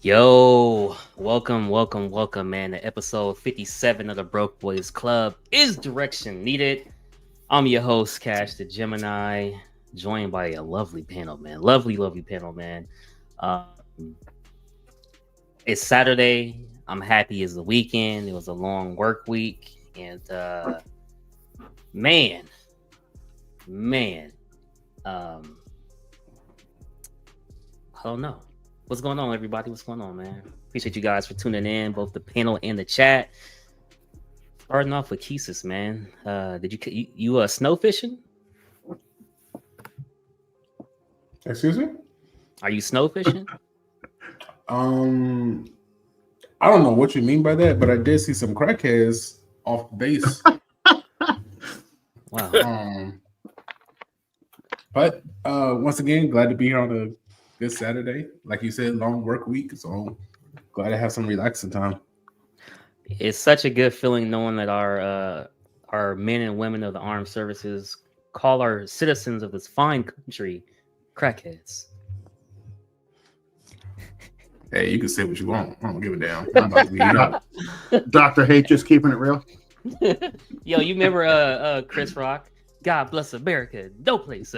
Yo, welcome, man. To episode 57 of the Broke Boys Club. Is direction needed? I'm your host, Cash the Gemini, joined by a lovely panel, man. Lovely panel, man. Um, it's Saturday. I'm happy it's the weekend. It was a long work week, and man, um, I don't know. What's going on, everybody? What's going on, man? Appreciate you guys for tuning in, both the panel and the chat. Starting off with Kesis, man. Did you snow fishing? Excuse me? Are you snow fishing? I don't know what you mean by that, but I did see some crackheads off base. Wow. But once again, glad to be here on a good Saturday. Like you said, long work week, so glad to have some relaxing time. It's such a good feeling knowing that our men and women of the armed services call our citizens of this fine country crackheads. Hey, you can say what you want. I don't give a damn. I'm about to be up. Dr. Hate just keeping it real. Yo, you remember Chris Rock? God bless America. No place.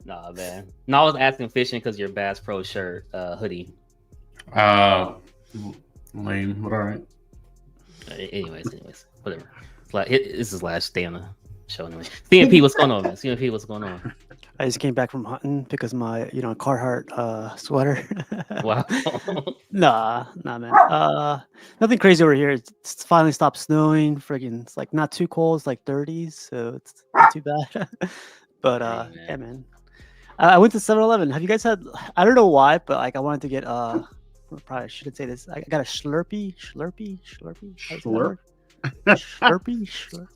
Nah, man. No, I was asking fishing because your Bass Pro shirt hoodie. Lame, but all right. Anyways, whatever. This is last day on the show anyway. CMP, what's going on, man? CMP, what's going on? I just came back from hunting because my, Carhartt sweater. Wow. Nah, man. Nothing crazy over here. It's finally stopped snowing. Friggin', it's like not too cold. It's like 30s, so it's not too bad. But yeah, man. I went to 7-Eleven. Have you guys had? I don't know why, but like I wanted to get probably shouldn't say this. I got a Slurpee. Slurp?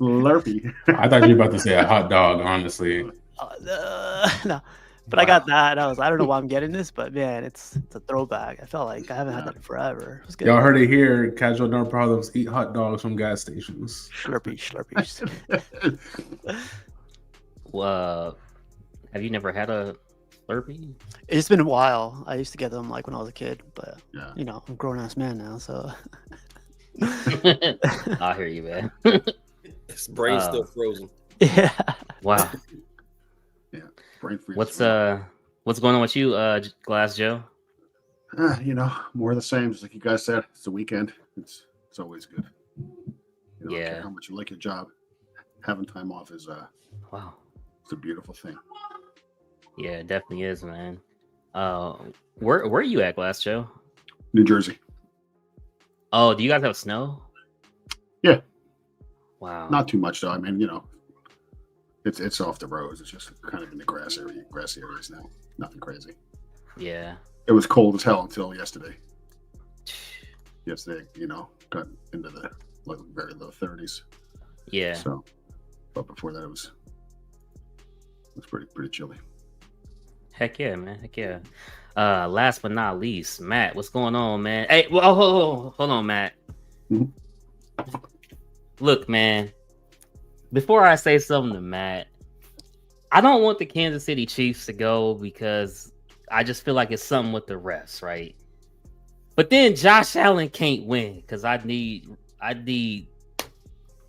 Slurpee. I thought you were about to say a hot dog, honestly. No, but I got that. I don't know why I'm getting this, but man, it's a throwback. I felt like I haven't had that in forever. It was good. Y'all heard it here. Casual no problems. Eat hot dogs from gas stations. Slurpees. Have you never had a Slurpee? It's been a while. I used to get them like when I was a kid, but Yeah. I'm a grown ass man now, so. I hear you, man. His brain's still frozen. Yeah. Wow. Yeah. Brain freeze. What's going on with you, Glass Joe? More of the same. Just like you guys said, it's the weekend. It's always good. I don't care how much you like your job. Having time off is wow. It's a beautiful thing. Yeah, it definitely is, man. Where are you at, Glass Joe? New Jersey. Oh, do you guys have snow? Yeah. Wow. Not too much though. I mean, it's off the roads. It's just kind of in the grassy areas now. Nothing crazy. Yeah. It was cold as hell until yesterday. Yesterday, got into the very low 30s. Yeah. So, but before that, it was pretty chilly. Heck yeah, man. Heck yeah. Last but not least, Matt, what's going on, man? Hey, well, hold on, Matt. Mm-hmm. Look, man. Before I say something to Matt, I don't want the Kansas City Chiefs to go because I just feel like it's something with the refs, right? But then Josh Allen can't win because I need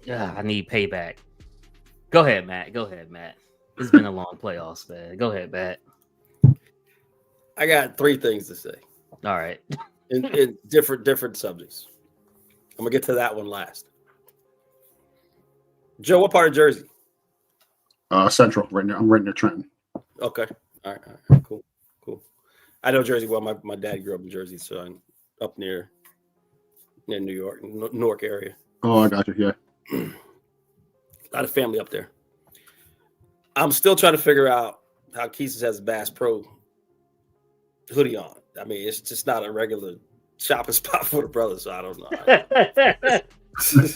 payback. Go ahead, Matt. It's been a long playoffs, man. Go ahead, Matt. I got three things to say. All right. in different subjects. I'm gonna get to that one last. Joe, what part of Jersey? Central, right now. I'm right near Trenton. Okay. All right. Cool. I know Jersey well. My dad grew up in Jersey, so I'm up near New York, Newark area. Oh, I got you. Yeah. A lot of family up there. I'm still trying to figure out how Keesis has a Bass Pro hoodie on. I mean, it's just not a regular shopping spot for the brothers, so I don't know.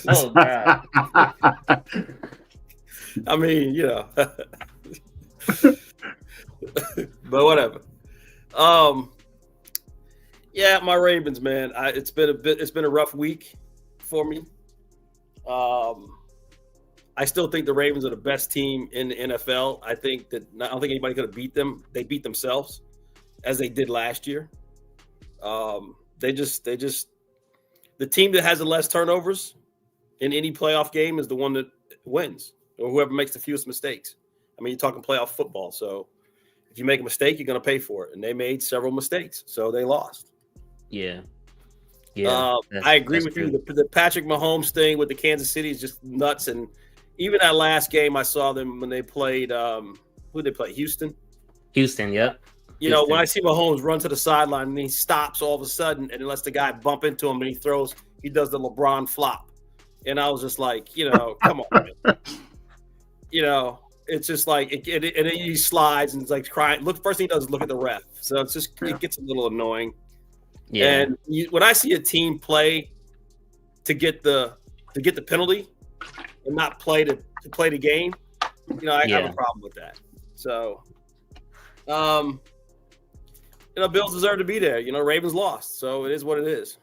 Oh, God. I mean, but whatever. Yeah, my Ravens, man. It's been a rough week for me. I still think the Ravens are the best team in the NFL. I don't think anybody could have beat them. They beat themselves. as they did last year. They just the team that has the less turnovers in any playoff game is the one that wins, or whoever makes the fewest mistakes. I mean, you're talking playoff football, so if you make a mistake, you're going to pay for it. And they made several mistakes, so they lost. Yeah. I agree with you. The Patrick Mahomes thing with the Kansas City is just nuts. And even that last game, I saw them when they played. Who did they play? Houston. Yep. You know, when I see Mahomes run to the sideline and he stops all of a sudden and lets the guy bump into him and he does the LeBron flop. And I was just like, you know, come on, man. You know, it's just like, and then he slides and it's like crying. First thing he does is look at the ref. So it's just, it gets a little annoying. Yeah. And when I see a team play to get the penalty and not play to play the game, you know, I have a problem with that. So, you know, Bills deserve to be there. You know, Ravens lost, so it is what it is.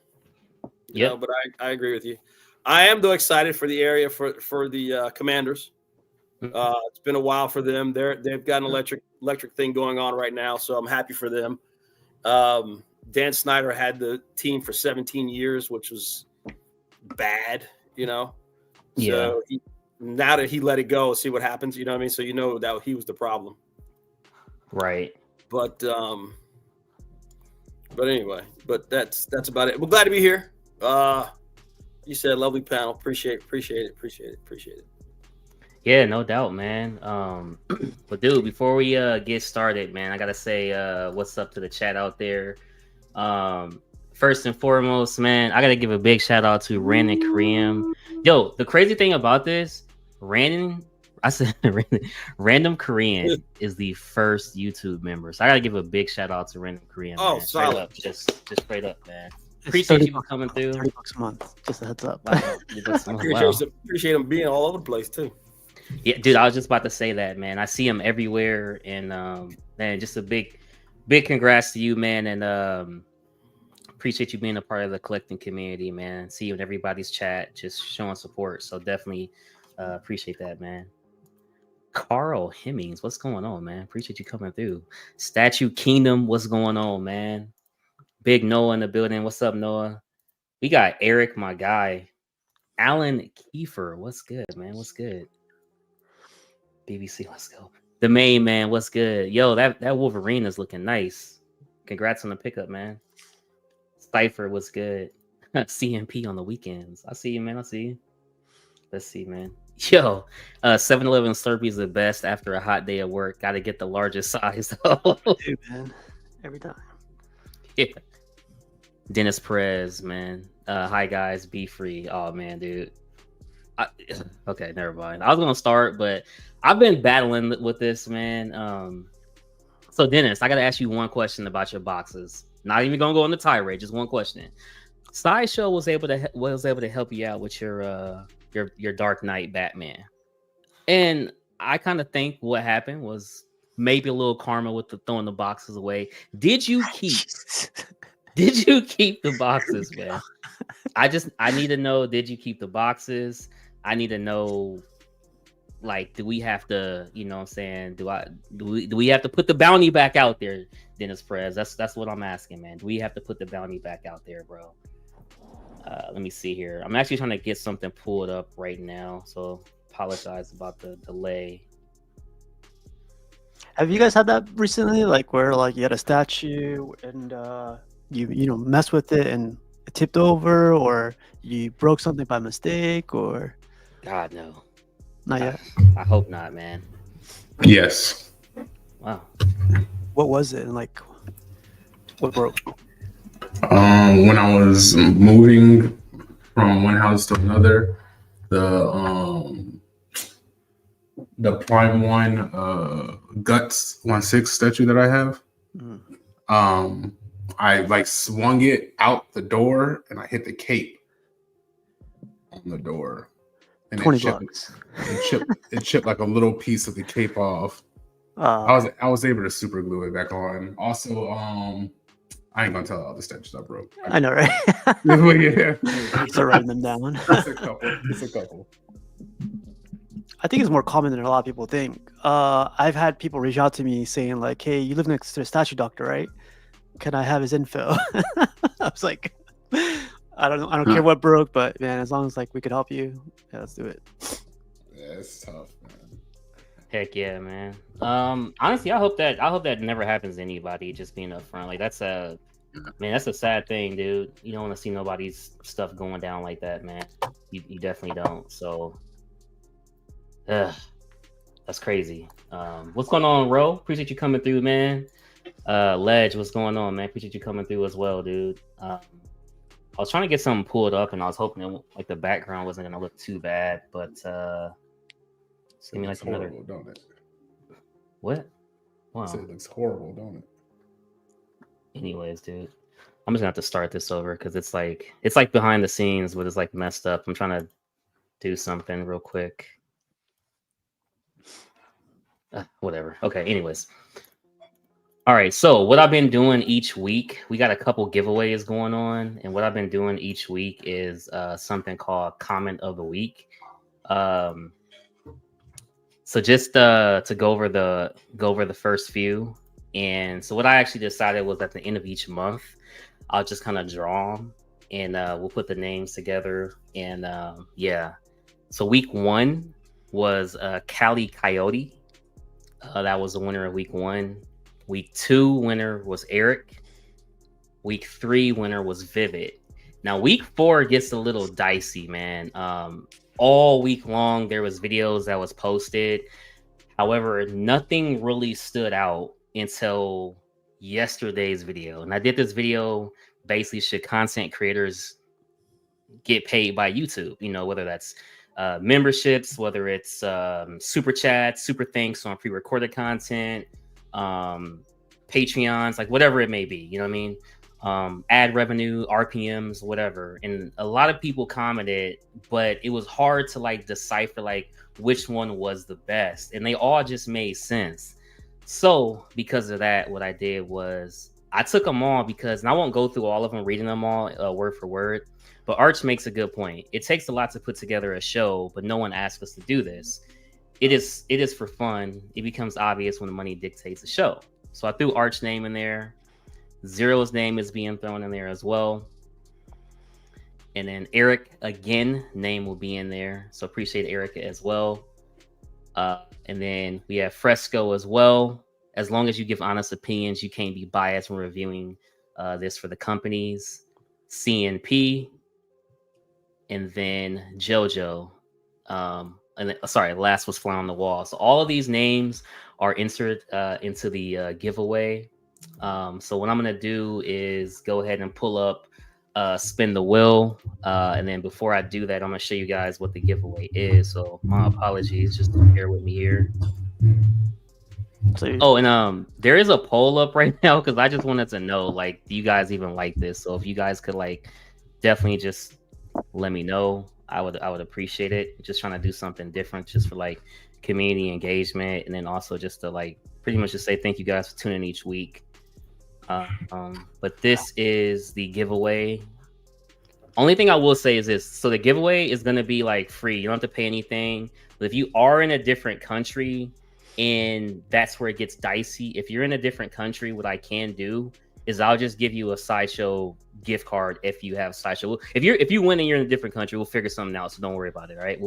You know, but I agree with you. I am though excited for the area for the Commanders. It's been a while for them. They've got an electric thing going on right now, so I'm happy for them. Dan Snyder had the team for 17 years, which was bad, you know. So now that he let it go, see what happens. You know what I mean? So you know that he was the problem, right? But anyway, that's about it. We're glad to be here. You said lovely panel. Appreciate it. Yeah, no doubt, man. But dude, before we get started, man, I gotta say what's up to the chat out there. First and foremost, man, I gotta give a big shout out to Random Kareem. Yo, the crazy thing about this, Random Korean is the first YouTube member. So I gotta give a big shout out to Random Korean. Oh, man. Straight solid. up, just straight up, man. Appreciate you coming through. $30 a month. Just a heads up. Wow. Appreciate him being all over the place too. Yeah, dude, I was just about to say that, man. I see him everywhere, and man, just a big congrats to you, man, and appreciate you being a part of the collecting community, man. See you in everybody's chat, just showing support. So definitely appreciate that, man. Carl Hemmings, what's going on, man? Appreciate you coming through. Statue Kingdom, what's going on, man? Big Noah in the building. What's up, Noah? We got Eric, my guy. Alan Kiefer, what's good, man? What's good? BBC, let's go. The main man, what's good? Yo, that Wolverine is looking nice. Congrats on the pickup, man. Cypher, what's good? CMP on the weekends. I see you, man. I see you. Let's see, man. Yo, 7-Eleven Slurpee's the best after a hot day at work. Got to get the largest size. Dude, man. Every time. Yeah. Dennis Perez, man. Hi, guys. Be free. Oh, man, dude. Okay, never mind. I was going to start, but I've been battling with this, man. So, Dennis, I got to ask you one question about your boxes. Not even going to go on the tirade, just one question. Sideshow was able to help you out with your Dark Knight Batman. And I kind of think what happened was maybe a little karma with the throwing the boxes away. Did you keep the boxes, man? I need to know, did you keep the boxes? I need to know, like, do we have to, you know what I'm saying? Do we have to put the bounty back out there, Dennis Perez? That's what I'm asking, man. Do we have to put the bounty back out there, bro? Let me see here. I'm actually trying to get something pulled up right now, so apologize about the delay. Have you guys had that recently? Like where like you had a statue and you know messed with it and it tipped over, or you broke something by mistake, or God, no. Not yet. I hope not, man. Yes. Wow. What was it? And like what broke? When I was moving from one house to another, the Prime One Guts 1/6 statue that I have, I like swung it out the door and I hit the cape on the door. And $20. It chipped like a little piece of the cape off. I was able to super glue it back on. Also, I ain't gonna tell all the statues I broke. I know, right? Yeah. Start writing them down. It's a couple. I think it's more common than a lot of people think. I've had people reach out to me saying like, "Hey, you live next to the statue doctor, right? Can I have his info?" I was like, I don't care what broke, but man, as long as like we could help you, yeah, let's do it. Yeah, it's tough, man. Heck yeah, man. Honestly, I hope that never happens to anybody. Just being upfront, like that's a sad thing, dude. You don't want to see nobody's stuff going down like that, man. You definitely don't. So, that's crazy. What's going on, Ro? Appreciate you coming through, man. Ledge, what's going on, man? Appreciate you coming through as well, dude. I was trying to get something pulled up, and I was hoping that, like the background wasn't gonna look too bad, but it's gonna be like another. Horrible, don't it? What? Wow. It looks horrible, don't it? Anyways, dude, I'm just gonna have to start this over because it's like behind the scenes, but it's like messed up. I'm trying to do something real quick. Whatever. Okay. Anyways. All right. So what I've been doing each week, we got a couple giveaways going on, and what I've been doing each week is something called Comment of the Week. So just to go over the first few, and so what I actually decided was at the end of each month, I'll just kind of draw them, and we'll put the names together, and yeah. So week 1 was Cali Coyote. That was the winner of week 1. Week 2 winner was Eric. Week 3 winner was Vivid. Now week 4 gets a little dicey, man. All week long there was videos that was posted. However, nothing really stood out until yesterday's video. And I did this video basically, should content creators get paid by YouTube? You know, whether that's memberships, whether it's super chats, super thanks on pre-recorded content, Patreons, like whatever it may be, you know what I mean? Ad revenue, RPMs, whatever. And a lot of people commented, but it was hard to like decipher like which one was the best, and they all just made sense. So because of that, what I did was I took them all, because, and I won't go through all of them, reading them all word for word, but Arch makes a good point. It takes a lot to put together a show, but no one asked us to do this. It is for fun. It becomes obvious when the money dictates the show. So I threw Arch's name in there. Zero's name is being thrown in there as well. And then Eric, again, name will be in there. So appreciate Eric as well. And then we have Fresco as well. As long as you give honest opinions, you can't be biased when reviewing this for the companies. CNP. And then JoJo. And then, sorry, last was Fly on the Wall. So all of these names are inserted into the giveaway. So what I'm going to do is go ahead and pull up Spin the Wheel. And then before I do that, I'm going to show you guys what the giveaway is. So my apologies, just bear with me here. Please. Oh, and there is a poll up right now, because I just wanted to know, like, do you guys even like this? So if you guys could, like, definitely just let me know. I would appreciate it. Just trying to do something different, just for like community engagement, and then also just to like pretty much just say thank you guys for tuning in each week. But this is the giveaway. Only thing I will say is this: so the giveaway is going to be like free. You don't have to pay anything. But if you are in a different country, and that's where it gets dicey. If you're in a different country, what I can do is I'll just give you a Sideshow gift card if you have Sideshow. If you win and you're in a different country, we'll figure something out. So don't worry about it. All right.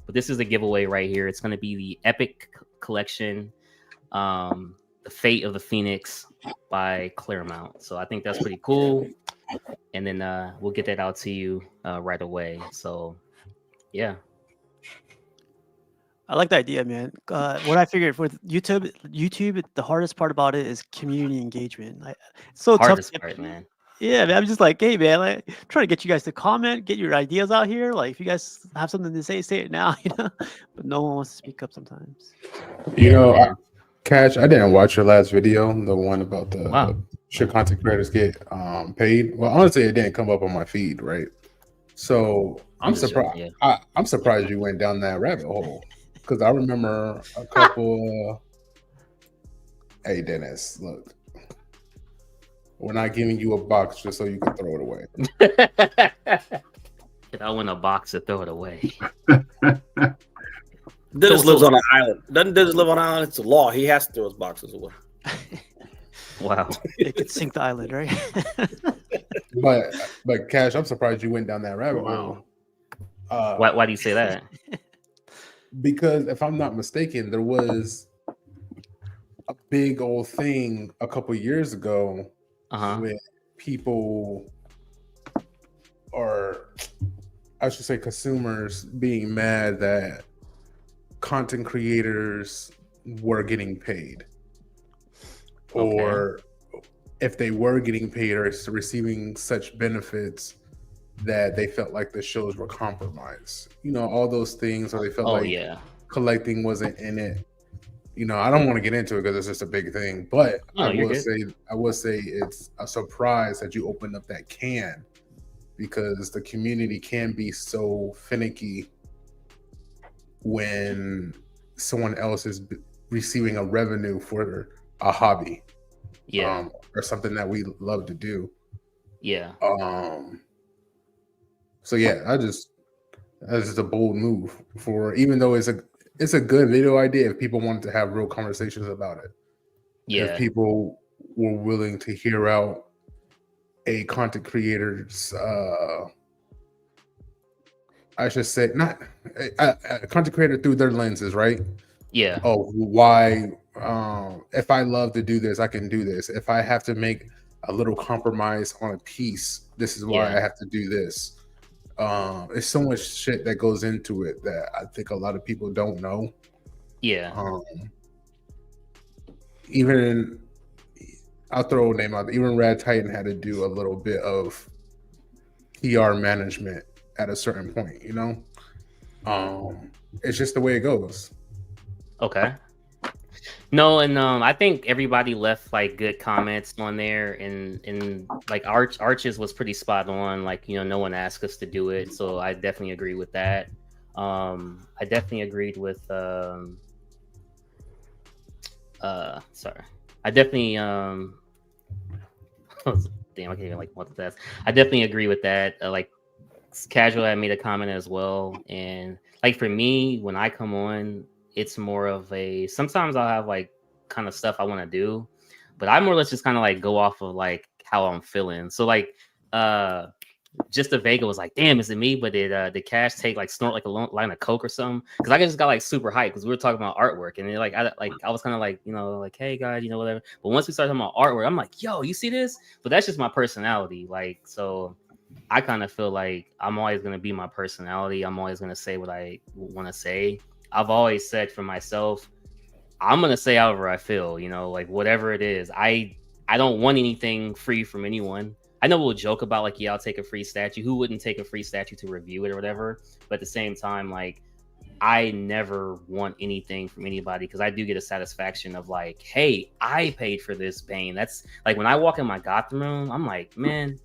But this is the giveaway right here. It's going to be the Epic Collection, The Fate of the Phoenix by Claremont. So I think that's pretty cool. And then we'll get that out to you right away. So yeah. I like the idea, man. What I figured with YouTube, the hardest part about it is community engagement. It's so hardest tough. Part, man. Yeah, man. I'm just like, hey, man, like trying to get you guys to comment, get your ideas out here. Like, if you guys have something to say it now, you know. But no one wants to speak up sometimes. You know, Cash, I didn't watch your last video, the one about the should content creators get paid. Well, honestly, it didn't come up on my feed, right? So I'm surprised. Yeah. I'm surprised you went down that rabbit hole. Because I remember a couple. Hey, Dennis, look. We're not giving you a box just so you can throw it away. I want a box to throw it away. Dennis lives on an island. Doesn't Dennis live on an island? It's a law. He has to throw his boxes away. Wow. It could sink the island, right? But Cash, I'm surprised you went down that rabbit hole. Why do you say that? Because if I'm not mistaken, there was a big old thing a couple years ago with people, or I should say consumers, being mad that content creators were getting paid. Or if they were getting paid or receiving such benefits that they felt like the shows were compromised. You know, all those things, or they felt collecting wasn't in it. You know, I don't want to get into it because it's just a big thing, but I will say it's a surprise that you opened up that can, because the community can be so finicky when someone else is receiving a revenue for a hobby, or something that we love to do. So that's just a bold move for, even though it's a good video idea if people wanted to have real conversations about it. If people were willing to hear out a content creator's I should say, not a content creator through their lenses, right? Oh, why? If I love to do this, I can do this. If I have to make a little compromise on a piece, this is why I have to do this. There's so much shit that goes into it that I think a lot of people don't know. Even I'll throw a name out there. Even Rad Titan had to do a little bit of PR management at a certain point, you know? It's just the way it goes. No, and I think everybody left like good comments on there, and like Arches was pretty spot on. Like, you know, no one asked us to do it, so I definitely agree with that. I definitely agreed with sorry. I definitely damn, I can't even like multitask. I definitely agree with that. Like Casual had made a comment as well, and like for me, when I come on, it's more of a, sometimes I'll have like kind of stuff I want to do, but I more or less just kind of like go off of like how I'm feeling. So like just the Vega was like, damn, is it me? But did Cash take like snort like a line of coke or something? Because I just got like super hyped because we were talking about artwork, and then I was kind of like, you know, like, hey guys, you know, whatever. But once we started talking about artwork, I'm like, yo, you see this? But that's just my personality. Like, so I kind of feel like I'm always gonna be my personality. I'm always gonna say what I want to say. I've always said for myself, I'm gonna say however I feel, you know, like whatever it is. I don't want anything free from anyone. I know we'll joke about like, yeah, I'll take a free statue. Who wouldn't take a free statue to review it or whatever? But at the same time, like, I never want anything from anybody, because I do get a satisfaction of like, hey, I paid for this Bane. That's like when I walk in my Gotham room, I'm like, man,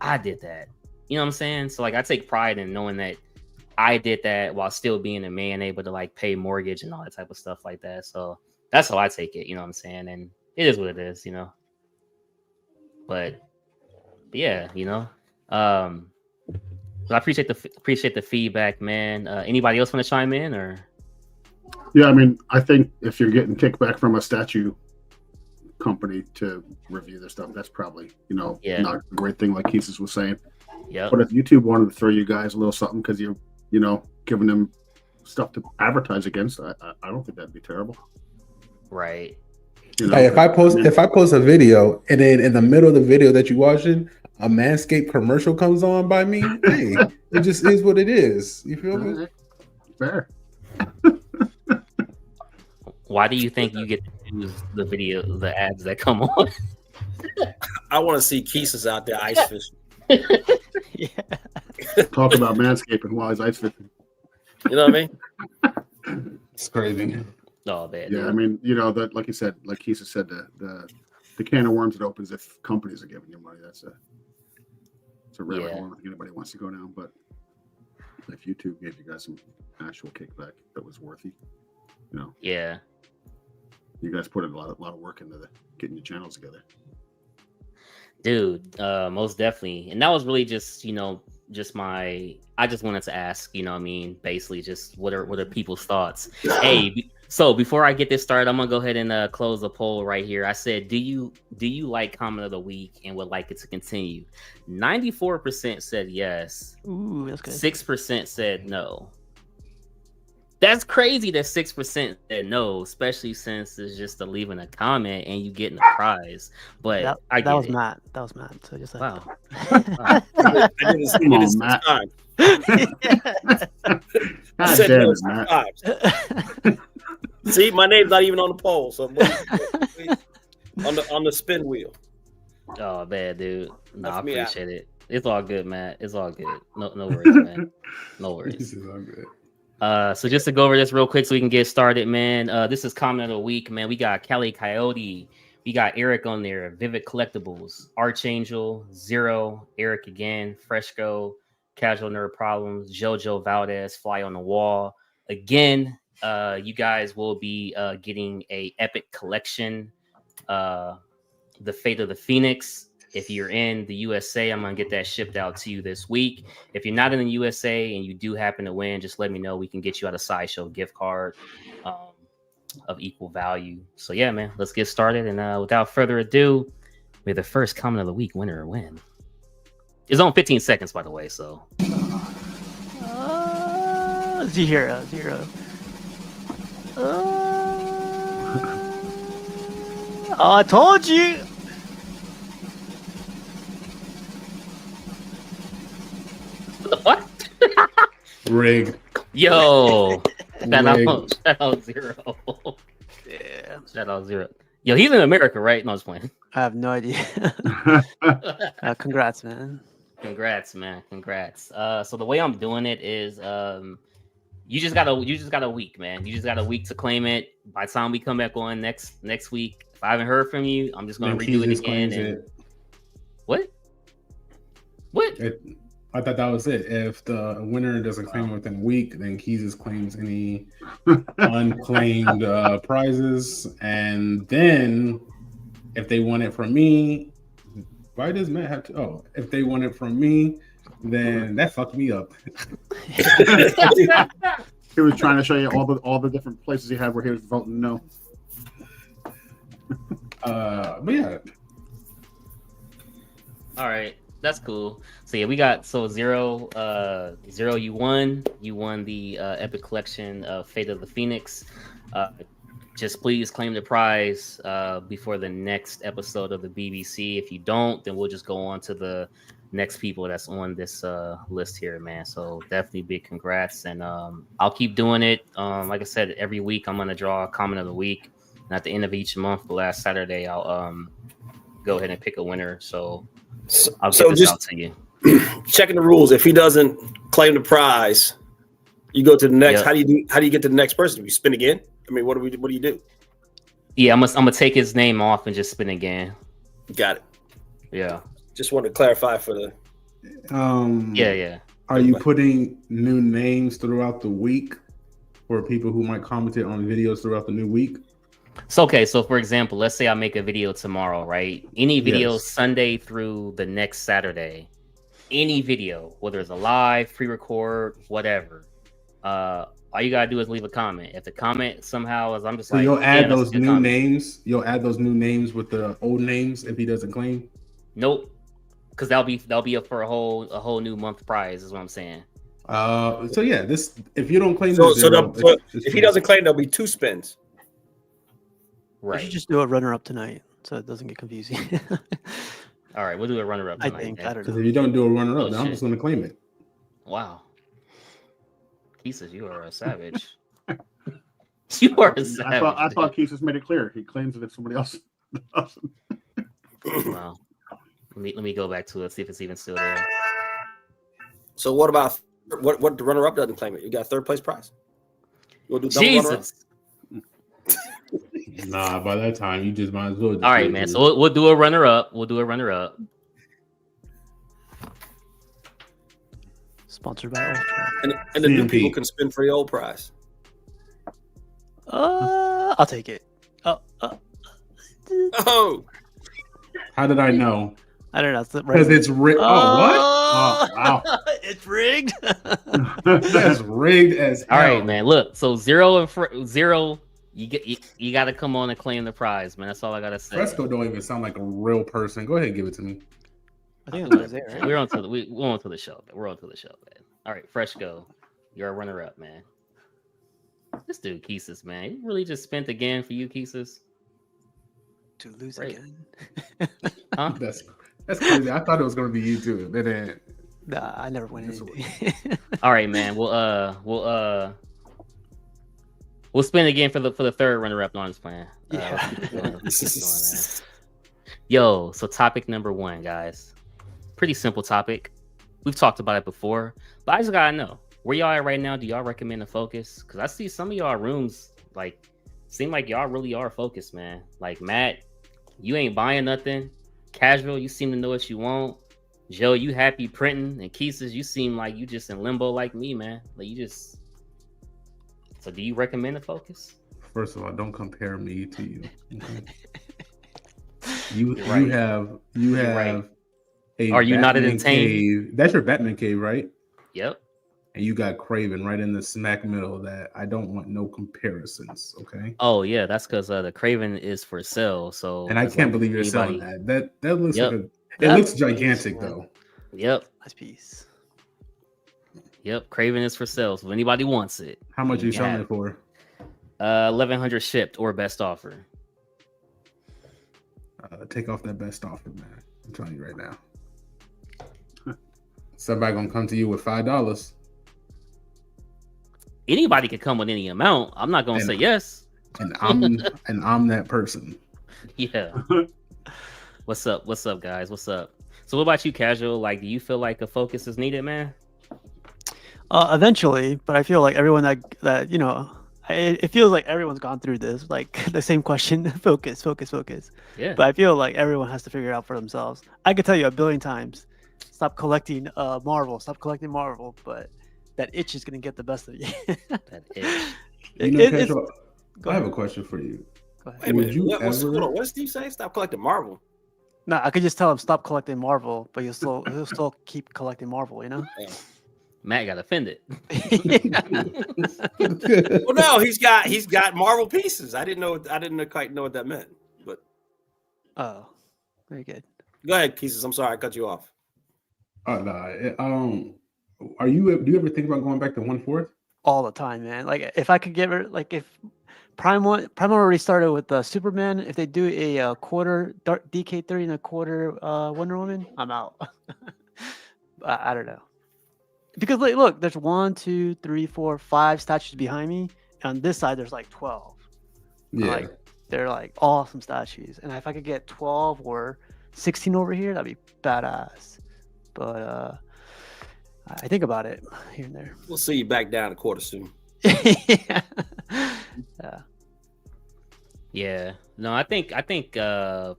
I did that. You know what I'm saying? So like, I take pride in knowing that I did that while still being a man, able to like pay mortgage and all that type of stuff like that. So that's how I take it, you know what I'm saying? And it is what it is, you know. But yeah, you know. So I appreciate the feedback, man. Anybody else want to chime in, or? Yeah, I mean, I think if you're getting kickback from a statue company to review their stuff, that's probably, you know, not a great thing, like Keesus was saying. But if YouTube wanted to throw you guys a little something because you're, you know, giving them stuff to advertise against, I don't think that'd be terrible. Right. You know, hey, if I post a video and then in the middle of the video that you're watching, a Manscaped commercial comes on by me, hey, it just is what it is. You feel me? Fair. Why do you think you get to use the video, the ads that come on? I want to see Keesus out there ice fishing. Talk about manscaping while he's ice fishing. You know what I mean? It's crazy. Oh man. Yeah, I mean, you know, that, like you said, like Keesus said, the can of worms it opens if companies are giving you money. It's a rabbit hole if anybody wants to go down. But if YouTube gave you guys some actual kickback that was worthy, you know. Yeah. You guys put a lot of work into getting your channels together. Dude, most definitely. And that was really just, you know, I just wanted to ask, you know what I mean, basically just what are people's thoughts. Hey, so before I get this started, I'm gonna go ahead and close the poll right here. I said, do you like comment of the week and would like it to continue? 94% said yes. Ooh, that's good. 6% said no. That's crazy that 6% said no, especially since it's just leaving a comment and you getting a prize. But that was Matt. That was Matt. So just like, wow. I did it Matt. time. God said damn no it, Matt. times. See, my name's not even on the poll, so on the spin wheel. Oh man, dude. No, I me appreciate it. It's all good, Matt. It's all good. No worries, man. No worries. This is all good. So just to go over this real quick so we can get started, man. This is comment of the week, man. We got Cali Coyote. We got Eric on there. Vivid Collectibles. Archangel. Zero. Eric again. Fresco. Casual Nerd Problems. Jojo Valdez. Fly on the Wall. Again, you guys will be getting a epic collection. The Fate of the Phoenix. If you're in the USA, I'm going to get that shipped out to you this week. If you're not in the USA and you do happen to win, just let me know. We can get you out a Sideshow gift card of equal value. So, yeah, man, let's get started. And without further ado, may the first comment of the week winner win. It's on 15 seconds, by the way, so. Zero. I told you. What? Rig. Yo. Shout out Zero. Yeah. Shout out Zero. Yo, he's in America, right? No, I was playing. I have no idea. Congrats, man. Congrats, man. Congrats. So the way I'm doing it is you just got a week, man. You just got a week to claim it. By the time we come back on next week, if I haven't heard from you, I'm just gonna redo it again. And... What? I thought that was it. If the winner doesn't claim it within a week, then Keys claims any unclaimed prizes. And then if they want it from me, why does Matt have to? Oh, if they want it from me, then that fucked me up. He was trying to show you all the different places he had where he was voting no. But yeah. All right. That's cool. So yeah, we got Zero. You won the Epic Collection of Fate of the Phoenix. Just please claim the prize before the next episode of the BBC. If you don't, then we'll just go on to the next people that's on this list here, man. So definitely big congrats, and I'll keep doing it. Like I said, every week I'm gonna draw a comment of the week, and at the end of each month, the last Saturday, I'll go ahead and pick a winner. So I'll get this out to you. Checking the rules. If he doesn't claim the prize, you go to the next. Yep. How do you get to the next person? You spin again? I mean, what do you do? Yeah, I'm gonna take his name off and just spin again. Got it. Yeah. Just wanted to clarify for the. Yeah. Are you putting new names throughout the week for people who might comment on videos throughout the new week? So for example, let's say I make a video tomorrow, right? Any video Sunday through the next Saturday, any video, whether it's a live, pre-record, whatever, all you gotta do is leave a comment. If the comment somehow is, I'm just like, you'll add those new names. You'll add those new names with the old names if he doesn't claim. Nope, because that'll be up for a whole new month prize. Is what I'm saying. So yeah, this if you don't claim, if he doesn't claim, there'll be 2 spins. Right. You should just do a runner-up tonight, so it doesn't get confusing. All right, we'll do a runner-up tonight. I think. I don't know. Because if you don't do a runner-up, then I'm just going to claim it. Wow. He says you are a savage. You are a savage. I thought Keith just made it clear. He claims that if somebody else doesn't. Wow. Let me go back to it, see if it's even still there. So what about what the runner-up doesn't claim it? You got 3rd place prize. You want to do double Jesus. Nah, by that time you just might as well. All right, man. So we'll do a runner-up. Sponsored by Ultra. And the new people can spin for the old prize. I'll take it. Oh. How did I know? I don't know. Because it's written. Oh, what? Oh, wow. It's rigged. That's rigged as hell. All right, man. Look, so zero. You got to come on and claim the prize, man. That's all I gotta say. Fresco don't even sound like a real person. Go ahead and give it to me. I think it was there. Right? We're on to the show. We're on to the show, man. All right, Fresco, you're a runner-up, man. This dude, Keesis, man, he really just spent again for you, Keesis. To lose again. Huh? That's crazy. I thought it was gonna be you too. Then nah, I never went anything. All right, man. We'll spin again for the third runner-up. No, I'm just playing. Yo, so topic number 1, guys. Pretty simple topic. We've talked about it before, but I just gotta know where y'all at right now. Do y'all recommend a focus? Because I see some of y'all rooms like seem like y'all really are focused, man. Like Matt, you ain't buying nothing. Casual, you seem to know what you want. Joe, you happy printing, and Keesis, you seem like you just in limbo like me, man. Like you just. So, do you recommend a focus? First of all, don't compare me to you. Okay? You have right. a Are you Batman not an cave. That's your Batman cave, right? Yep. And you got Craven right in the smack middle of that. I don't want no comparisons, okay? Oh yeah, that's because the Craven is for sale. So, and I can't believe you're selling that. That looks Yep. like it looks gigantic though. Yep. Nice piece. Yep. Craven is for sale. So if anybody wants it, How much are you selling have it for? 1,100 shipped or best offer. Take off that best offer, man. I'm telling you right now. Somebody gonna come to you with $5. Anybody could come with any amount. I'm not gonna say yes. And I'm that person. Yeah. What's up, guys? What's up? So what about you, Casual? Like, do you feel like a focus is needed, man? Eventually, but I feel like everyone that you know, it feels like everyone's gone through this, like the same question, focus. Yeah. But I feel like everyone has to figure it out for themselves. I could tell you a billion times, stop collecting Marvel, but that itch is gonna get the best of you. That itch. Casual, I have a question for you. Go ahead. Wait a minute. What did Steve say? Stop collecting Marvel. No, I could just tell him stop collecting Marvel, but he'll still keep collecting Marvel, you know? Yeah. Matt got offended. Well, no, he's got Marvel pieces. I didn't quite know what that meant. But oh, very good. Go ahead, Keesis. I'm sorry I cut you off. Oh no. Do you ever think about going back to 1/4? All the time, man. Like if I could get rid, like if Prime already started with Superman. If they do a quarter DK30 and a quarter Wonder Woman, I'm out. I don't know. Because like, look, there's 1, 2, 3, 4, 5 statues behind me. And on this side, there's like 12. Yeah. Like, they're like awesome statues. And if I could get 12 or 16 over here, that'd be badass. But I think about it here and there. We'll see you back down a quarter soon. Yeah. Yeah. No, I think 1/3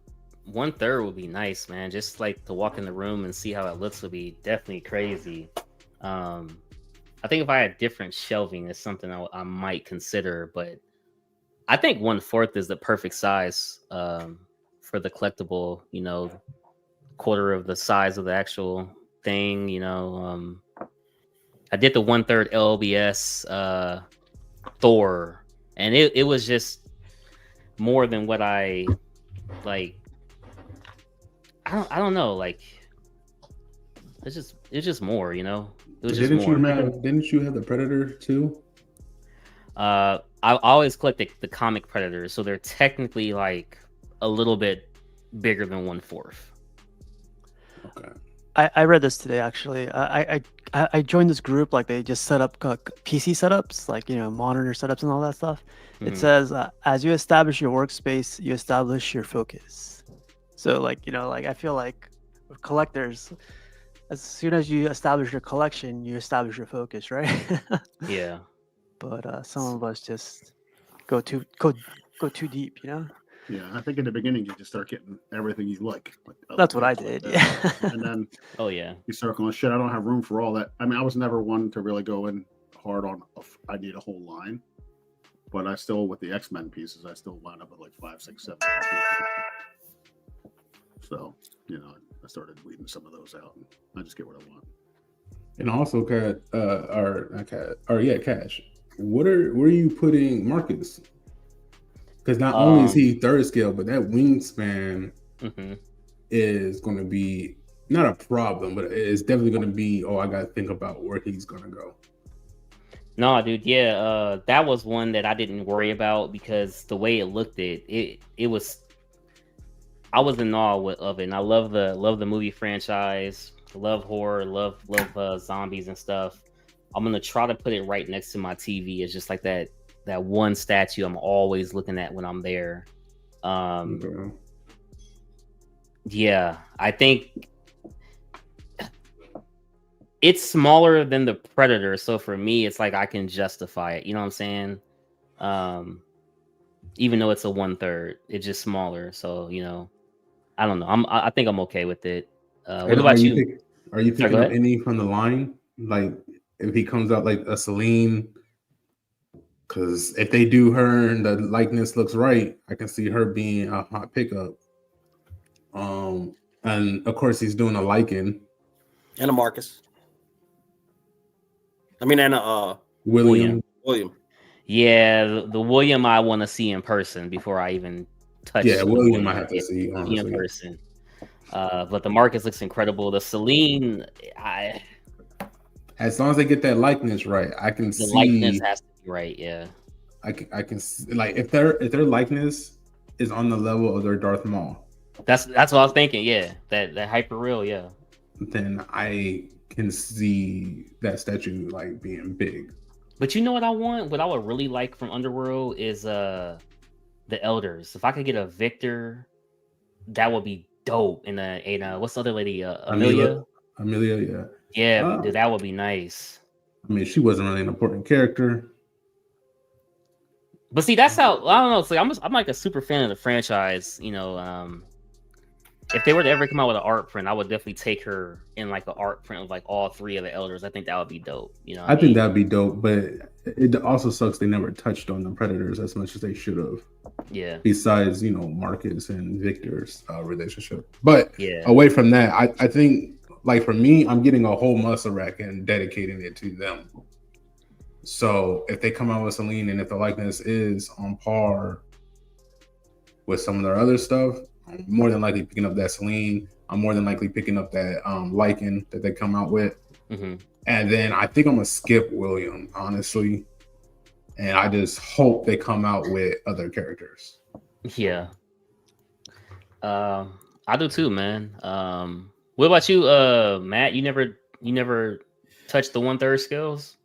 would be nice, man. Just like to walk in the room and see how it looks would be definitely crazy. I think if I had different shelving, it's something I might consider, but I think 1/4 is the perfect size for the collectible, you know, quarter of the size of the actual thing, you know. I did the 1/3 LBS Thor, and it was just more than what I like. I don't know, like it's just more, you know. It was Didn't just you have the Predator too? I always collect the comic Predators, so they're technically like a little bit bigger than 1/4. Okay. I read this today actually. I joined this group, like they just set up PC setups, like, you know, monitor setups and all that stuff. It says as you establish your workspace, you establish your focus. So like, you know, like I feel like with collectors, as soon as you establish your collection, you establish your focus, right? Yeah. But some of us just go too deep, you know. Yeah, I think in the beginning you just start getting everything you like. That's what I did. Yeah. And then Oh yeah. you start going, shit, I don't have room for all that. I mean, I was never one to really go in hard on I need a whole line. But I still, with the X-Men pieces, I still wound up with like 5, 6, 7. So, you know, I started weeding some of those out, and I just get what I want. And also, Cash. Where are you putting Marcus? Because not only is he third scale, but that wingspan is going to be not a problem, but it's definitely going to be. Oh, I got to think about where he's going to go. No, dude, yeah, that was one that I didn't worry about because the way it looked, it was. I was in awe of it, and I love the movie franchise, love horror, love zombies and stuff. I'm gonna try to put it right next to my TV. It's just like that one statue I'm always looking at when I'm there. Yeah, I think it's smaller than the Predator, so for me, it's like I can justify it. You know what I'm saying? Even though it's a 1/3, it's just smaller. So I don't know. I think I'm okay with it. What about you? Are you picking up any from the line? Like if he comes out like a Celine, because if they do her and the likeness looks right, I can see her being a hot pickup. And of course he's doing a Lycan and a Marcus. I mean, and a William. Yeah, the William I want to see in person before I even touch. Yeah, William I have to see in person. But the Marcus looks incredible. The Celine, as long as they get that likeness right, I can see. The likeness has to be right. Yeah, I can see, like if their likeness is on the level of their Darth Maul. That's what I was thinking. Yeah, that hyper real. Yeah. Then I can see that statue like being big. But you know what I want? What I would really like from Underworld is the Elders. If I could get a Victor, that would be dope. And what's the other lady? Amelia. Yeah. Yeah, dude, that would be nice. I mean, she wasn't really an important character. But see, that's how I don't know. So I'm like a super fan of the franchise. If they were to ever come out with an art print, I would definitely take her in like an art print of like all three of the Elders. I think that would be dope. I think that'd be dope, but it also sucks they never touched on the Predators as much as they should have. Yeah. Besides, Marcus and Victor's relationship. But away from that, I think like for me, I'm getting a whole muscle rack and dedicating it to them. So if they come out with Celine and if the likeness is on par with some of their other stuff, I'm more than likely picking up that Celine. I'm more than likely picking up that Lycan that they come out with. Mm-hmm. And then I think I'm going to skip William, honestly. And I just hope they come out with other characters. Yeah. I do too, man. What about you, Matt? You never touched the 1/3 scales?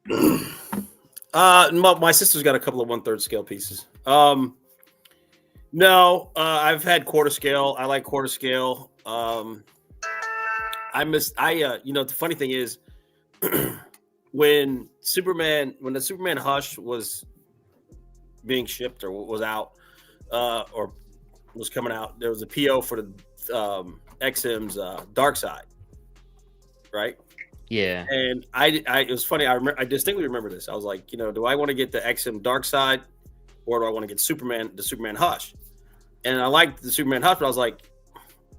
My sister's got a couple of 1/3 scale pieces. No, I've had quarter scale. I like quarter scale. The funny thing is when the Superman Hush was being shipped or was out, or was coming out, there was a PO for the XM's Dark Side, right? Yeah. And it was funny. I distinctly remember this. I was like, do I want to get the XM Dark Side or do I want to get the Superman Hush? And I liked the Superman Hush, but I was like,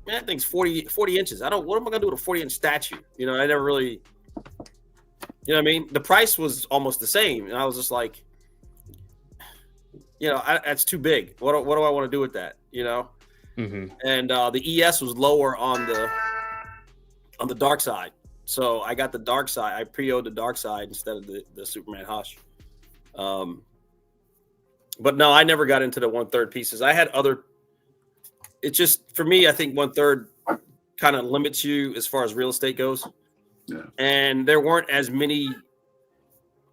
man, that thing's 40 inches. What am I going to do with a 40-inch statue? I never really, what I mean? The price was almost the same. And I was just like, that's too big. What do I want to do with that? Mm-hmm. And the ES was lower on the Dark Side. So I got the Dark Side. I pre-ordered the Dark Side instead of the Superman Hush. But no, I never got into the 1/3 pieces. I had other. It's just for me. I think 1/3 kind of limits you as far as real estate goes. Yeah. And there weren't as many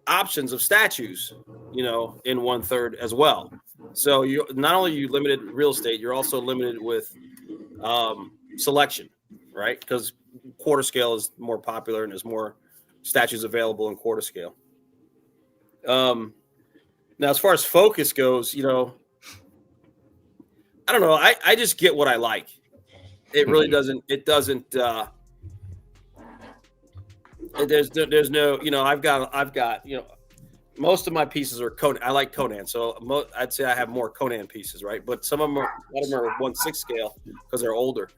options of statues, in 1/3 as well. So you not only you limited real estate, you're also limited with selection, right? Because quarter scale is more popular and there's more statues available in quarter scale. Now, as far as focus goes, I don't know. I just get what I like. It really doesn't. It doesn't. There's no. I've got. Most of my pieces are Conan. I like Conan, so I'd say I have more Conan pieces, right? But a lot of them are 1/6 scale because they're older.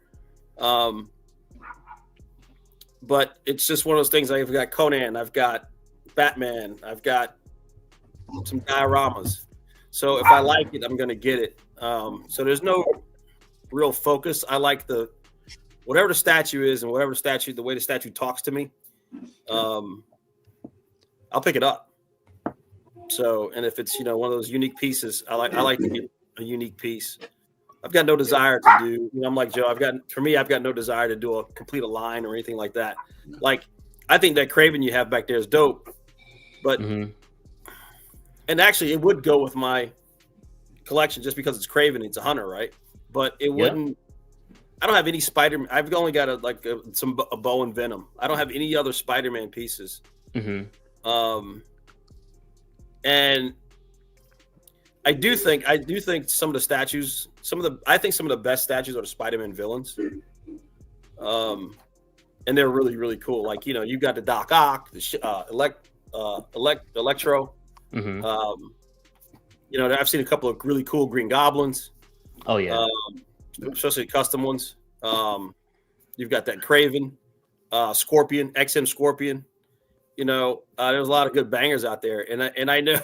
but it's just one of those things. I've got Conan, I've got Batman, I've got some dioramas. So if I like it, I'm going to get it. So there's no real focus. I like whatever the statue is and whatever the way the statue talks to me. I'll pick it up. So, and if it's, one of those unique pieces, I like to get a unique piece. I've got no desire to do, I'm like Joe, I've got no desire to do complete a line or anything like that. Like, I think that Craven you have back there is dope, but, and actually it would go with my collection just because it's Craven, it's a hunter, right? But it wouldn't, I don't have any Spider-Man. I've only got a bow and Venom. I don't have any other Spider-Man pieces. And I do think some of the statues, I think some of the best statues are the Spider-Man villains. And they're really, really cool. Like, you've got the Doc Ock, the Electro. I've seen a couple of really cool Green Goblins. Oh yeah. Especially custom ones. You've got that Craven, Scorpion, XM Scorpion. There's a lot of good bangers out there, and I know,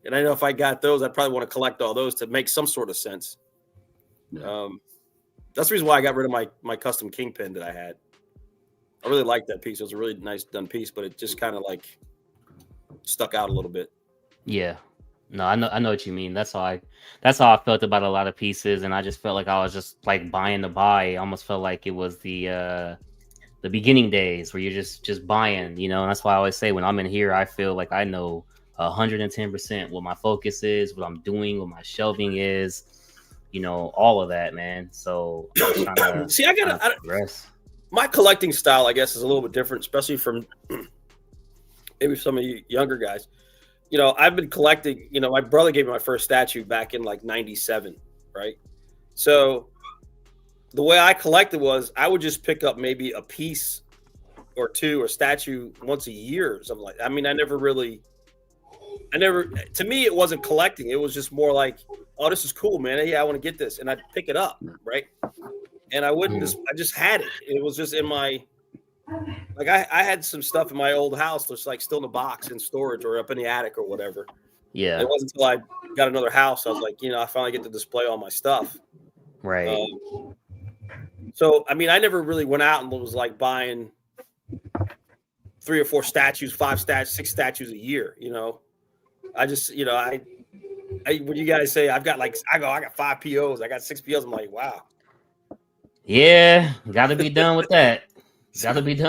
and I know if I got those, I'd probably want to collect all those to make some sort of sense. Yeah. That's the reason why I got rid of my custom Kingpin that I had. I really liked that piece. It was a really nice done piece, but it just kind of like stuck out a little bit. Yeah. No, I know what you mean. That's how I felt about a lot of pieces, and I just felt like I was just like buying to buy. I almost felt like it was the beginning days where you're just buying, and that's why I always say when I'm in here, I feel like I know 110% what my focus is, what I'm doing, what my shelving is, all of that, man. So see, my collecting style, I guess, is a little bit different, especially from maybe some of you younger guys. I've been collecting, my brother gave me my first statue back in like 97, right? So the way I collected was I would just pick up maybe a piece or two or statue once a year or something like that. I mean, to me, it wasn't collecting. It was just more like, oh, this is cool, man. Yeah, I want to get this. And I'd pick it up, right? And I I just had it. It was just in my, like I had some stuff in my old house that's like still in a box in storage or up in the attic or whatever. Yeah. It wasn't until I got another house, I was like, I finally get to display all my stuff. Right. So, I mean, I never really went out and was like buying 3 or 4 statues, 5 statues, 6 statues a year. I just, when you guys say I got 5 POs, I got 6 POs, I'm like, wow. Yeah, got to be done with that. I learned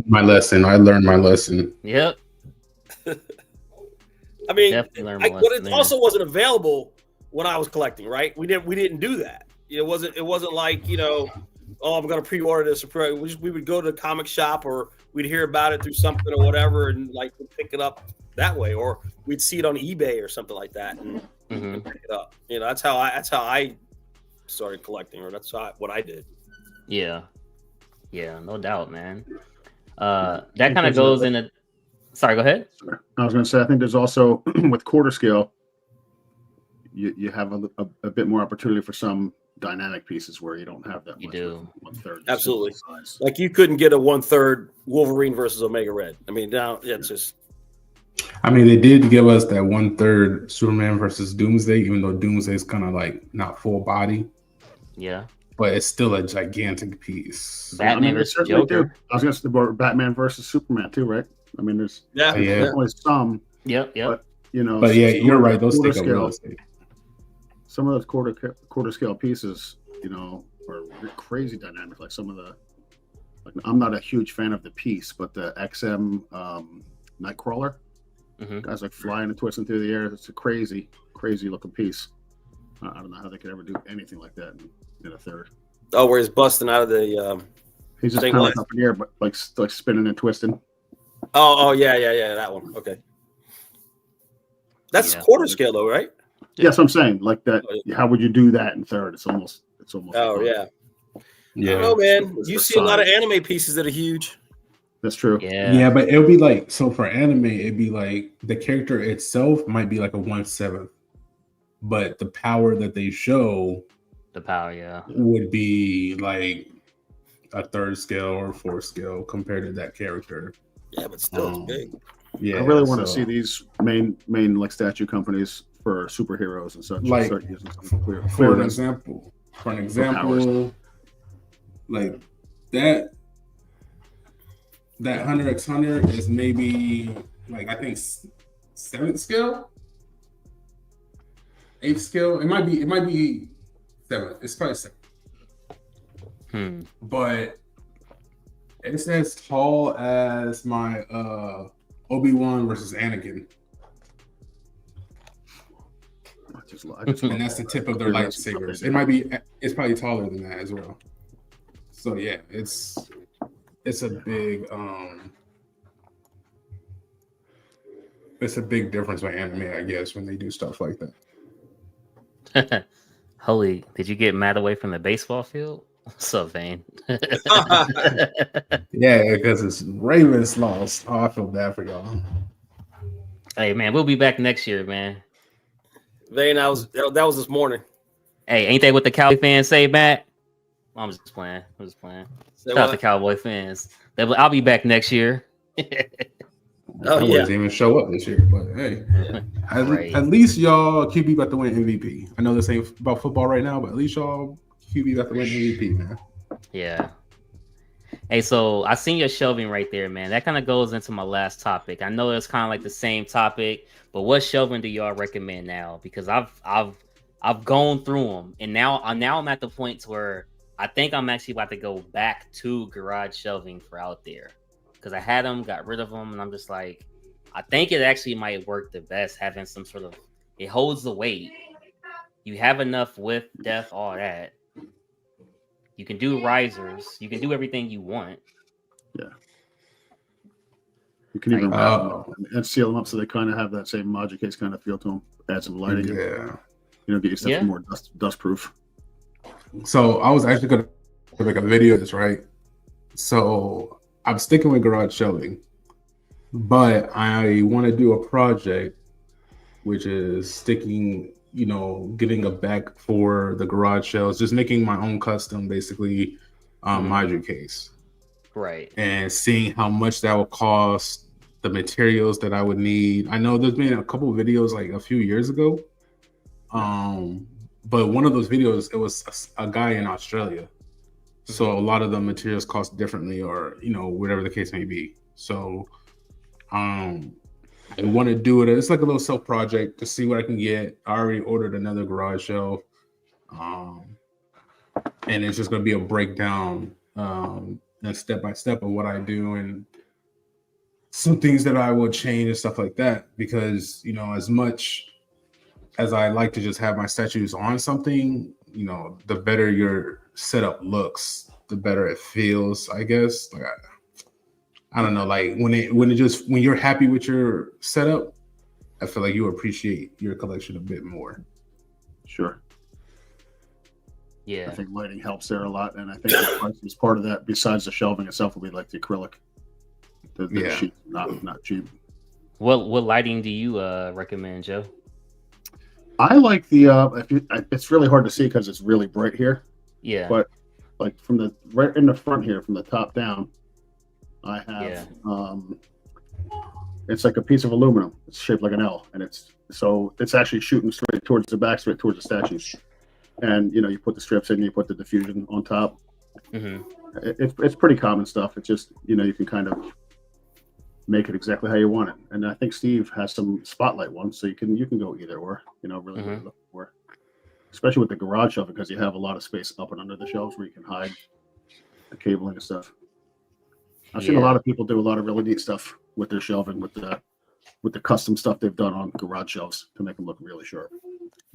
my lesson. Yep. I mean, but it also wasn't available when I was collecting, right? We didn't do that. It wasn't like, I'm going to pre-order this. We would go to the comic shop, or we'd hear about it through something or whatever, and like we'd pick it up that way, or we'd see it on eBay or something like that and pick it up. That's how I started collecting, or that's what I did. Yeah, no doubt, man. That kind of goes in. Sorry, go ahead. I was going to say, I think there's also with quarter scale, you have a bit more opportunity for some dynamic pieces where you don't have that. You do 1/3. Absolutely. Like you couldn't get a 1/3 Wolverine versus Omega Red. I mean, now it's just. I mean, they did give us that 1/3 Superman versus Doomsday, even though Doomsday is kind of like not full body. Yeah. But it's still a gigantic piece. Batman versus Joker. I was going to say Batman versus Superman too, right? I mean, there's definitely some. Yep. But, but yeah, you're right. Those take up real estate. Some of those quarter scale pieces, are crazy dynamic. Like some of the, I'm not a huge fan of the piece, but the XM Nightcrawler, guys like flying and twisting through the air. It's a crazy looking piece. I don't know how they could ever do anything like that in a third. Oh, where he's busting out of the. He's just kind of like up in the air, but like spinning and twisting. Oh yeah, that one. Okay, that's quarter scale though, right? Yeah, that's what I'm saying. Like that. How would you do that in third? It's almost. Oh yeah. Yeah. Oh man, you see a lot of anime pieces that are huge. That's true. Yeah, but it'll be like, so for anime, it'd be like the character itself might be like a 1/7, but the power that they show, the power, would be like a third scale or fourth scale compared to that character. Yeah, but still, it's big. Yeah, I really want to see these main like statue companies for superheroes and such. Like start using some clear for an example, like that 100x100 is maybe like I think 7th scale, 8th scale. It might be 7th. It's probably 7th. But it's as tall as my ObiWan versus Anakin. And that's the tip of their lightsabers. It's probably taller than that as well. So yeah, it's a big difference by anime, I guess, when they do stuff like that. Holy, did you get mad away from the baseball field? What's up, Vane? Yeah, because it's Ravens lost. Oh, I feel bad for y'all. Hey man, we'll be back next year, man. Vane, that was this morning. Hey, ain't that what the Cowboy fans say, Matt? I'm just playing. Shout out to Cowboy fans. I'll be back next year. I didn't even show up this year, but hey, at least y'all QB about to win MVP. I know this ain't about football right now, but at least y'all QB about to win MVP, man. Yeah. Hey, so I seen your shelving right there, man. That kind of goes into my last topic. I know it's kind of like the same topic, but what shelving do y'all recommend now? Because I've gone through them, and now I'm at the point where I think I'm actually about to go back to garage shelving for out there, because I had them, got rid of them, and I'm just like, I think it actually might work the best having some sort of, it holds the weight. You have enough width, depth, all that. You can do risers. You can do everything you want. Yeah. You can even wrap them up and seal them up so they kind of have that same Magic Case kind of feel to them. Add some lighting. Yeah. Get your stuff more dust proof. So I was actually going to make a video of this, right? So I'm sticking with garage shelving, but I want to do a project which is sticking, getting a back for the garage shelves, just making my own custom, basically, Magic Case. Right. And seeing how much that will cost, the materials that I would need. I know there's been a couple of videos like a few years ago. But one of those videos, it was a guy in Australia. So a lot of the materials cost differently, or, whatever the case may be. So I want to do it. It's like a little self project to see what I can get. I already ordered another garage shelf. And it's just going to be a breakdown and step by step of what I do and some things that I will change and stuff like that. Because, as much as I like to just have my statues on something, the better your setup looks, the better it feels, I guess. Like I don't know, like when you're happy with your setup, I feel like you appreciate your collection a bit more. Sure. Yeah. I think lighting helps there a lot, and I think the price is part of that. Besides the shelving itself, will be like the acrylic. The sheet, not cheap. What lighting do you recommend, Joe? I like the it's really hard to see because it's really bright here. Yeah. But like from the right in the front here, from the top down, I have it's like a piece of aluminum. It's shaped like an L, and it's actually shooting straight towards the back, straight towards the statues. And you put the strips in, you put the diffusion on top. Mm-hmm. It's pretty common stuff. It's just you can kind of make it exactly how you want it. And I think Steve has some spotlight ones, so you can go either or. Really look for, especially with the garage shelving, because you have a lot of space up and under the shelves where you can hide the cabling and stuff. I've seen a lot of people do a lot of really neat stuff with their shelving, with the custom stuff they've done on garage shelves to make them look really sharp.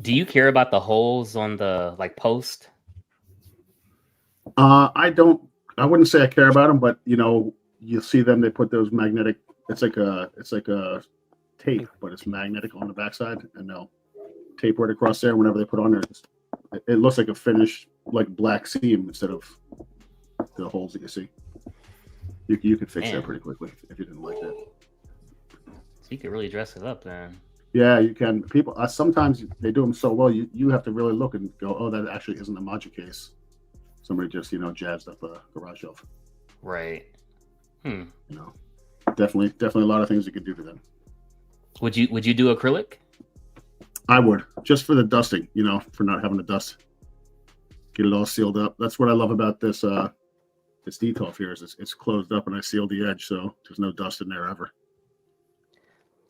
Do you care about the holes on the post? I wouldn't say I care about them, but you'll see them. They put those magnetic. It's like a tape, but it's magnetic on the backside, and they'll tape right across there. Whenever they put on there, it looks like a finished like black seam instead of the holes that you see. You could fix that pretty quickly if you didn't like that. So you could really dress it up then. Yeah, you can. People sometimes they do them so well, you have to really look and go, oh, that actually isn't a Magic Case. somebody just jazzed up a garage shelf. Right. Definitely a lot of things you could do to them. Would you do acrylic? I would, just for the dusting, for not having to dust. Get it all sealed up. That's what I love about this this detail here is it's closed up and I sealed the edge, so there's no dust in there ever.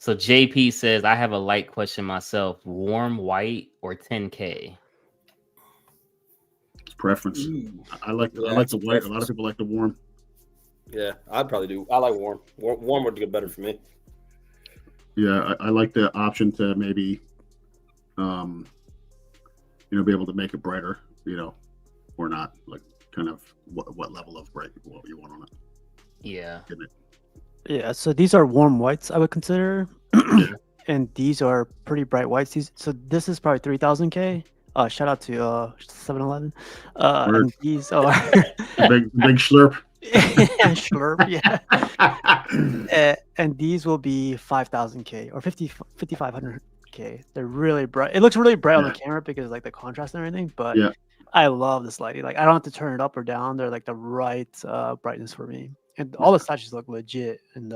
So JP says, I have a light question myself. Warm white or 10K? It's preference. I like the white. Preference. A lot of people like the warm. Yeah, I'd probably do. I like warm. Warm would get better for me. Yeah, I like the option to maybe, be able to make it brighter, or not, like kind of what level of bright you want on it. Yeah. Yeah, so these are warm whites I would consider. Yeah. And these are pretty bright whites. So this is probably 3000K. Shout out to 7-Eleven. And these are big slurp. Yeah, slurp, yeah. And these will be 5000K or 5500K. They're really bright. It looks really bright on the camera because like the contrast and everything, but I love this lighting. Like I don't have to turn it up or down. They're like the right brightness for me. And all the statues look legit in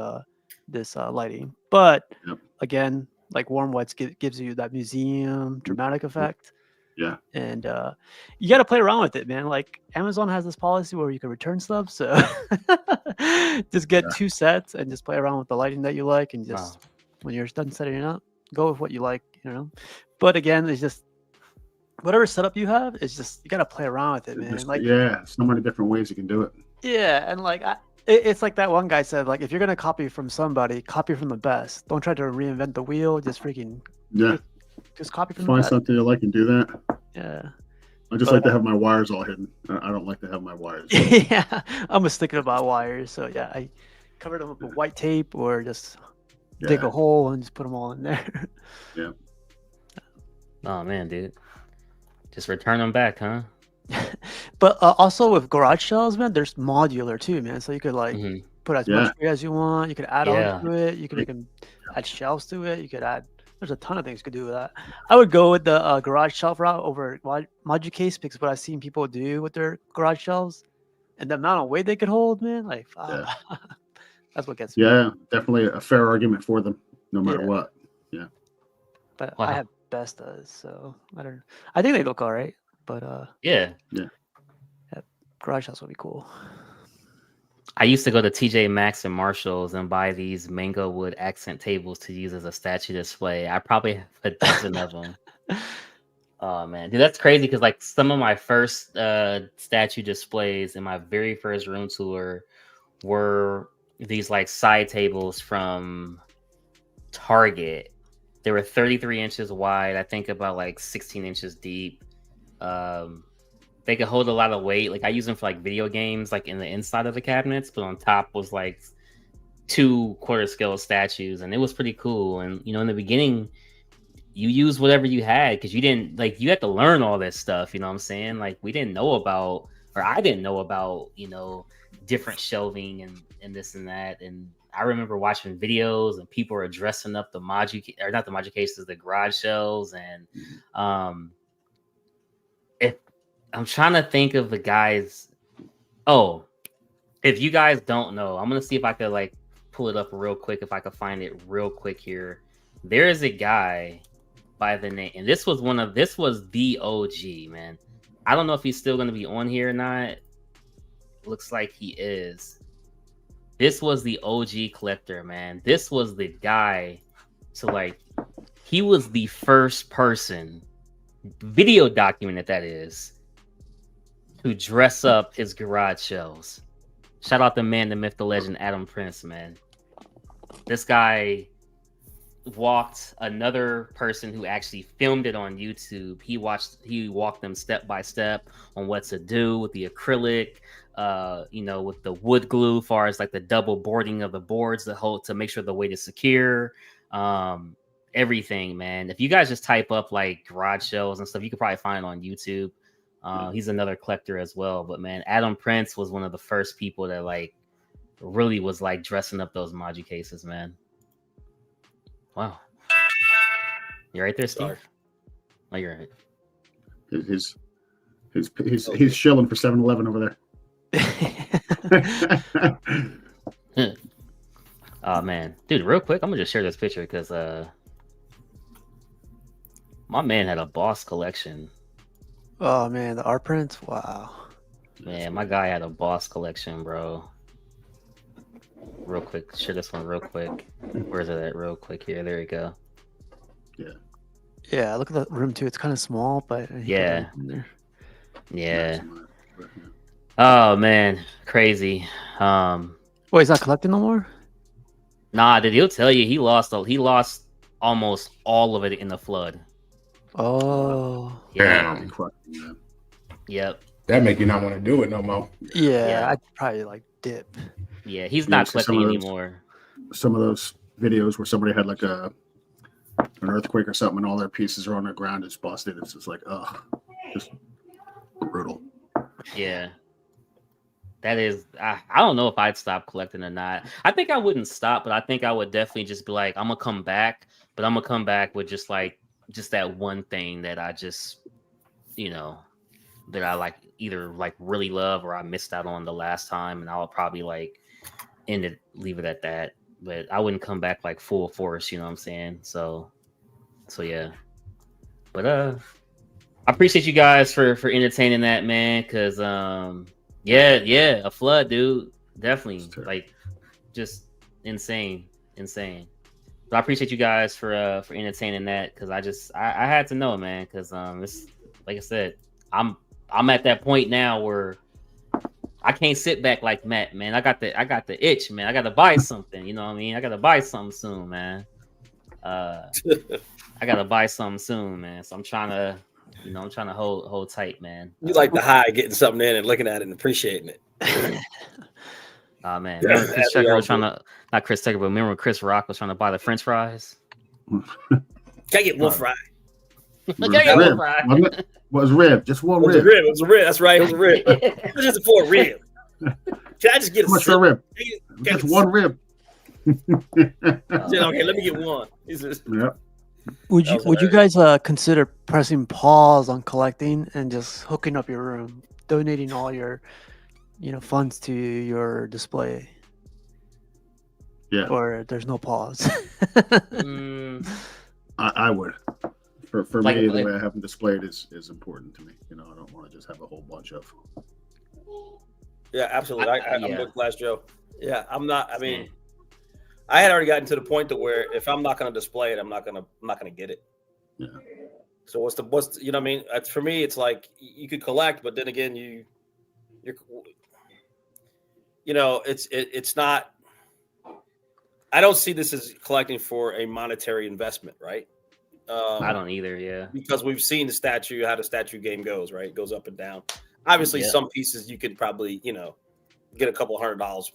this lighting. But again, like warm whites gives you that museum dramatic effect. Yeah. And you got to play around with it, man. Like Amazon has this policy where you can return stuff. So just get 2 sets and just play around with the lighting that you like. And just when you're done setting it up, go with what you like, But again, it's just whatever setup you have, it's just you got to play around with it, man. So many different ways you can do it. Yeah. And like, it's like that one guy said, like, if you're going to copy from somebody, copy from the best. Don't try to reinvent the wheel. Just freaking just copy from the best. Find something you like and do that. Yeah. I just like to have my wires all hidden. I don't like to have my wires. Yeah. I'm a sticker about wires. So, yeah, I covered them up with white tape or just dig a hole and just put them all in there. Yeah. Oh, man, dude. Just return them back, huh? But also with garage shells, man, there's modular too, man. So you could like put as much as you want. You could add on to it. You can add shelves to it. You could add. There's a ton of things you could do with that. I would go with the garage shelf route over module case because what I've seen people do with their garage shelves and the amount of weight they could hold, man, like that's what gets me. Yeah, definitely a fair argument for them, no matter what. Yeah. But I have Bestas, so I think they look all right. But garage house would be cool. I used to go to TJ Maxx and Marshalls and buy these mango wood accent tables to use as a statue display. I probably have a dozen of them. Oh man, dude, that's crazy because like some of my first statue displays in my very first room tour were these like side tables from Target. They were 33 inches wide, I think about like 16 inches deep. They could hold a lot of weight. Like I use them for like video games, like in the inside of the cabinets, but on top was like 2 quarter scale statues, and it was pretty cool. And in the beginning, you use whatever you had because you didn't you had to learn all this stuff. You know what I'm saying? Like we didn't know about, or I didn't know about, different shelving and this and that. And I remember watching videos and people were dressing up the module cases, the garage shelves, and if I'm trying to think of the guys. Oh, if you guys don't know, I'm gonna see if I could like pull it up real quick. If I could find it real quick here, there is a guy by the name, and this was the OG, man. I don't know if he's still gonna be on here or not. Looks like he is. This was the OG collector, man. This was the guy to he was the first person, video documented that is, to dress up his garage shelves. Shout out the man, the myth, the legend, Adam Prince, man. This guy walked another person who actually filmed it on YouTube. He walked them step by step on what to do with the acrylic, with the wood glue, as far as like the double boarding of the boards to make sure the weight is secure. Everything, man. If you guys just type up like garage shelves and stuff, you could probably find it on YouTube. He's another collector as well. But man, Adam Prince was one of the first people that really was dressing up those module cases, man. Wow. You right there, Steve? Sorry. Oh, you're right. He's shilling for 7-Eleven over there. Oh man, dude, real quick, I'm gonna just share this picture because my man had a boss collection. Oh man, the art prints, wow. Man, my guy had a boss collection, bro. Real quick, share this one real quick. Where's it at? Real quick here. There you go. Yeah, look at the room too. It's kind of small, but yeah. Oh man, crazy. Wait, he's not collecting no more? Nah, dude, he'll tell you he lost almost all of it in the flood. Oh. Yeah. Yep. That make you not want to do it no more. Yeah, I'd probably like dip. Yeah, he's not collecting anymore. Some of those videos where somebody had like an earthquake or something and all their pieces are on the ground, it's busted. It's just like, just brutal. Yeah. That is, I don't know if I'd stop collecting or not. I think I wouldn't stop, but I think I would definitely just be like, I'm going to come back, but I'm going to come back with just that one thing that I just, that I like either like really love or I missed out on the last time. And I'll probably like leave it at that. But I wouldn't come back like full force, you know what I'm saying? So yeah. But I appreciate you guys for entertaining that, man, because yeah, a flood, dude. Definitely. Like just insane. So I appreciate you guys for entertaining that, because I had to know, man, because it's like I said, I'm at that point now where I can't sit back like Matt, man. I got the itch, man. I gotta buy something, you know what I mean? I gotta buy something soon, man. I gotta buy something soon, man. So I'm trying to hold tight, man. You like the high, getting something in and looking at it and appreciating it. Oh man, remember Chris Tucker was not Chris Tucker, but remember when Chris Rock was trying to buy the French fries? Can I get one fry? Was rib, just one rib. It was a rib. That's right, it was a rib. It was just for a rib. Can I just get a rib? Just one rib. Okay, let me get one. Would you guys consider pressing pause on collecting and just hooking up your room, donating all your funds to your display? Yeah. Or there's no pause. I would. For me, the way I have them displayed is important to me. I don't want to just have a whole bunch of. Yeah, absolutely. I'm with Glass Joe. Yeah, I'm not. I mean, I had already gotten to the point to where if I'm not going to display it, I'm not going to get it. Yeah. So what's you know what I mean? For me, it's like you could collect, but then again, it's not. I don't see this as collecting for a monetary investment, right? I don't either, yeah. Because we've seen how the statue game goes, right? It goes up and down. Obviously, some pieces you could probably, get a couple $100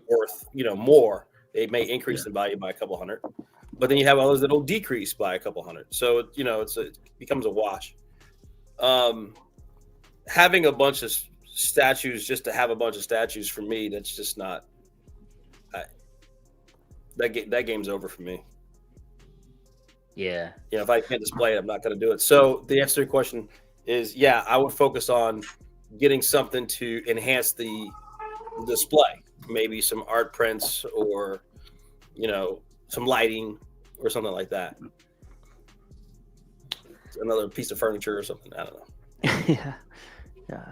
worth, more. They may increase in value by a couple hundred, but then you have others that'll decrease by a couple hundred. So, it becomes a wash. Having a bunch of statues just to have a bunch of statues, for me, that's just not. That game's over for me. Yeah. If I can't display it, I'm not going to do it. So the answer to your question is, I would focus on getting something to enhance the display. Maybe some art prints or, some lighting or something like that. Another piece of furniture or something. I don't know.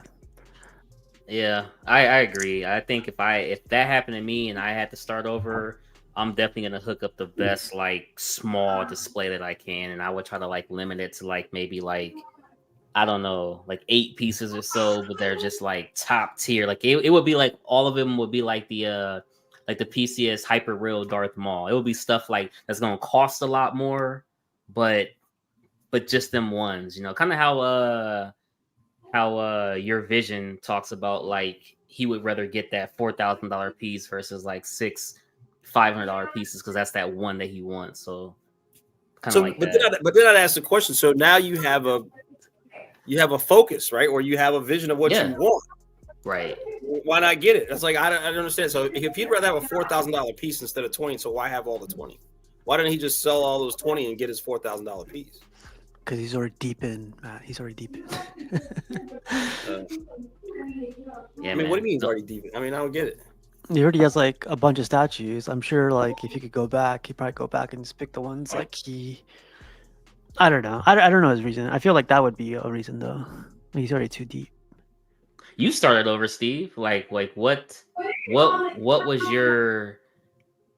Yeah, I agree. I think if that happened to me and I had to start over, I'm definitely gonna hook up the best like small display that I can, and I would try to like limit it to like maybe like I don't know, like 8 pieces or so, but they're just like top tier. Like it would be like all of them would be like the PCS Hyper Real Darth Maul. It would be stuff like that's gonna cost a lot more, but just them ones, kind of how your Vision talks about like he would rather get that $4,000 piece versus like 6 $500 pieces because that's that one that he wants. So kind of like that. But then I'd ask the question. So now you have a focus, right? Or you have a vision of what you want, right? Why not get it? That's like I don't understand. So if he'd rather have a $4,000 piece instead of 20, so why have all the 20? Why didn't he just sell all those 20 and get his $4,000 piece? Because he's already deep in. He's already deep in. Yeah, I mean, what do you mean he's already deep? I mean, I don't get it. He already has like a bunch of statues. I'm sure, like, if he could go back, he'd probably go back and just pick the ones like he. I don't know. I don't know his reason. I feel like that would be a reason though. He's already too deep. You started over, Steve. Like what was your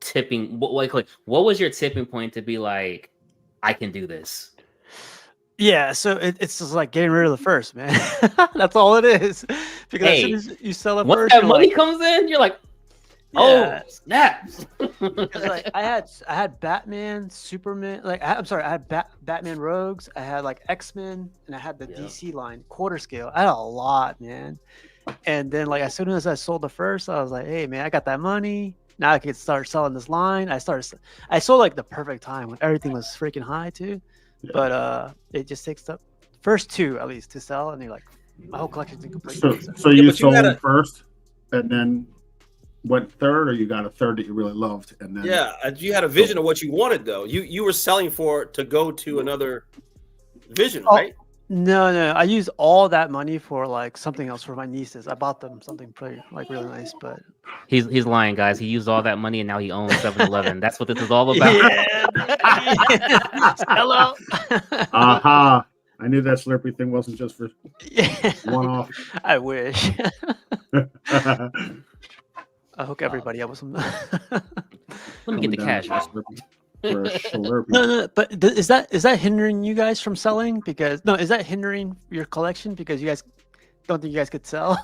tipping? What was your tipping point to be like, I can do this? Yeah, so it's just like getting rid of the first, man. That's all it is. Because as soon as you sell it once first, that money comes in, you're like, oh snaps! Like I had Batman, Superman. Like I had Batman Rogues. I had like X-Men, and I had the DC line quarter scale. I had a lot, man. And then like as soon as I sold the first, I was like, hey man, I got that money. Now I can start selling this line. I sold like the perfect time when everything was freaking high too. Yeah. But it just takes the first two at least to sell, and you're like, my whole collection's incomplete. So you sold first, and then went third, or you got a third that you really loved, and then you had a vision of what you wanted though. You were selling for it to go to another vision, right? No, I used all that money for like something else for my nieces. I bought them something pretty like really nice, but he's lying, guys. He used all that money and now he owns 7-Eleven. That's what this is all about. Hello. Aha! I knew that Slurpee thing wasn't just for one off. I wish. I hook everybody up with some. Let me get the cash. No, but is that hindering you guys from selling? Because is that hindering your collection because you guys don't think you guys could sell?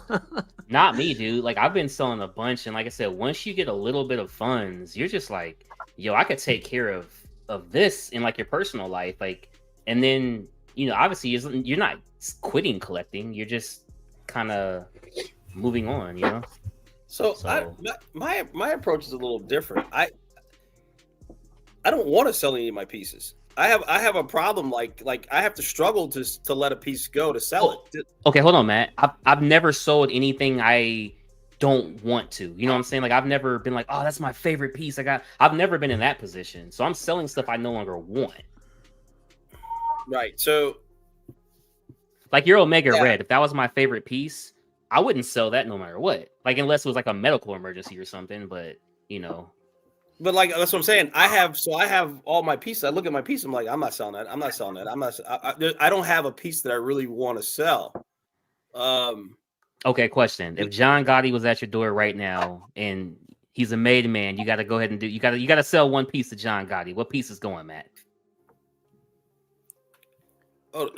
Not me, dude. Like I've been selling a bunch, and like I said, once you get a little bit of funds, you're just like, yo, I could take care of this in like your personal life, like, and then obviously you're not quitting collecting, you're just kind of moving on, So my approach is a little different. I don't want to sell any of my pieces. I have a problem. Like I have to struggle to let a piece go to sell it. Okay, hold on, Matt. I've never sold anything I don't want to. You know what I'm saying? Like I've never been like, oh, that's my favorite piece. I've never been in that position. So I'm selling stuff I no longer want. Right. So like your Omega Red, if that was my favorite piece, I wouldn't sell that no matter what. Like unless it was like a medical emergency or something, but But like that's what I'm saying. I have all my pieces. I look at my piece. I'm like, I'm not selling that. I'm not selling that. I don't have a piece that I really want to sell. Okay, question: if John Gotti was at your door right now and he's a made man, you got to go ahead and you got to sell one piece to John Gotti. What piece is going, Matt? Oh,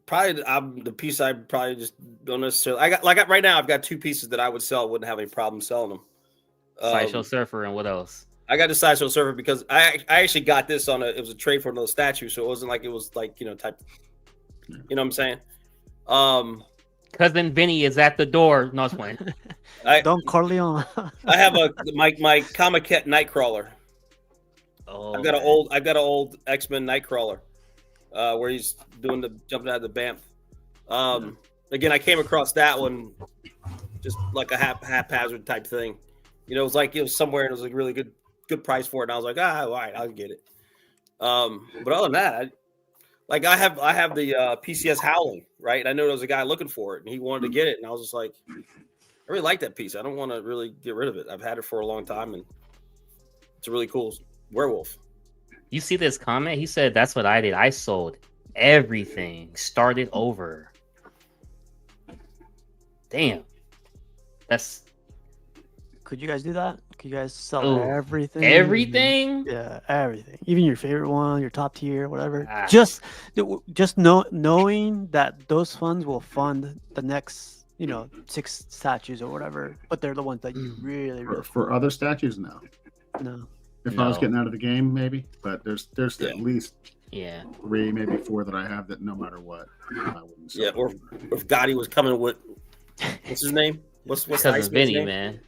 probably the piece I probably just don't necessarily. Right now. I've got two pieces that I would sell. Wouldn't have any problem selling them. Sideshow Surfer and what else? I got the Sideshow Surfer because I actually got this it was a trade for another statue, so it wasn't like it was like type. You know what I'm saying? Cousin Vinny is at the door. No, it's fine. Don Corleone. I have my Comic-Cat Nightcrawler. Oh, I've got an old X-Men Nightcrawler, where he's doing jumping out of the Banff. Again, I came across that one just like a haphazard type thing. It was like it was somewhere and it was like really good price for it. And I was like, all right, I'll get it. But other than that, I have the PCS Howling, right? And I know there was a guy looking for it and he wanted to get it. And I was just like, I really like that piece. I don't want to really get rid of it. I've had it for a long time and it's a really cool werewolf. You see this comment? He said, that's what I did. I sold everything, started over. Damn. Could you guys do that? Could you guys sell everything? Everything? Yeah, everything. Even your favorite one, your top tier, whatever. Just knowing that those funds will fund the next, 6 statues or whatever. But they're the ones that you really for other statues. No. If I was getting out of the game, maybe. But there's at least 3, maybe 4 that I have that no matter what, I wouldn't sell. Yeah, or if Gotti was coming with what's his name? What's the Iceman's Vinny, name? Man.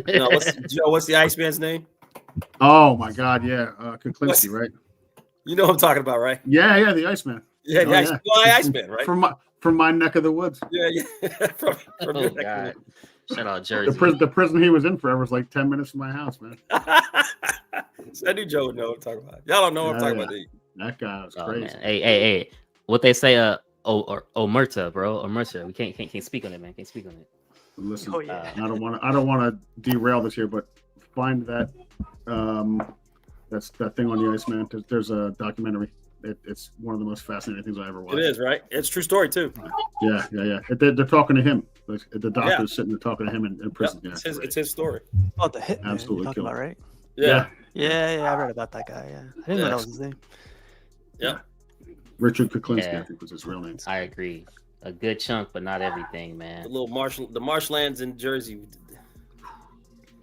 No, what's the Iceman's name? Oh my God, yeah, Kuklinski, right? You know what I'm talking about, right? Yeah, the Iceman. Yeah, the Iceman, right? From my neck of the woods. Yeah. from your neck of the woods. Shout out Jersey. The prison he was in forever was like 10 minutes from my house, man. So I knew Joe would know what I'm talking about. Y'all don't know what I'm talking about, do you? That guy was crazy. Man. Hey. What they say, Omerta, bro. Omerta. We can't speak on it, man. Can't speak on it. Listen, I don't want to derail this here, but find that that's that thing on the Iceman. There's a documentary. It's one of the most fascinating things I ever watched. It is, right? It's a true story too. Yeah. They're talking to him. The doctor's sitting there talking to him in prison. Yep. It's his story. Oh, the hit. Absolutely killed. About, right? Yeah. I read about that guy. Yeah, I didn't know that was his name. Yeah. Richard Kuklinski, I think was his real name. I agree. A good chunk, but not everything, man. The marshlands in Jersey.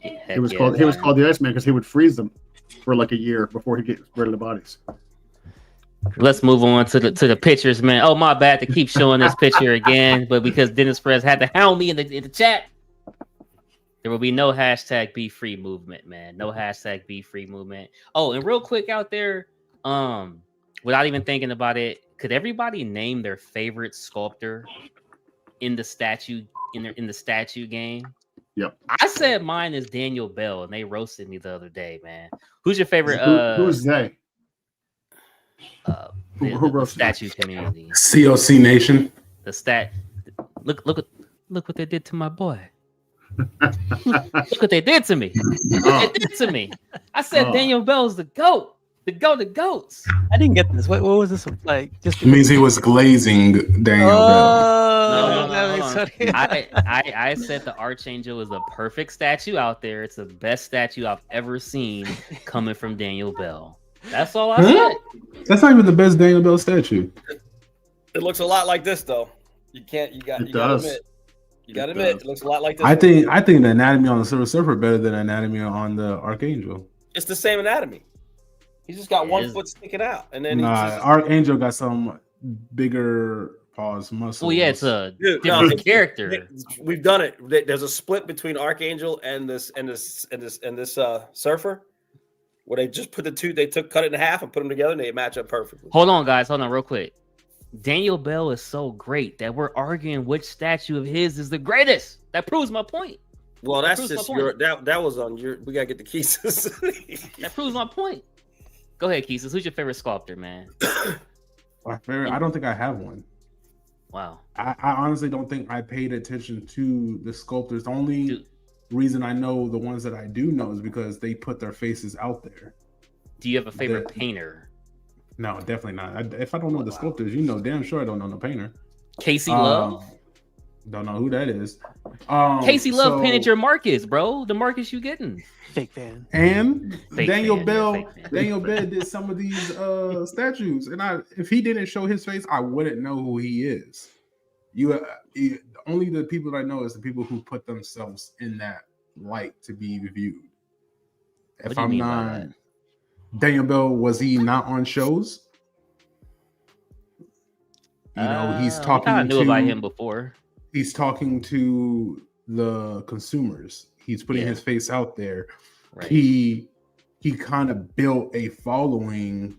He was called the Iceman because he would freeze them for like a year before he get rid of the bodies. Let's move on to the pictures, man. Oh, my bad to keep showing this picture again, but because Dennis Perez had to hound me in the chat, there will be no hashtag Be Free movement, man. No hashtag Be Free movement. Oh, and real quick out there, without even thinking about it, could everybody name their favorite sculptor in the statue in the statue game? Yep. I said mine is Daniel Bell, and they roasted me the other day, man. Who's your favorite? Who's they? The statue community. COC Nation. The stat. Look what they did to my boy. Look what they did to me. Look what they did to me. I said Daniel Bell's the GOAT. The GOATs. I didn't get this. What was this like? Just it means he was glazing Daniel Bell. No. I said the Archangel is the perfect statue out there. It's the best statue I've ever seen coming from Daniel Bell. That's all I said. That's not even the best Daniel Bell statue. It looks a lot like this, though. You gotta admit. You gotta admit, it looks a lot like this. I think the anatomy on the Silver Surfer better than the anatomy on the Archangel. It's the same anatomy. He's just got one foot sticking out, and then Archangel got some bigger paws, muscles. Well, yeah, it's a different character. We've done it. There's a split between Archangel and this Surfer, where they just put the two. They cut it in half and put them together, and they match up perfectly. Hold on, guys. Hold on, real quick. Daniel Bell is so great that we're arguing which statue of his is the greatest. That proves my point. Well, that's just that was on your. We gotta get the keys. That proves my point. Go ahead, Keesus. Who's your favorite sculptor, man? My favorite? I don't think I have one. Wow. I honestly don't think I paid attention to the sculptors. The only reason I know the ones that I do know is because they put their faces out there. Do you have a favorite painter? No, definitely not. If I don't know the sculptors, damn sure I don't know no painter. Casey Love? Don't know who that is. Casey Love painted your Marcus, bro. The Marcus you getting. Fake fan. And Daniel Bell did some of these statues. And if he didn't show his face, I wouldn't know who he is. Only the people that I know is the people who put themselves in that light to be viewed. If I'm not Daniel Bell, was he not on shows? He's talking. I knew about him before. He's talking to the consumers. He's putting his face out there. Right. He kind of built a following.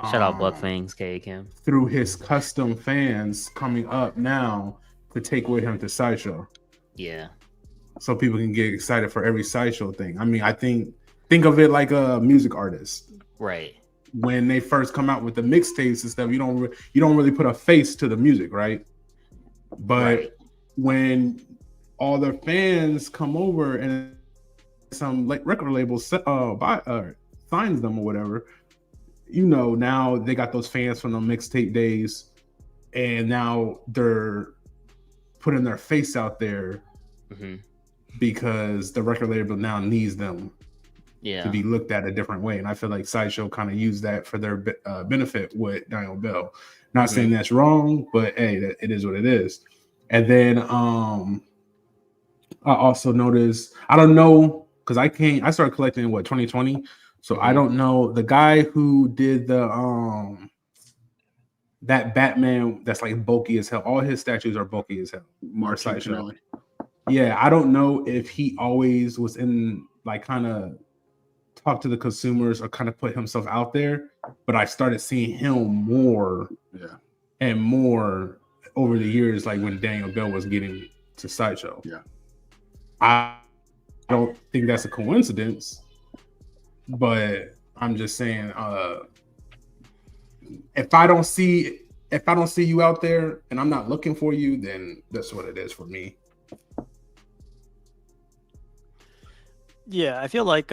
Shout out Buck Fangs, K.A. Kim. Through his custom fans coming up now to take with him to Sideshow. Yeah. So people can get excited for every Sideshow thing. I mean, I think of it like a music artist. Right. When they first come out with the mixtapes and stuff, you don't really put a face to the music, right? But when all their fans come over and some record labels signs them or whatever, now they got those fans from the mixtape days, and now they're putting their face out there because the record label now needs them to be looked at a different way. And I feel like Sideshow kind of used that for their benefit with Daniel Bell. Not saying that's wrong, but hey, it is what it is. And then I also noticed, I don't know, because I started collecting in 2020. So I don't know the guy who did the that Batman that's like bulky as hell. All his statues are bulky as hell. Sideshow. Yeah, I don't know if he always was in like kind of talk to the consumers or kind of put himself out there, but I started seeing him more and more over the years, like when Daniel Bell was getting to Sideshow. Yeah. I don't think that's a coincidence, but I'm just saying, if I don't see if I don't see you out there and I'm not looking for you, then that's what it is for me. Yeah, I feel like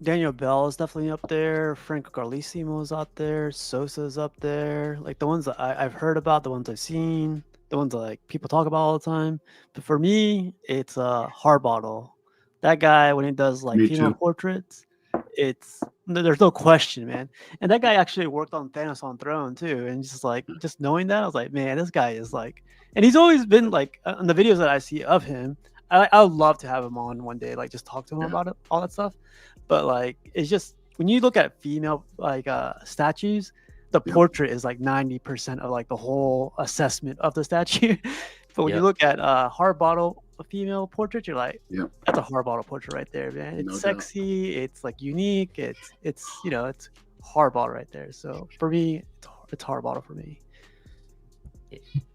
Daniel Bell is definitely up there. Franco Carlissimo's out there. Sosa's up there. Like the ones that I've heard about, the ones I've seen, the ones that like people talk about all the time. But for me, it's Harbottle. That guy, when he does like female portraits, there's no question, man. And that guy actually worked on Thanos on Throne too. And just knowing that, I was like, man, this guy is like, and he's always been like on the videos that I see of him. I would love to have him on one day, like just talk to him about it, all that stuff. But like, it's just when you look at female like statues, the portrait is like 90% of like the whole assessment of the statue. But when you look at Harbottle, a female portrait, you're like, that's a Harbottle portrait right there, man. It's sexy, it's like unique, it's it's Harbottle right there. So for me, it's Harbottle for me.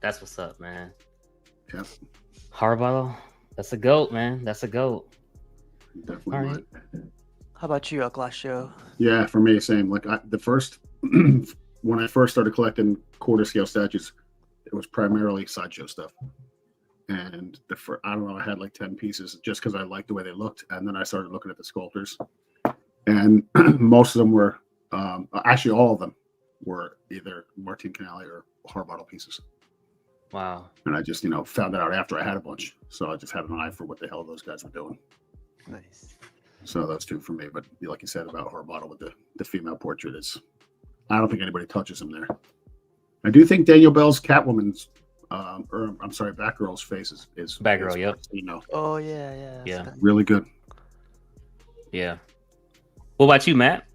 That's what's up, man. Yeah, Harbottle. That's a goat, man. That's a goat. Definitely. All right. How about you, Glass Show? Yeah, for me, same. Like when I first started collecting quarter scale statues, it was primarily sideshow stuff. And I don't know, I had like 10 pieces just because I liked the way they looked. And then I started looking at the sculptors, and most of them were, actually all of them were either Martin Canali or Harbottle pieces. Wow. And I just, found that out after I had a bunch. So I just had an eye for what the hell those guys were doing. Nice. So those two for me. But like you said about Harbottle with the female portrait I don't think anybody touches him there. I do think Daniel Bell's Catwoman's, Batgirl's face is Batgirl, yep. Oh, yeah. Yeah. Really good. Yeah. What about you, Matt?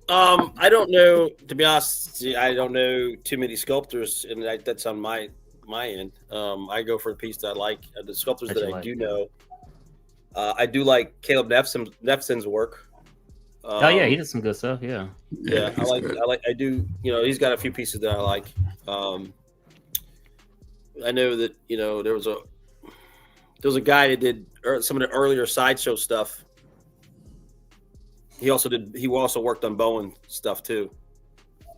I don't know. To be honest, I don't know too many sculptors, and that's on my end. I go for the piece that I like. The sculptors that I do know, I do like Caleb Nefson's work. Oh yeah, he did some good stuff. Yeah. Yeah, I do. He's got a few pieces that I like. I know that there was a guy that did some of the earlier sideshow stuff. He also worked on Bowen stuff too.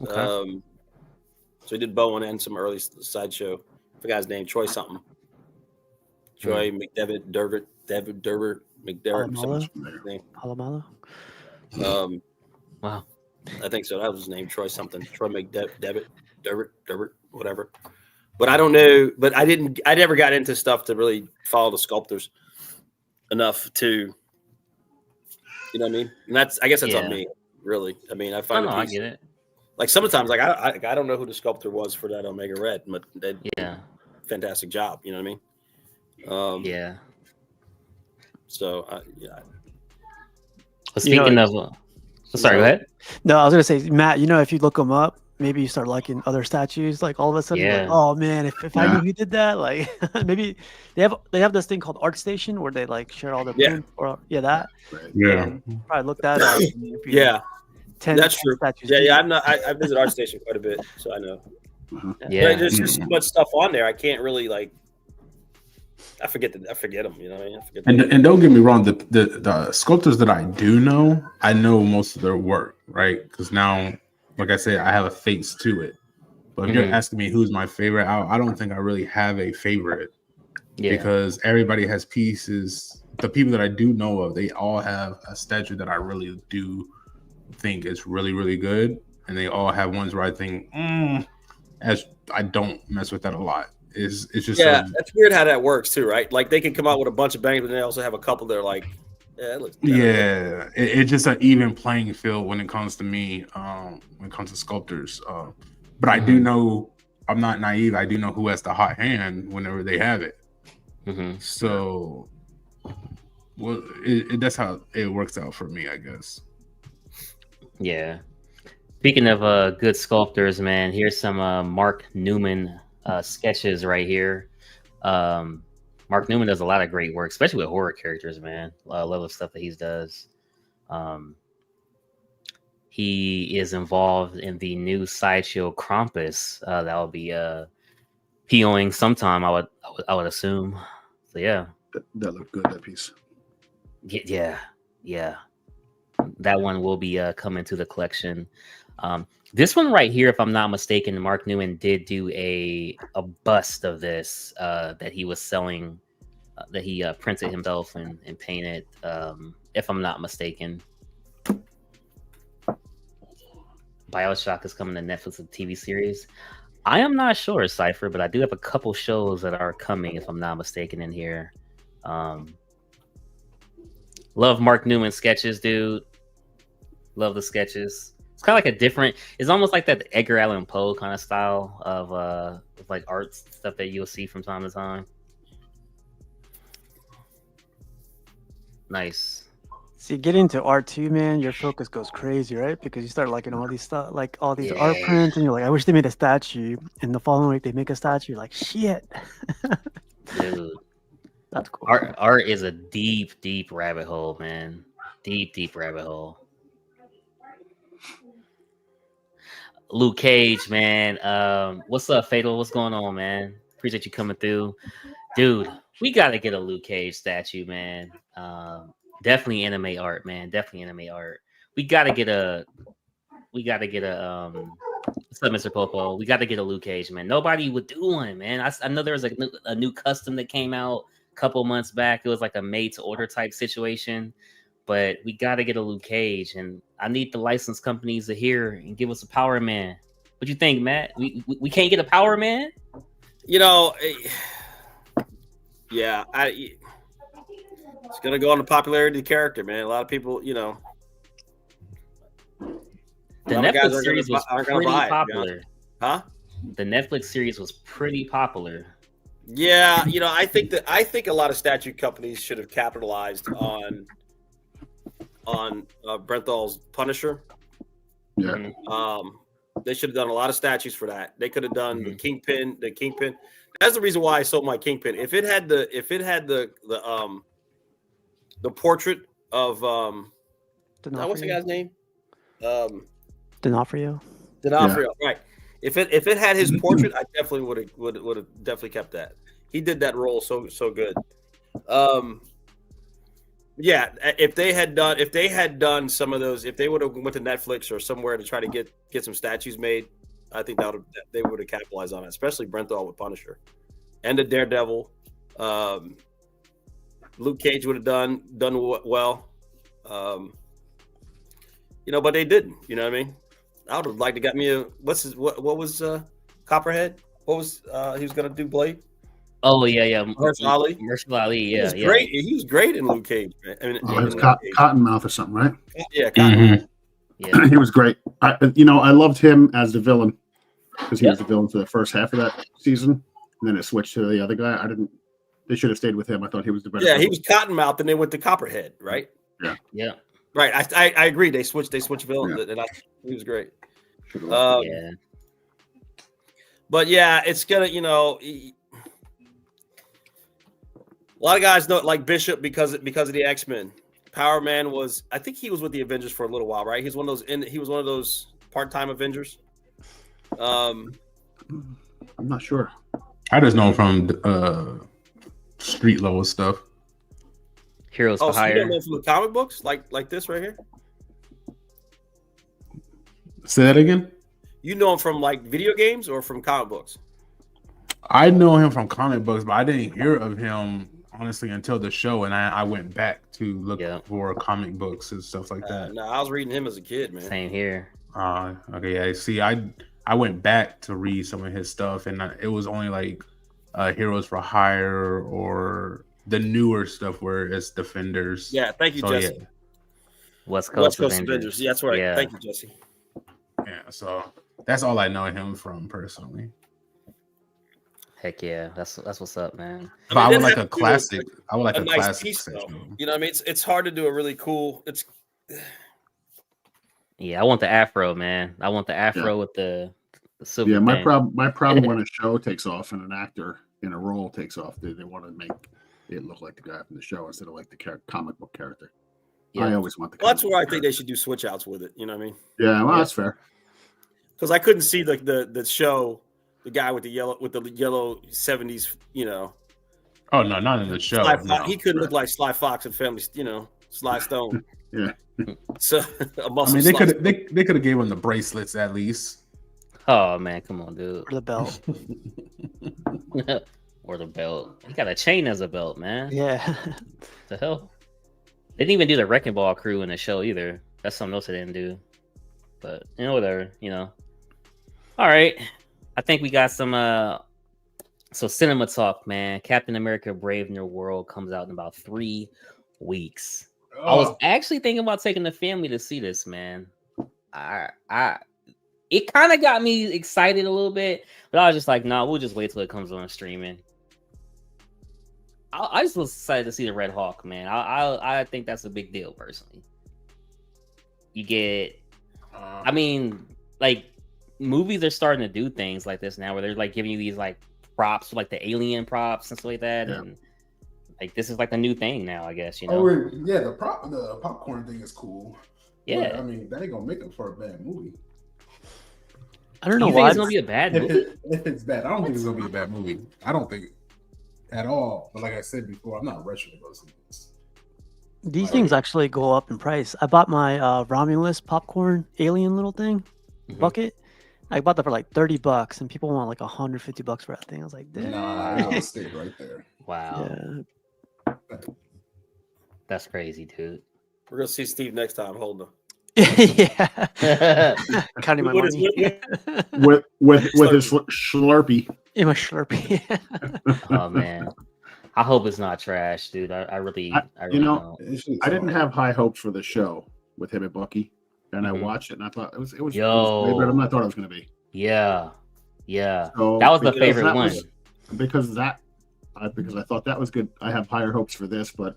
Okay. So he did Bowen and some early sideshow. I forgot his name, Troy something. Troy McDevitt, David Derber McDermott. Palomalo. Wow. I think so. That was his name, Troy something. Troy McDevitt, Derber, whatever. But I don't know. But I never got into stuff to really follow the sculptors enough to. You know what I mean? And I guess that's on me, really. I mean, I find I get it. Like sometimes, like I don't know who the sculptor was for that Omega Red, but they fantastic job. You know what I mean? Yeah. So But speaking of, sorry, go ahead. No, I was gonna say, Matt. If you look them up, maybe you start liking other statues. Like all of a sudden, like, oh man, if I knew who did that, like maybe they have this thing called ArtStation where they like share all their prints or that. Probably look that up. Yeah, 10 that's true. Statues I visit ArtStation quite a bit, so I know. Yeah, but there's just so much stuff on there. I can't really like. I forget them. You know what I mean? And don't get me wrong. The sculptors that I do know, I know most of their work, right? Because now, like I said, I have a face to it. But if you're asking me who's my favorite, I don't think I really have a favorite. Yeah. Because everybody has pieces. The people that I do know of, they all have a statue that I really do think is really, really good. And they all have ones where I think, as I don't mess with that a lot. It's just that's weird how that works too, right? Like they can come out with a bunch of bangs, but they also have a couple that are like, it looks better. It's just an even playing field when it comes to me, when it comes to sculptors. But I do know, I'm not naive. I do know who has the hot hand whenever they have it. So, that's how it works out for me, I guess. Yeah. Speaking of good sculptors, man, here's some Mark Newman sketches right here. Mark Newman does a lot of great work, especially with horror characters, man. I love the stuff that he does. He is involved in the new sideshow Krampus that will be POing sometime, I would assume. So yeah. That looked good, that piece. Yeah. That one will be coming to the collection. This one right here, if I'm not mistaken, Mark Newman did do a bust of this that he was selling, that he printed himself and painted, if I'm not mistaken. BioShock is coming to Netflix, a TV series. I am not sure, Cypher, but I do have a couple shows that are coming, if I'm not mistaken, in here. Love Mark Newman sketches, dude. Love the sketches. It's kind of like a different. It's almost like that Edgar Allan Poe kind of style of like art stuff that you'll see from time to time. Nice. See, getting into art too, man, your focus goes crazy, right? Because you start liking all these stuff, like all these art prints, and you're like, I wish they made a statue. And the following week they make a statue, you're like, shit. Dude, that's cool. Art is a deep rabbit hole, man. Deep rabbit hole. Luke Cage, man. What's up, Fatal? What's going on, man? Appreciate you coming through, dude. We gotta get a Luke Cage statue, man. Definitely anime art, man. Definitely anime art. We gotta get a. What's up, Mr. Popo? We gotta get a Luke Cage, man. Nobody would do one, man. I know there was a new custom that came out a couple months back. It was like a made to order type situation, but we gotta get a Luke Cage, and I need the license companies to hear and give us a Power Man. What you think, Matt? We can't get a Power Man? You know, yeah, it's gonna go on the popularity of the character, man. A lot of people, you know, the Netflix series was pretty popular, huh? The Netflix series was pretty popular. Yeah, you know, I think a lot of statue companies should have capitalized on Brenthal's Punisher. Yeah. They should have done a lot of statues for that. They could have done the Kingpin. That's the reason why I sold my Kingpin. If it had the portrait of what's the guy's name? D'Onofrio. D'Onofrio, yeah. Right. If it had his portrait, I definitely would have definitely kept that. He did that role so good. Yeah, if they had done some of those, if they would have went to Netflix or somewhere to try to get some statues made, I think they would have capitalized on it, especially Brenthal with Punisher and the Daredevil. Luke Cage would have done well, you know, but they didn't. You know what I mean? I would have liked to got me a what was Copperhead? What was he was gonna do Blade? Oh yeah. Marshall Ali, yeah, great. He was great in Luke Cage. I mean, it was Cottonmouth or something, right? Yeah, Cottonmouth. Yeah. He was great. I loved him as the villain because he was the villain for the first half of that season, and then it switched to the other guy. They should have stayed with him. I thought he was the better. Yeah, villain. He was Cottonmouth, and they went to Copperhead, right? Yeah. Right. I agree. They switched villains, and he was great. Yeah. But yeah, it's gonna, you know. A lot of guys know like Bishop because of the X-Men. Power Man I think he was with the Avengers for a little while, right? He was one of those part-time Avengers. I'm not sure. I just know from street level stuff. Heroes for Hire. You don't know from the comic books like this right here? Say that again? You know him from like video games or from comic books? I know him from comic books, but I didn't hear of him honestly until the show, and I went back to look for comic books and stuff like that. No, I was reading him as a kid, man. Same here. Okay, yeah. See, I went back to read some of his stuff, and it was only like Heroes for Hire or the newer stuff where it's Defenders. Yeah, thank you, Jesse. Yeah. West Coast Avengers. Yeah, that's right. Yeah. Thank you, Jesse. Yeah, so that's all I know him from personally. Heck yeah, that's what's up, man. I would like a classic. I would like a nice classic piece, section. You know what I mean? It's hard to do a really cool. Yeah, I want the afro, man. I want the afro with the silver. Yeah, my problem when a show takes off and an actor in a role takes off, they want to make it look like the guy from the show instead of like the comic book character. Yeah. I always want the. Well, that's where I think they should do switch outs with it. You know what I mean? Yeah, well, that's fair. Because I couldn't see the show. The guy with the yellow 70s, you know. Oh no, not in the show. No. He couldn't look like Sly Fox and Family, you know, Sly Stone. Yeah. So I mean, they could have gave him the bracelets at least. Oh man, come on, dude. Or the belt. Or the belt. He got a chain as a belt, man. Yeah. The hell? They didn't even do the Wrecking Ball crew in the show either. That's something else they didn't do. But whatever, All right. I think we got some so cinema talk, man. Captain America Brave New World comes out in about 3 weeks. I was actually thinking about taking the family to see this, man. It kind of got me excited a little bit, but I was just like, nah, we'll just wait till it comes on streaming. I just was excited to see the Red Hawk, man. I think that's a big deal, personally. You get, I mean, like, movies are starting to do things like this now, where they're like giving you these like props, like the alien props and stuff like that, and like this is like a new thing now, I guess. Oh yeah, the popcorn thing is cool. Yeah, but, I mean, that ain't gonna make it for a bad movie. I don't know why it's gonna be a bad movie. If it's bad, I don't think it's gonna be a bad movie. I don't think at all. But like I said before, I'm not rushing to go see this. These things actually go up in price. I bought my Romulus popcorn alien little thing bucket. I bought that for like $30, and people want like $150 for that thing. I was like, damn. Nah, I would stay right there. Wow. Yeah. That's crazy, dude. We're gonna see Steve next time. Hold on. Yeah. Counting my money. with his Slurpee. In my Slurpee. Oh man. I hope it's not trash, dude. I really don't. I didn't have high hopes for the show with him and Bucky, and I watched it and I thought it was way better than I thought it was going to be. Yeah. So that was the favorite one. Because I thought that was good. I have higher hopes for this, but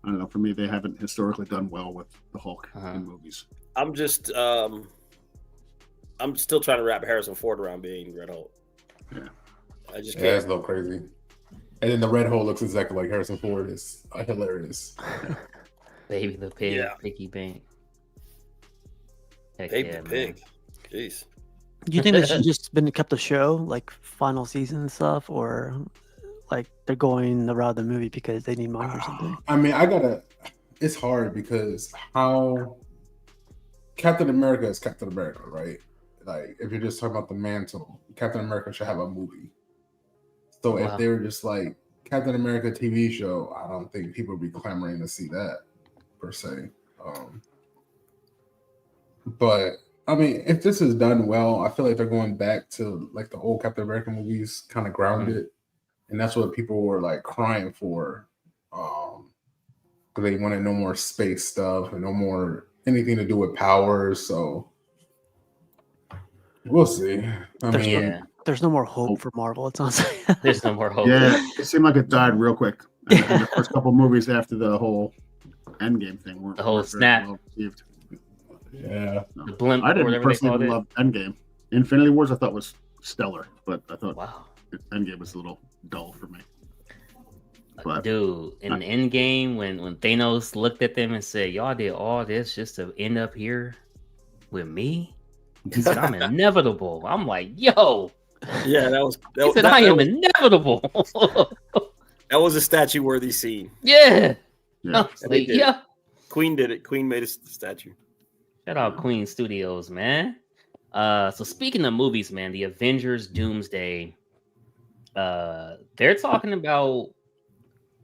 I don't know. For me, they haven't historically done well with the Hulk in movies. I'm still trying to wrap Harrison Ford around being Red Hulk. Yeah, I just can't. Yeah, that's a little crazy. And then the Red Hole looks exactly like Harrison Ford. Is hilarious. Baby the pig, Piggy Bank. Baby the pig. Jeez. Do you think they should just been kept the show like final season and stuff, or like they're going the route of the movie because they need money or something? I mean, it's hard because how Captain America is Captain America, right? Like, if you're just talking about the mantle, Captain America should have a movie. So if they were just like Captain America TV show, I don't think people would be clamoring to see that per se. But I mean, if this is done well, I feel like they're going back to like the old Captain America movies, kind of grounded, and that's what people were like crying for. They wanted no more space stuff and no more anything to do with powers. So we'll see. There's no more hope for Marvel. It sounds like there's no more hope. Yeah, it seemed like it died real quick. And the first couple movies after the whole Endgame thing weren't the whole snap. Well received. Yeah, the blimp. I didn't personally love Endgame. Infinity Wars I thought was stellar, but I thought Endgame was a little dull for me. But, dude, in Endgame, when Thanos looked at them and said, "Y'all did all this just to end up here with me? He said, I'm inevitable." I'm like, yo. Yeah, I am inevitable. That was a statue-worthy scene. Yeah. Like, Queen did it. Queen made a statue. Shout out Queen Studios, man. So speaking of movies, man, the Avengers Doomsday. They're talking about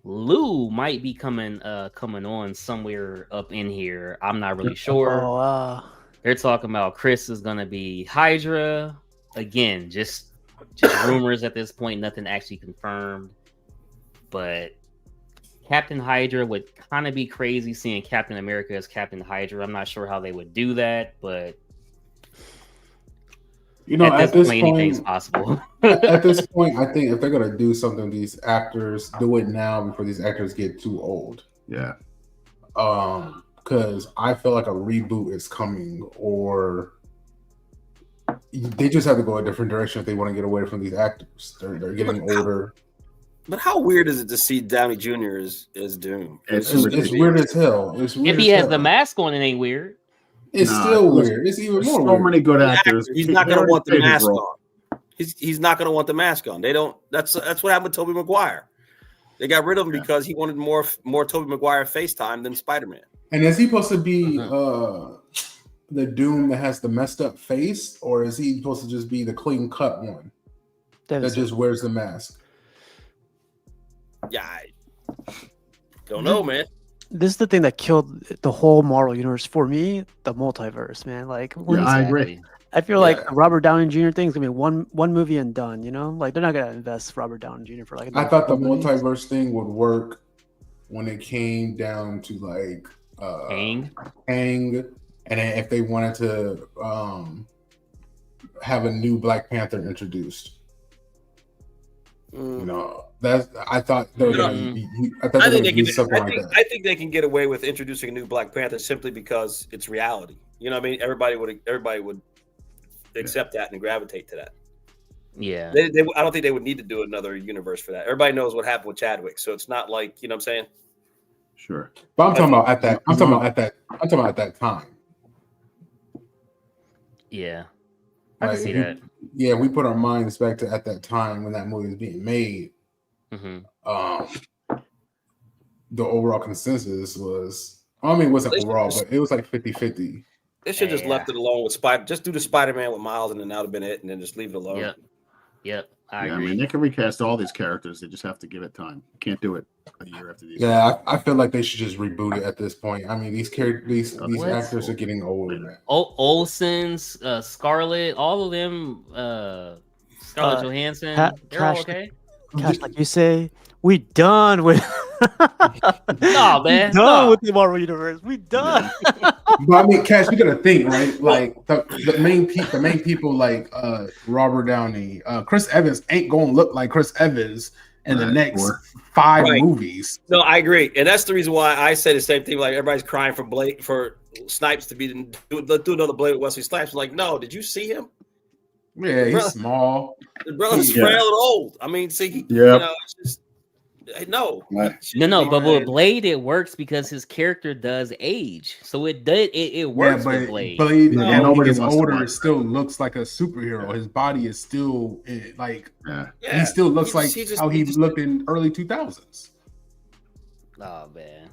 Lou might be coming on somewhere up in here. I'm not really sure. Oh, wow. They're talking about Chris is gonna be Hydra. Again, just rumors at this point, nothing actually confirmed. But Captain Hydra would kind of be crazy seeing Captain America as Captain Hydra. I'm not sure how they would do that, but at this point, anything's possible. At this point, I think if they're gonna do something with these actors, do it now before these actors get too old. Yeah. Because I feel like a reboot is coming, or they just have to go a different direction if they want to get away from these actors. They're getting older. But how weird is it to see Downey Jr. as Doom? It's weird as hell. If he has the mask on, it ain't weird. It's still weird. It's even more weird. So many good actors. He's not going to want the mask on. He's not going to want the mask on. They don't. That's what happened with Tobey Maguire. They got rid of him because he wanted more Tobey Maguire FaceTime than Spider-Man. And is he supposed to be the Doom that has the messed up face, or is he supposed to just be the clean cut one that just wears the mask? Yeah, I don't know, man. This is the thing that killed the whole Marvel universe for me, the multiverse, man. Like, I agree. I feel like Robert Downey Jr. thing is gonna be one movie and done. You know, like they're not gonna invest Robert Downey Jr. for like. I thought the multiverse thing would work when it came down to like Kang, and then if they wanted to have a new Black Panther introduced. You know, I thought they were going to do something like that. I think they can get away with introducing a new Black Panther simply because it's reality. You know what I mean? Everybody would accept that and gravitate to that. Yeah. I don't think they would need to do another universe for that. Everybody knows what happened with Chadwick, so it's not like, you know what I'm saying? Sure. But I'm talking about at that time. Yeah. I can see that. Yeah, we put our minds back to at that time when that movie was being made. Mm-hmm. The overall consensus was, I mean, it wasn't overall, but it was like 50-50. They should just left it alone with Spider. Just do the Spider-Man with Miles, and then that would have been it, and then just leave it alone. Yep. I agree. I mean, they can recast all these characters. They just have to give it time. You can't do it a year after these. Yeah, I feel like they should just reboot it at this point. I mean, these actors are getting old, man. Olsen's, Scarlett, all of them, Scarlett Johansson, they're all okay. Cash, like you say, we done with. No, man, done with the Marvel universe. We done. But I mean, Cash, you gotta think, right? Like the main people, like Robert Downey, Chris Evans ain't gonna look like Chris Evans in the next 5 movies. No, I agree, and that's the reason why I say the same thing. Like everybody's crying for Snipes to be do another Blade with Wesley Snipes. Like, no, did you see him? Yeah, he's small. The brother's frail and old. I mean, see, you know, it's just. No, but with Blade it works because his character does age, so it works with Blade. Blade, when he gets older, it still looks like a superhero. His body is still like he still looks like how he looked in early 2000s. Oh man,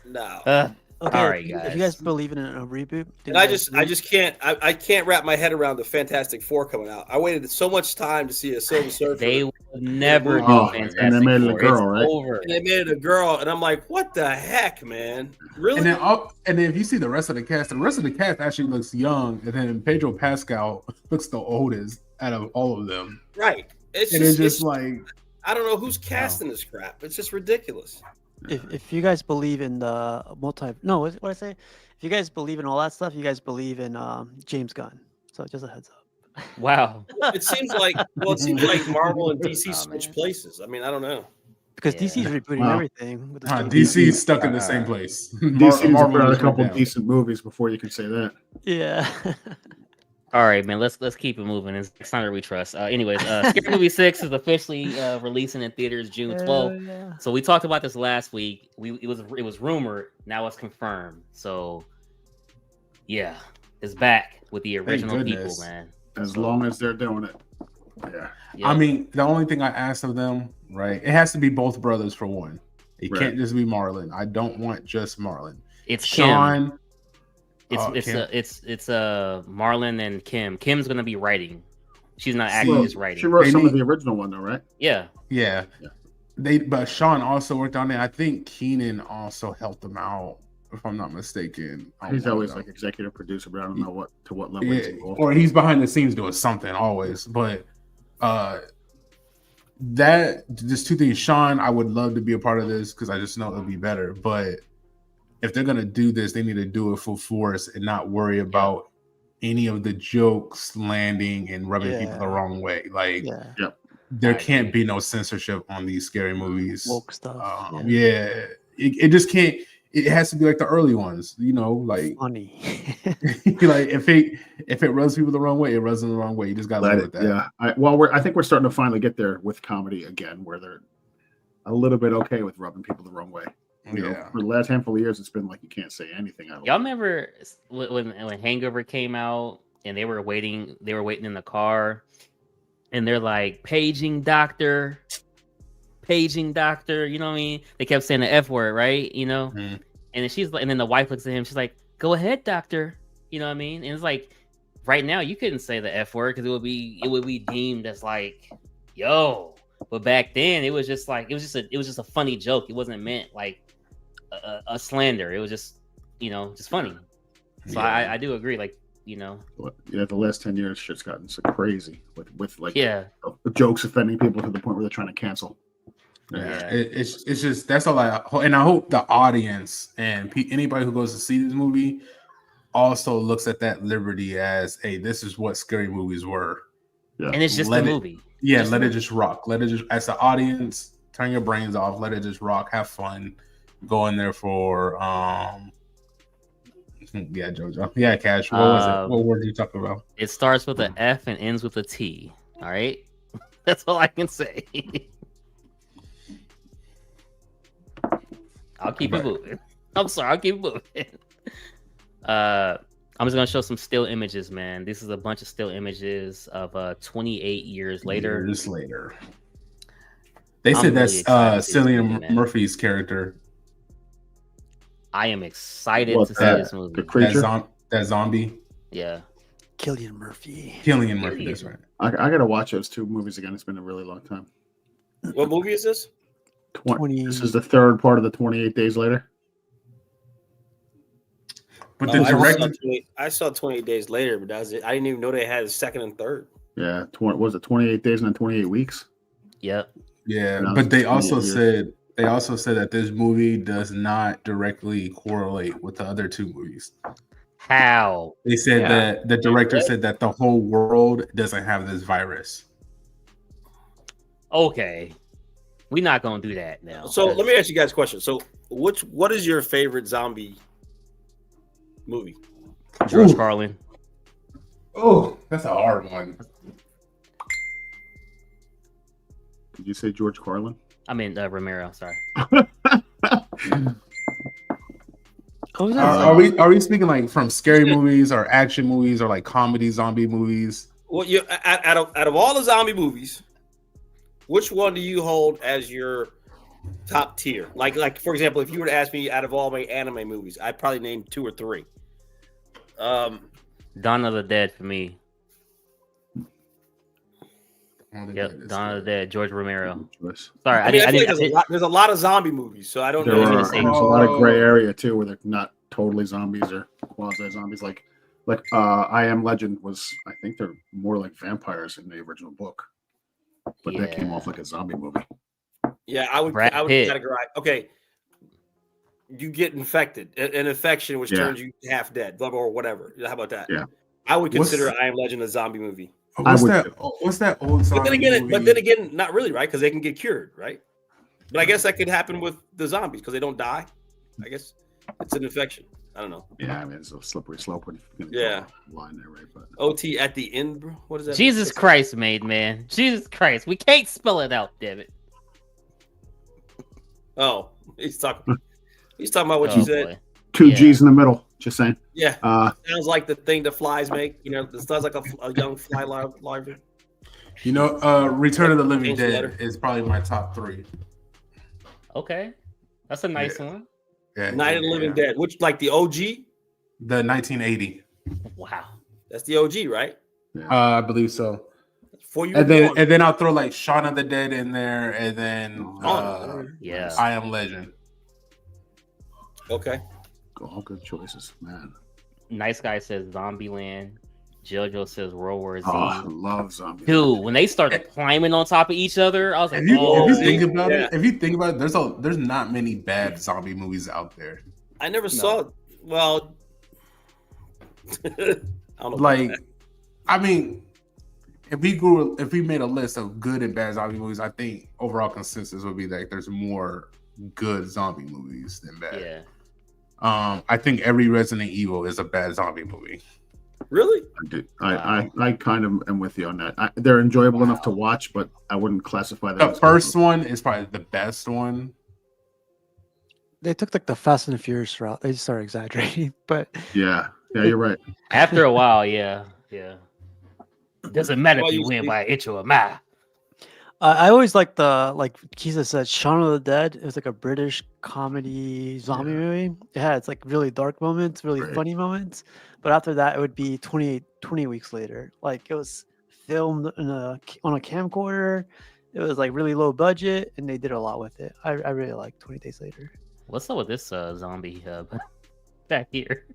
no. Okay, all right, guys. If you guys believe in a reboot, and I just can't wrap my head around the Fantastic Four coming out. I waited so much time to see a Silver Surfer. They would never do Fantastic and they made Four. It a girl, right? Over. And they made it a girl, and I'm like, what the heck, man? Really? And then if you see the rest of the cast actually looks young, and then Pedro Pascal looks the oldest out of all of them. Right. It's just like I don't know who's casting this crap. It's just ridiculous. If you guys believe in the what I say? If you guys believe in all that stuff, you guys believe in James Gunn. So just a heads up. Wow. It seems like Marvel and DC switch places. I mean, I don't know. Because DC's rebooting everything. With DC's stuck in the same place. DC's put out a couple decent movies before you can say that. Yeah. All right, man. Let's keep it moving. It's not that we trust. Anyways, Scary Movie 6 is officially releasing in theaters June 12th. Yeah. So we talked about this last week. It was rumored. Now it's confirmed. So yeah, it's back with the original people, man. As long as they're doing it. Yeah. I mean, the only thing I asked of them, right? It has to be both brothers for one. It can't just be Marlon. I don't want just Marlon. It's Sean. Kim. It's Marlon and Kim. Kim's gonna be writing. She's not acting, just writing. She wrote some of the original one though, right? Yeah. But Sean also worked on it. I think Keenan also helped them out, if I'm not mistaken. He's always like executive producer, but I don't know what level he's involved. Or he's behind the scenes doing something always. But that just two things. Sean, I would love to be a part of this because I just know it'll be better. But if they're gonna do this, they need to do it full force and not worry about any of the jokes landing and rubbing people the wrong way. Like, there can't be no censorship on these scary movies. Woke stuff. It just can't. It has to be like the early ones, you know, like funny. Like if it rubs people the wrong way, it rubs them the wrong way. You just gotta live with that. Yeah. I think we're starting to finally get there with comedy again, where they're a little bit okay with rubbing people the wrong way. You know, for the last handful of years, it's been like you can't say anything. Y'all remember when Hangover came out and they were waiting in the car, and they're like paging doctor, paging doctor. You know what I mean? They kept saying the F word, right? You know, and then she's like, and then the wife looks at him. She's like, "Go ahead, doctor." You know what I mean? And it's like, right now you couldn't say the F word because it would be deemed as like, yo. But back then it was just like it was just a funny joke. It wasn't meant like a slander. It was just just funny. So I do agree. Like the last 10 years shit's gotten so crazy with like jokes offending people to the point where they're trying to cancel. It's just that's all and I hope the audience and anybody who goes to see this movie also looks at that liberty as, hey, this is what scary movies were. Yeah. And it's just a movie. Let it just rock. Let it just, as the audience, turn your brains off. Let it just rock. Have fun. Go in there for JoJo. Yeah, Cash. What was it? What word did you talk about? It starts with an F and ends with a T. All right, that's all I can say. I'll keep it moving. I'm sorry. I'll keep it moving. I'm just gonna show some still images, man. This is a bunch of still images of 28 years later. They said that's Cillian Murphy's character. I am excited to see this movie. The creature, that zombie. Yeah, Cillian Murphy. That's right. I gotta watch those two movies again. It's been a really long time. What movie is this? 20. This is the third part of the 28 Days Later. But the director, I saw 28 Days Later, but that was it. I didn't even know they had a second and third. Yeah, was it 28 days and then 28 weeks? Yep. Yeah, but they also said that this movie does not directly correlate with the other two movies. How? They said that the director said that the whole world doesn't have this virus. Okay. We're not gonna do that now. So let me ask you guys a question. So what is your favorite zombie movie? George Carlin. Oh, that's a hard one. Did you say George Carlin? I mean Romero. Sorry. Are we speaking like from scary movies or action movies or like comedy zombie movies? Well, out of all the zombie movies, which one do you hold as your top tier? Like for example, if you were to ask me out of all my anime movies, I'd probably name 2 or 3. Dawn of the Dead for me. Yep, Dawn of the Dead, George Romero. Sorry, I didn't. There's a lot of zombie movies, so I don't know. There's a lot of gray area too, where they're not totally zombies or quasi zombies. Like I Am Legend was. I think they're more like vampires in the original book, but that came off like a zombie movie. Yeah, I would categorize. Okay, you get infected, an infection which turns you half dead, or whatever. How about that? Yeah, I would consider I Am Legend a zombie movie. What's that old zombie movie? But then again, not really, right? Because they can get cured, right? But I guess that could happen with the zombies because they don't die. I guess it's an infection. I don't know. Yeah, I mean it's a slippery slope when you line there, right? But OT at the end, bro. What is that? Jesus Christ, man. Jesus Christ, we can't spell it out, damn it. Oh, he's talking about what you said. Boy. 2 G's in the middle. Just saying. Yeah. Sounds like the thing that flies make. It sounds like a young fly larvae. Return of the Living Dead is probably my top 3. Okay. That's a nice one. Yeah, Night of the Living Dead. Which, like the OG? The 1980. Wow. That's the OG, right? Yeah. I believe so. And then I'll throw like Shaun of the Dead in there, and then I Am Legend. Okay. All good choices, man. Nice Guy says Zombieland. JoJo says World War Z. Oh, I love Zombieland. Dude, when they started climbing on top of each other, I was like, if you think about it, there's not many bad zombie movies out there. I never saw it. Well, I don't know. Like, I mean, if we made a list of good and bad zombie movies, I think overall consensus would be like there's more good zombie movies than bad. Yeah. I think every Resident Evil is a bad zombie movie. Really? I do. I kind of am with you on that. They're enjoyable enough to watch, but I wouldn't classify them. The first one is probably the best one. They took like the Fast and the Furious route. They just started exaggerating, but yeah, you're right. After a while, yeah. Doesn't matter if you win by an inch or a mile. I always like Kisa said, Shaun of the Dead. It was like a British comedy zombie movie. It had it's like really dark moments, really funny moments. But after that, it would be 20 weeks later. Like it was filmed on a camcorder. It was like really low budget, and they did a lot with it. I really like 20 Days Later. What's up with this zombie back here?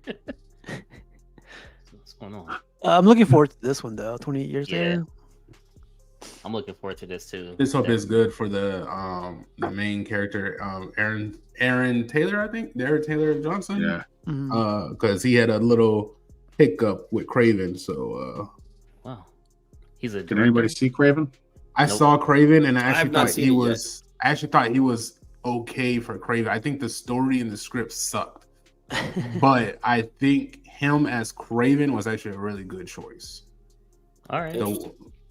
What's going on? I'm looking forward to this one though. 28 years later. I'm looking forward to this too. This hope is good for the main character, Aaron Taylor, I think. Aaron Taylor Johnson. Yeah. Because he had a little hiccup with Craven. So wow. He's a director. Did anybody see Craven? I saw Craven and I actually thought he was okay for Craven. I think the story and the script sucked. But I think him as Craven was actually a really good choice. All right.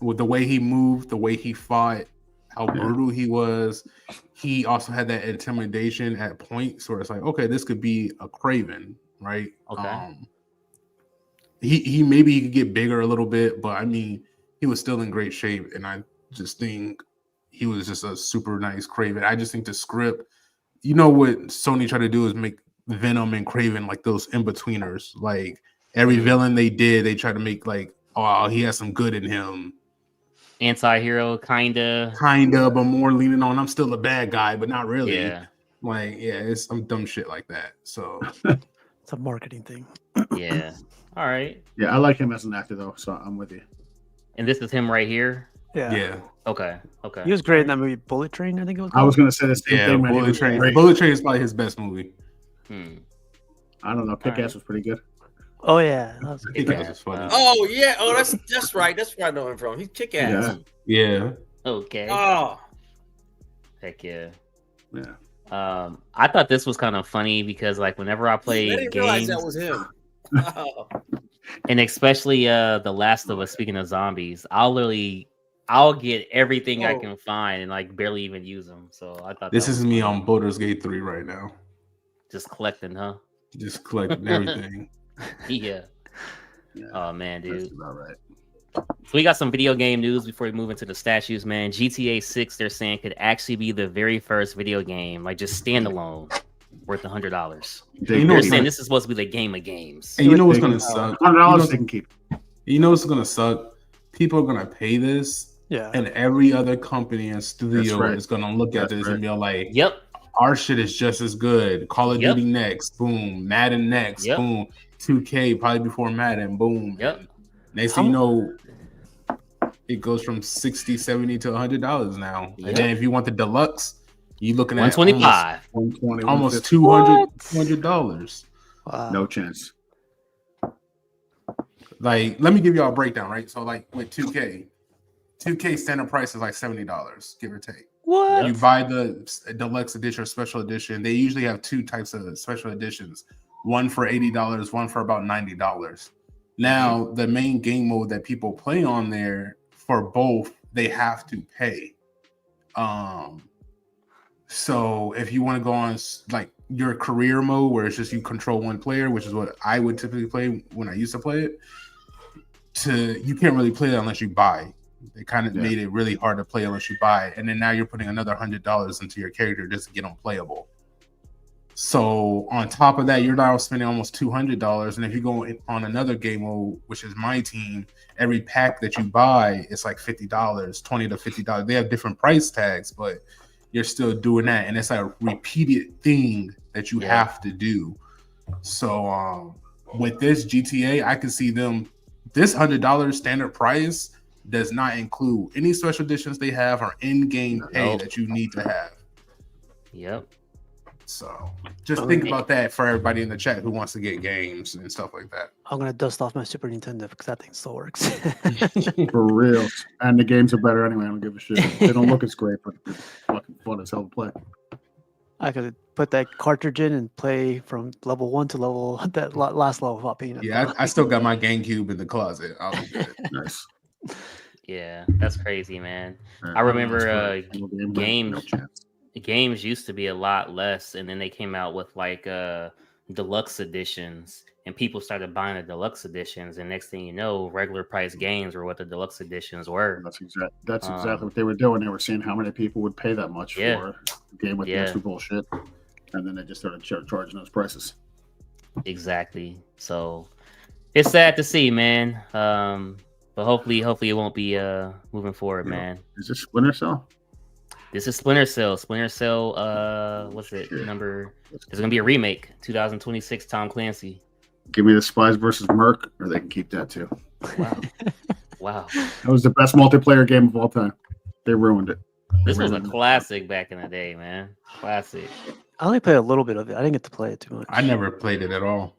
With the way he moved, the way he fought, how brutal he was, he also had that intimidation at points where it's like, okay, this could be a Craven, right? Okay. He maybe he could get bigger a little bit, but I mean, he was still in great shape, and I just think he was just a super nice Craven. I just think the script, you know, what Sony tried to do is make Venom and Craven like those in-betweeners. Like every villain they did, they tried to make like, oh, he has some good in him. Anti-hero, kinda, but more leaning on I'm still a bad guy, but not really. It's some dumb shit like that. So it's a marketing thing. Yeah. All right. Yeah, I like him as an actor though, so I'm with you. And this is him right here. Yeah. Okay. He was great in that movie, Bullet Train. I think it was called. I was gonna say the same thing. Bullet Train. Bullet Train is probably his best movie. I don't know. Kick-Ass was pretty good. Oh yeah, Kick-Ass was funny. Oh yeah. Oh, that's right. That's where I know him from. He's Kick-Ass. Yeah. Okay. Oh. Heck yeah. Yeah. I thought this was kind of funny because like whenever I played I didn't games, realize that was him. Oh. And especially The Last of Us. Speaking of zombies, I'll get everything I can find and like barely even use them. So I thought this is me on Baldur's Gate 3 right now. Just collecting, huh? Just collecting everything. Yeah. Oh man, dude. That's about right. So we got some video game news before we move into the statues, man. GTA 6, they're saying, could actually be the very first video game, like just standalone, worth $100. They're saying this is supposed to be the game of games. And you know what's gonna suck? $100 they can keep. You know what's gonna suck? People are gonna pay this, and every other company and studio is gonna look at this and be like, "Yep, our shit is just as good. Call of Duty next, boom. Madden next, boom. 2K probably before Madden, boom. Yep. Next thing you know, it goes from $60, $70 to $100 now. And then if you want the deluxe, you're looking at $125, almost $200. Wow. No chance. Like, let me give y'all a breakdown, right? So, like with 2K standard price is like $70, give or take. What? You buy the deluxe edition or special edition. They usually have two types of special editions. One for $80, one for about $90. Now, the main game mode that people play on there, for both, they have to pay. So if you want to go on like your career mode, where it's just you control one player, which is what I would typically play when I used to play it, you can't really play it unless you buy. They kind of made it really hard to play unless you buy. And then now you're putting another $100 into your character just to get them playable. So on top of that, you're now spending almost $200. And if you go on another game mode, which is my team, every pack that you buy, it's like $50, $20 to $50. They have different price tags, but you're still doing that. And it's a repeated thing that you have to do. So with this GTA, I can see them, this $100 standard price does not include any special editions they have or in-game pay that you need to have. Yep. So just think about that for everybody in the chat who wants to get games and stuff like that. I'm gonna dust off my Super Nintendo because that thing still works. For real. And the games are better anyway. I don't give a shit. They don't look as great, but it's fucking fun as hell to play. I could put that cartridge in and play from level 1 to that last level without paying it. Yeah, I still got my GameCube in the closet. I'll be good. Nice. Yeah, that's crazy, man. I remember games used to be a lot less, and then they came out with like deluxe editions, and people started buying the deluxe editions, and next thing you know, regular price games were what the deluxe editions were. That's exactly what they were doing. They were seeing how many people would pay that much for a game with the extra bullshit, and then they just started charging those prices. Exactly. So it's sad to see, man. But hopefully it won't be moving forward, man. Is this Splinter Cell? This is Splinter Cell. Splinter Cell. What's it? Number? There's gonna be a remake, 2026. Tom Clancy. Give me the Spies versus Merc, or they can keep that too. Wow. Wow. That was the best multiplayer game of all time. They ruined it. This was a classic back in the day, man. Classic. I only played a little bit of it. I didn't get to play it too much. I never played it at all.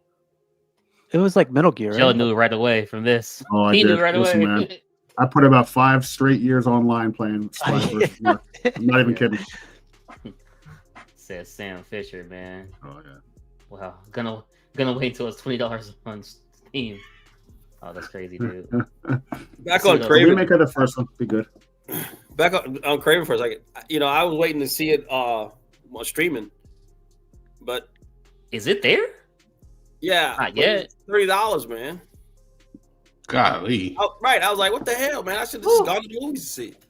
It was like Metal Gear. Joe knew right away from this. Oh, he knew right away. Man, I put about 5 straight years online playing Spies versus Merc. I'm not even kidding. Says Sam Fisher, man. Oh yeah. Wow. Gonna wait until it's $20 on Steam. Oh, that's crazy, dude. Back on Craven. Remake of the first one, be good. Back on Craven for a second. I was waiting to see it on streaming, but is it there? Yeah, not yet. $30, man. Golly. Right, I was like, what the hell, man? I should have just gone to the movies to see it.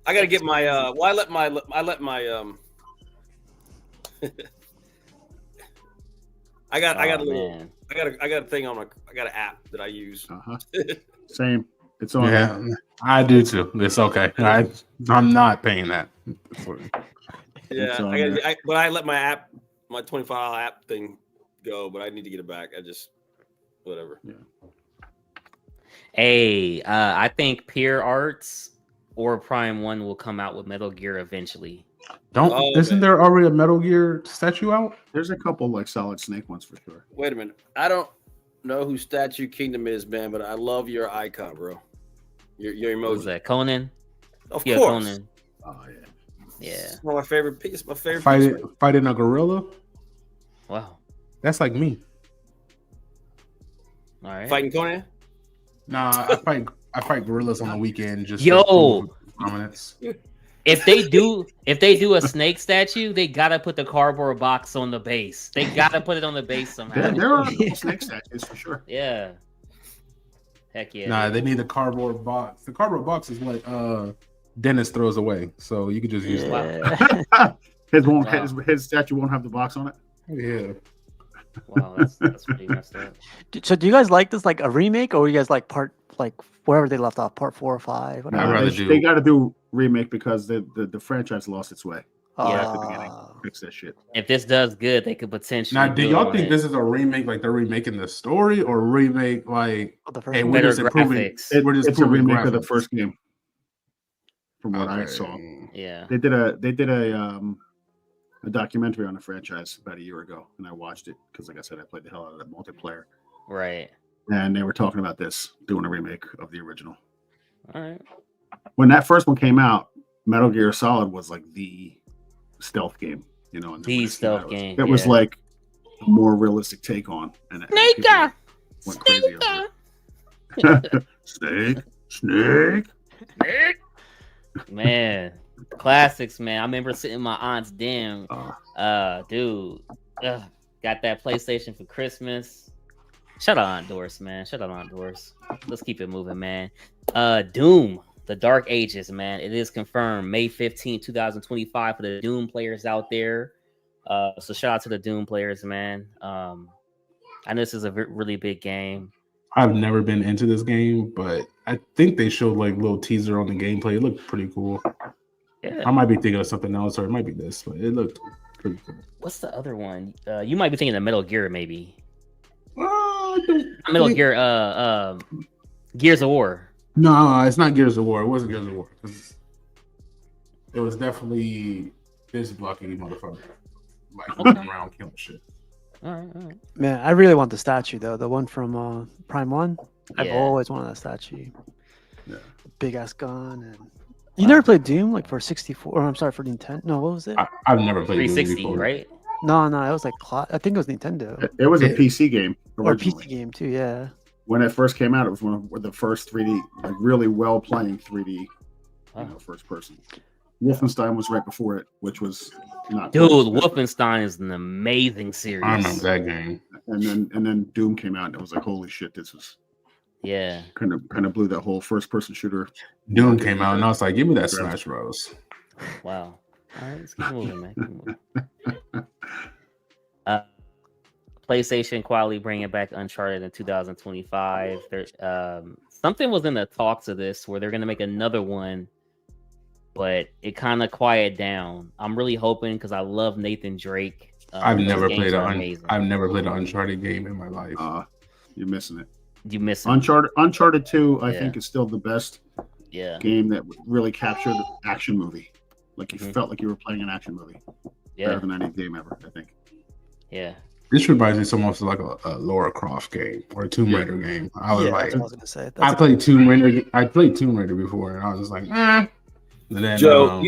I gotta get my I let my I got a thing on I got an app that I use. Same. It's on. Yeah, I do too. It's okay. I'm not paying that. Yeah, but I let my $25 app thing go, but I need to get it back. Whatever. Yeah. Hey, I think Peer Arts or Prime 1 will come out with Metal Gear eventually. Isn't there already a Metal Gear statue out? There's a couple like Solid Snake ones for sure. Wait a minute. I don't know who Statue Kingdom is, man, but I love your icon, bro. Your emoji. Who's that? Conan? Of course. Conan. Oh yeah. Yeah. It's one of my favorite pieces. My favorite fighting a gorilla. Wow. That's like me. All right. Fighting Conan? Nah, I fight gorillas on the weekend. Just dominance. If they do a snake statue, they gotta put the cardboard box on the base. They gotta put it on the base somehow. There are snake statues for sure. Yeah. Heck yeah. Nah, they need the cardboard box. The cardboard box is what Dennis throws away, so you could just use it. His statue won't have the box on it. Yeah. Wow, that's pretty messed up. So do you guys like this like a remake, or you guys like part like wherever they left off, part 4 or 5? They got to do remake because the franchise lost its way. Yeah, at the beginning, fix that shit. If this does good, they could potentially. Now, do y'all think this is a remake? Like they're remaking the story, or remake like hey, we're just improving? It's a remake of the first game. From what I saw, yeah, they did a documentary on the franchise about a year ago, and I watched it because, like I said, I played the hell out of that multiplayer. Right. And they were talking about doing a remake of the original. All right. When that first one came out, Metal Gear Solid was like the stealth game, the stealth game. It was like a more realistic take on. And Snake. Man, classics, man. I remember sitting in my aunt's den. Dude, got that PlayStation for Christmas. Shout out Aunt Doris, man. Shout out Aunt Doris. Let's keep it moving, man. Doom, the Dark Ages, man. It is confirmed May 15, 2025 for the Doom players out there. So shout out to the Doom players, man. I know this is a really big game. I've never been into this game, but I think they showed like a little teaser on the gameplay. It looked pretty cool. Yeah. I might be thinking of something else, or it might be this, but it looked pretty cool. What's the other one? You might be thinking of Metal Gear, maybe. Metal Gear, Gears of War. No, it's not Gears of War. It wasn't Gears of War. It was definitely this blocky motherfucker, like running around killing shit. All right. Man, I really want the statue though. The one from Prime 1. I've always wanted that statue. Yeah. Big ass gun. And you never played Doom like for 64? Or I'm sorry, for Nintendo. No, what was it? I've never played 360, Doom before. Right? No, it was like I think it was Nintendo. It was a PC game or a PC game too. Yeah. When it first came out, it was one of the first 3D, like really well playing 3D, first person. Wolfenstein was right before it, which was not. Dude, Wolfenstein is an amazing series. I remember that game. And then Doom came out, and it was like, holy shit, this was. Yeah. Kind of blew that whole first person shooter. Doom came out, and I was like, give me that Smash Bros. Wow. All right, let's keep moving, man. PlayStation quietly bringing back Uncharted in 2025. Something was in the talks of this where they're going to make another one, but it kind of quieted down. I'm really hoping because I love Nathan Drake. I've never played an Uncharted game in my life. You're missing it. You miss Uncharted 2. I think is still the best. Game that really captured action movie. Like you felt like you were playing an action movie. Better than any game ever, I think. Yeah. This reminds me almost like a Lara Croft game or a Tomb Raider game. I was like, I was gonna say. I played Tomb Raider before, and I was just like, And then, Joe,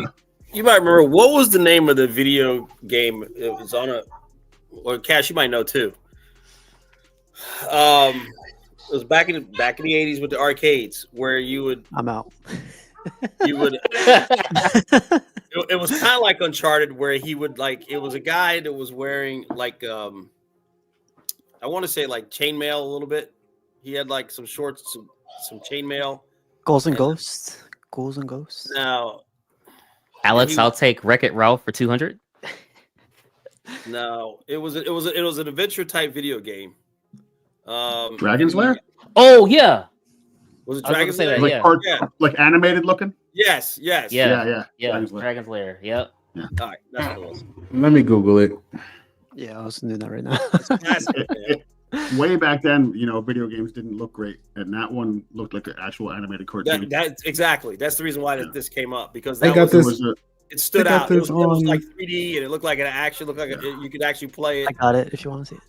you might remember what was the name of the video game? It was on or Cash, you might know too. It was back in the 80s with the arcades where you would. I'm out. You would. It was kind of like Uncharted, where he would it was a guy that was wearing I want to say like chainmail a little bit. He had like some shorts, some chainmail. Ghouls and Ghosts. Now, Alex, I'll take Wreck-It Ralph for 200. No, it was an adventure type video game. Dragon's Lair? Oh yeah. Was it Dragon's Lair? Like animated looking? Yes. Yeah. Dragon's Lair. Yep. Yeah. All right, that's what it was. Let me Google it. Yeah, I was doing that right now. Way back then, video games didn't look great, and that one looked like an actual animated cartoon. That's exactly. That's the reason why this came up, because it stood out. It was like 3D, and it looked like you could actually play it. I got it if you want to see it.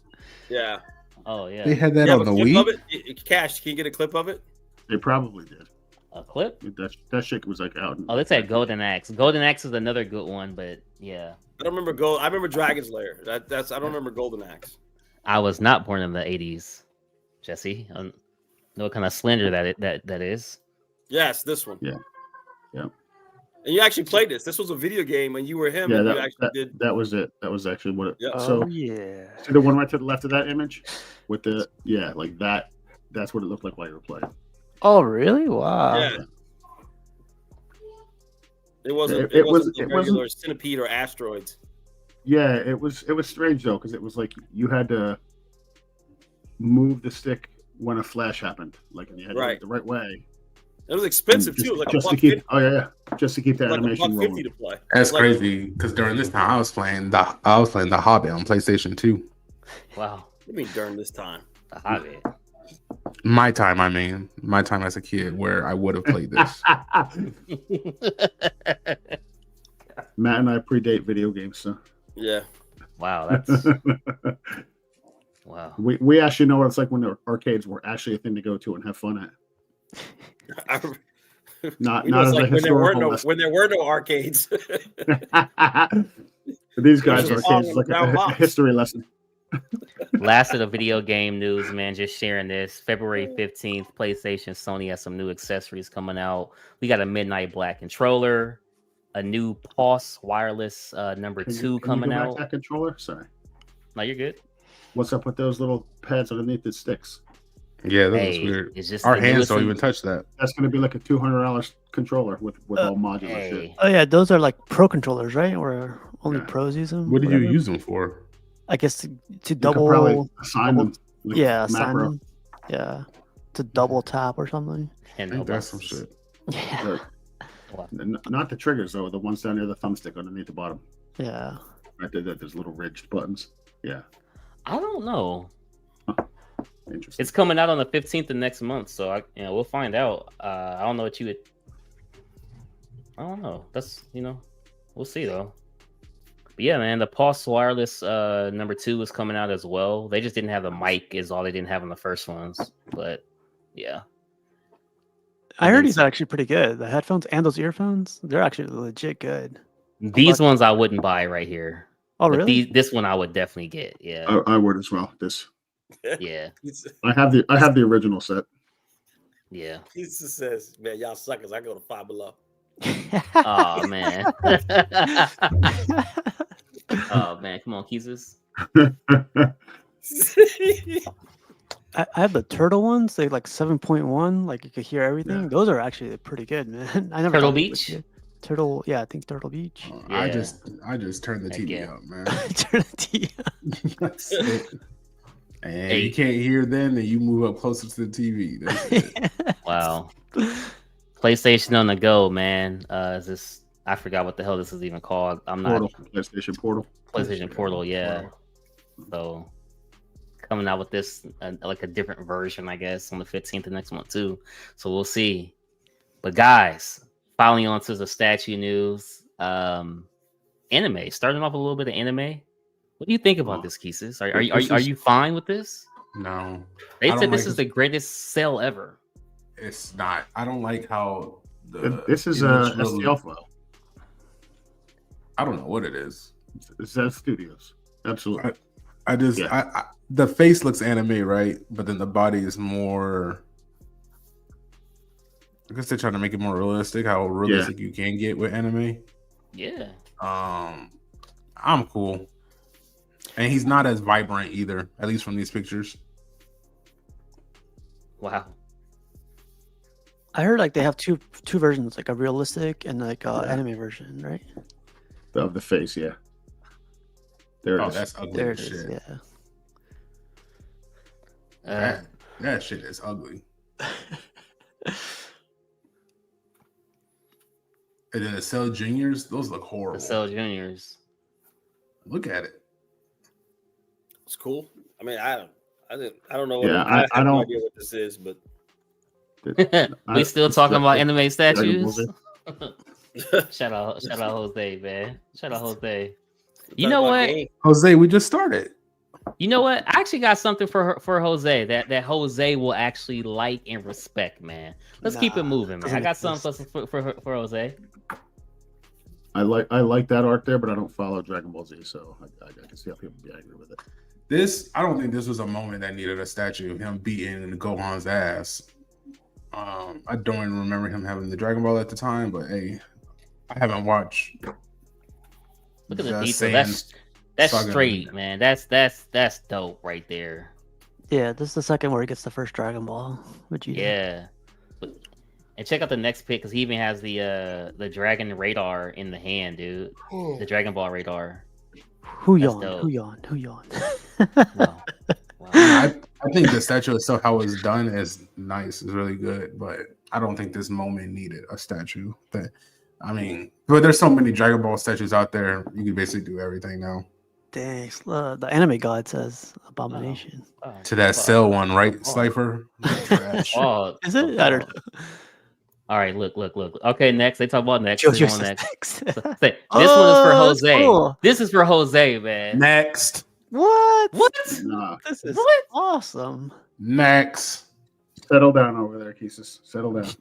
Yeah. Oh yeah. They had that on the Wii. Cash, can you get a clip of it? They probably did. A clip? That shit was like out. Oh, that's at Golden Axe. Golden Axe is another good one, but yeah. I don't remember I remember Dragon's Lair. I don't remember Golden Axe. I was not born in the 80s, Jesse. I know what kind of slander that is. Yes, this one. Yeah. And you actually played this. This was a video game, and you were him. Yeah, and that was it. That was actually what it. Yeah. So yeah. See the one right to the left of that image, with the like that. That's what it looked like while you were playing. Oh really? Wow. Yeah. It wasn't a regular centipede or asteroids. Yeah, it was strange though, because it was like you had to move the stick when a flash happened, and you had to do it the right way. It was expensive too, like just to keep. Oh yeah, just to keep the animation rolling. To play. That's crazy, because during this time I was playing the Hobbit on PlayStation 2. Wow. What do you mean during this time? The Hobbit. My time as a kid, where I would have played this. Matt and I predate video games, so. Yeah. Wow, that's wow. We actually know what it's like when the arcades were actually a thing to go to and have fun at. Not as like a historical when there were no arcades. For these guys, arcades is like a history lesson. Last of the video game news, man. Just sharing this. February 15th, PlayStation, Sony has some new accessories coming out. We got a Midnight Black controller, a new Pulse wireless number 2 coming out. That controller? Sorry. No, you're good. What's up with those little pads underneath the sticks? Yeah, that was weird. It's just our hands don't even touch that. That's going to be like a $200 controller with all modular shit. Oh yeah, those are like pro controllers, right? Or only pros use them. What did you use them for? I guess to double. Probably assign them. Assign them. Yeah, to double tap or something. And that's some shit. Yeah. Not the triggers though. The ones down near the thumbstick underneath the bottom. Yeah. Right there, there's little ridged buttons. Yeah. I don't know. Interesting. It's coming out on the 15th of next month, so we'll find out. I don't know what you would. I don't know. That's we'll see though. But yeah, man, the Pulse wireless number 2 is coming out as well. They just didn't have the mic, is all they didn't have on the first ones. But yeah, I heard he's actually pretty good. The headphones and those earphones, they're actually legit good. These ones I wouldn't buy right here. Oh, really? This one I would definitely get. Yeah, I would as well. Yeah, I have the original set. Yeah, he just says, "Man, y'all suckers. I go to Five Below." Oh man. Oh man, come on, Keezus. I have the turtle ones. They like 7.1. Like you could hear everything. Yeah. Those are actually pretty good, man. I never Turtle Beach. Turtle, yeah, I think Turtle Beach. Yeah. I just turned the TV up, man. Turn the TV up. That's it. And you can't hear then you move up closer to the TV. That's it. Wow. PlayStation on the go, man. Is this? I forgot what the hell this is even called. I'm Portal. not PlayStation Portal. PlayStation Portal, yeah. So coming out with this like a different version, I guess, on the 15th of next month too. So we'll see. But guys, finally on to the statue news. Anime. Starting off a little bit of anime. What do you think about this, Keezus? Are you fine with this? No. They said this is the greatest sale ever. It's not. I don't like how this is a STL file. I don't know what it is. It's that Studios. Absolutely. The face looks anime, right? But then the body is more. I guess they're trying to make it more realistic. How realistic you can get with anime. Yeah. I'm cool. And he's not as vibrant either, at least from these pictures. Wow. I heard like they have two versions, like a realistic and like anime version, right? Of the face, yeah. There it is. That's ugly there as shit. Is, yeah. That shit is ugly. And then the Cell Juniors, those look horrible. The Cell Juniors. Look at it. It's cool. I mean, I don't know. Yeah, I have no idea what this is, but we still talking about anime statues. Shout out Jose, man. Shout out Jose. You know what, Jose? We just started. You know what? I actually got something for Jose that Jose will actually like and respect, man. Let's keep it moving, man. I got something for Jose. I like that art there, but I don't follow Dragon Ball Z, so I can see how people be angry with it. I don't think this was a moment that needed a statue of him beating Gohan's ass. I don't even remember him having the Dragon Ball at the time, but hey, I haven't watched. Look at the detail. That's straight, man. That's dope right there. Yeah, this is the second where he gets the first Dragon Ball. Yeah. And check out the next pic because he even has the Dragon radar in the hand, dude. The Dragon Ball radar. Who yawned? Wow. I think the statue itself, how it's done, is nice. It's really good, but I don't think this moment needed a statue. But there's so many Dragon Ball statues out there. You can basically do everything now. Dang, the anime god says abomination. To that Cell one, right, Slifer? Is it? I don't know. All right, look. Okay, next. They talk about next. This one is for Jose. Cool. This is for Jose, man. Next. What? Nah. This is awesome. Next. Settle down over there, Keezus. Settle down.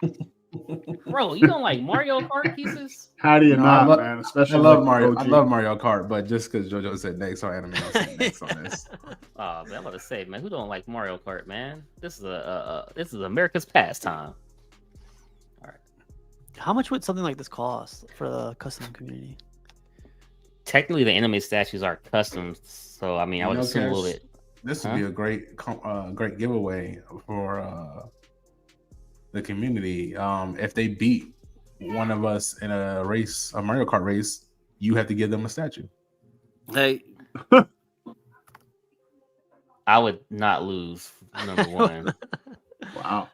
Bro, you don't like Mario Kart, Keezus? How do you not, man? Especially I love Mario. I love Mario Kart, but just because JoJo said next on anime, I'll say next on this. Oh man, I'm about to say, man, who don't like Mario Kart, man? This is America's pastime. All right. How much would something like this cost for the custom community? Technically, the anime statues are custom, so I mean, I would assume a little bit. This would be a great giveaway for the community. If they beat one of us in a race, a Mario Kart race, you have to give them a statue. Hey, I would not lose. Number one. Wow.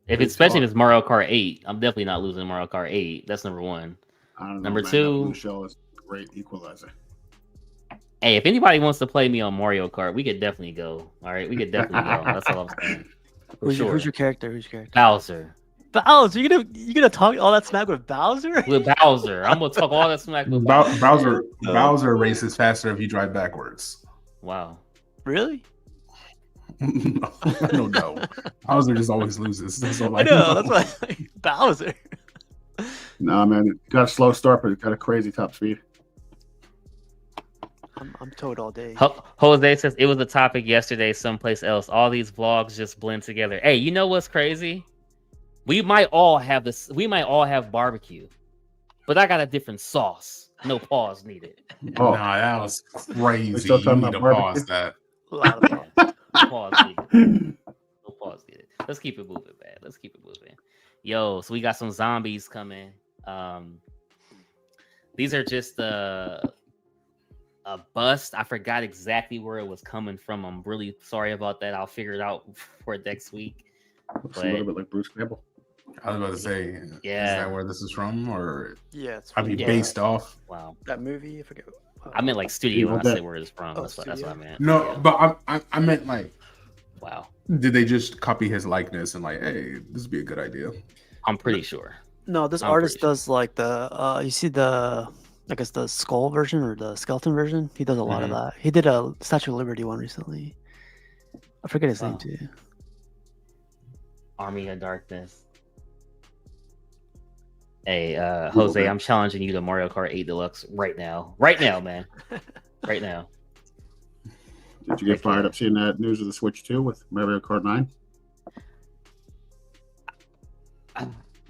Especially if it's Mario Kart 8, I'm definitely not losing Mario Kart 8. That's number one. I don't know, number man. two, Blue Shell is a great equalizer. Hey, if anybody wants to play me on Mario Kart, we could definitely go. All right, we could definitely go. That's all I'm saying. Who's your character? Bowser. Bowser, you gonna talk all that smack with Bowser? With Bowser, I'm gonna talk all that smack with Bowser. Bowser races faster if you drive backwards. Wow. Really? I don't know. Bowser just always loses. That's all I know. That's why Bowser. Nah, man, it got a slow start, but it got a crazy top speed. I'm toad all day. Jose says it was a topic yesterday someplace else. All these vlogs just blend together. Hey, you know what's crazy? We might all have this. We might all have barbecue. but I got a different sauce. No pause needed. Oh, nah, that was crazy. You need to pause that. Pause needed. No pause needed. Let's keep it moving, man. Let's keep it moving. Yo, so we got some zombies coming. These are just a bust. I forgot exactly where it was coming from. I'm really sorry about that. I'll figure it out for next week. Looks a little bit like Bruce Campbell. I was about to say, yeah, is that where this is from, or it's based off? Wow, that movie. I forget. I meant like studio when I say where it's from. That's what I meant. No, yeah. But I meant like, wow. Did they just copy his likeness and like, hey, this would be a good idea? I'm pretty sure. No, this artist does like the you see the, I guess, the skull version or the skeleton version. He does a lot of that. He did a Statue of Liberty one recently. I forget his name too. Army of Darkness. Hey, Jose, I'm challenging you to Mario Kart 8 Deluxe right now. Right now, man. Right now. Did you get fired up seeing that news of the Switch 2 with Mario Kart 9?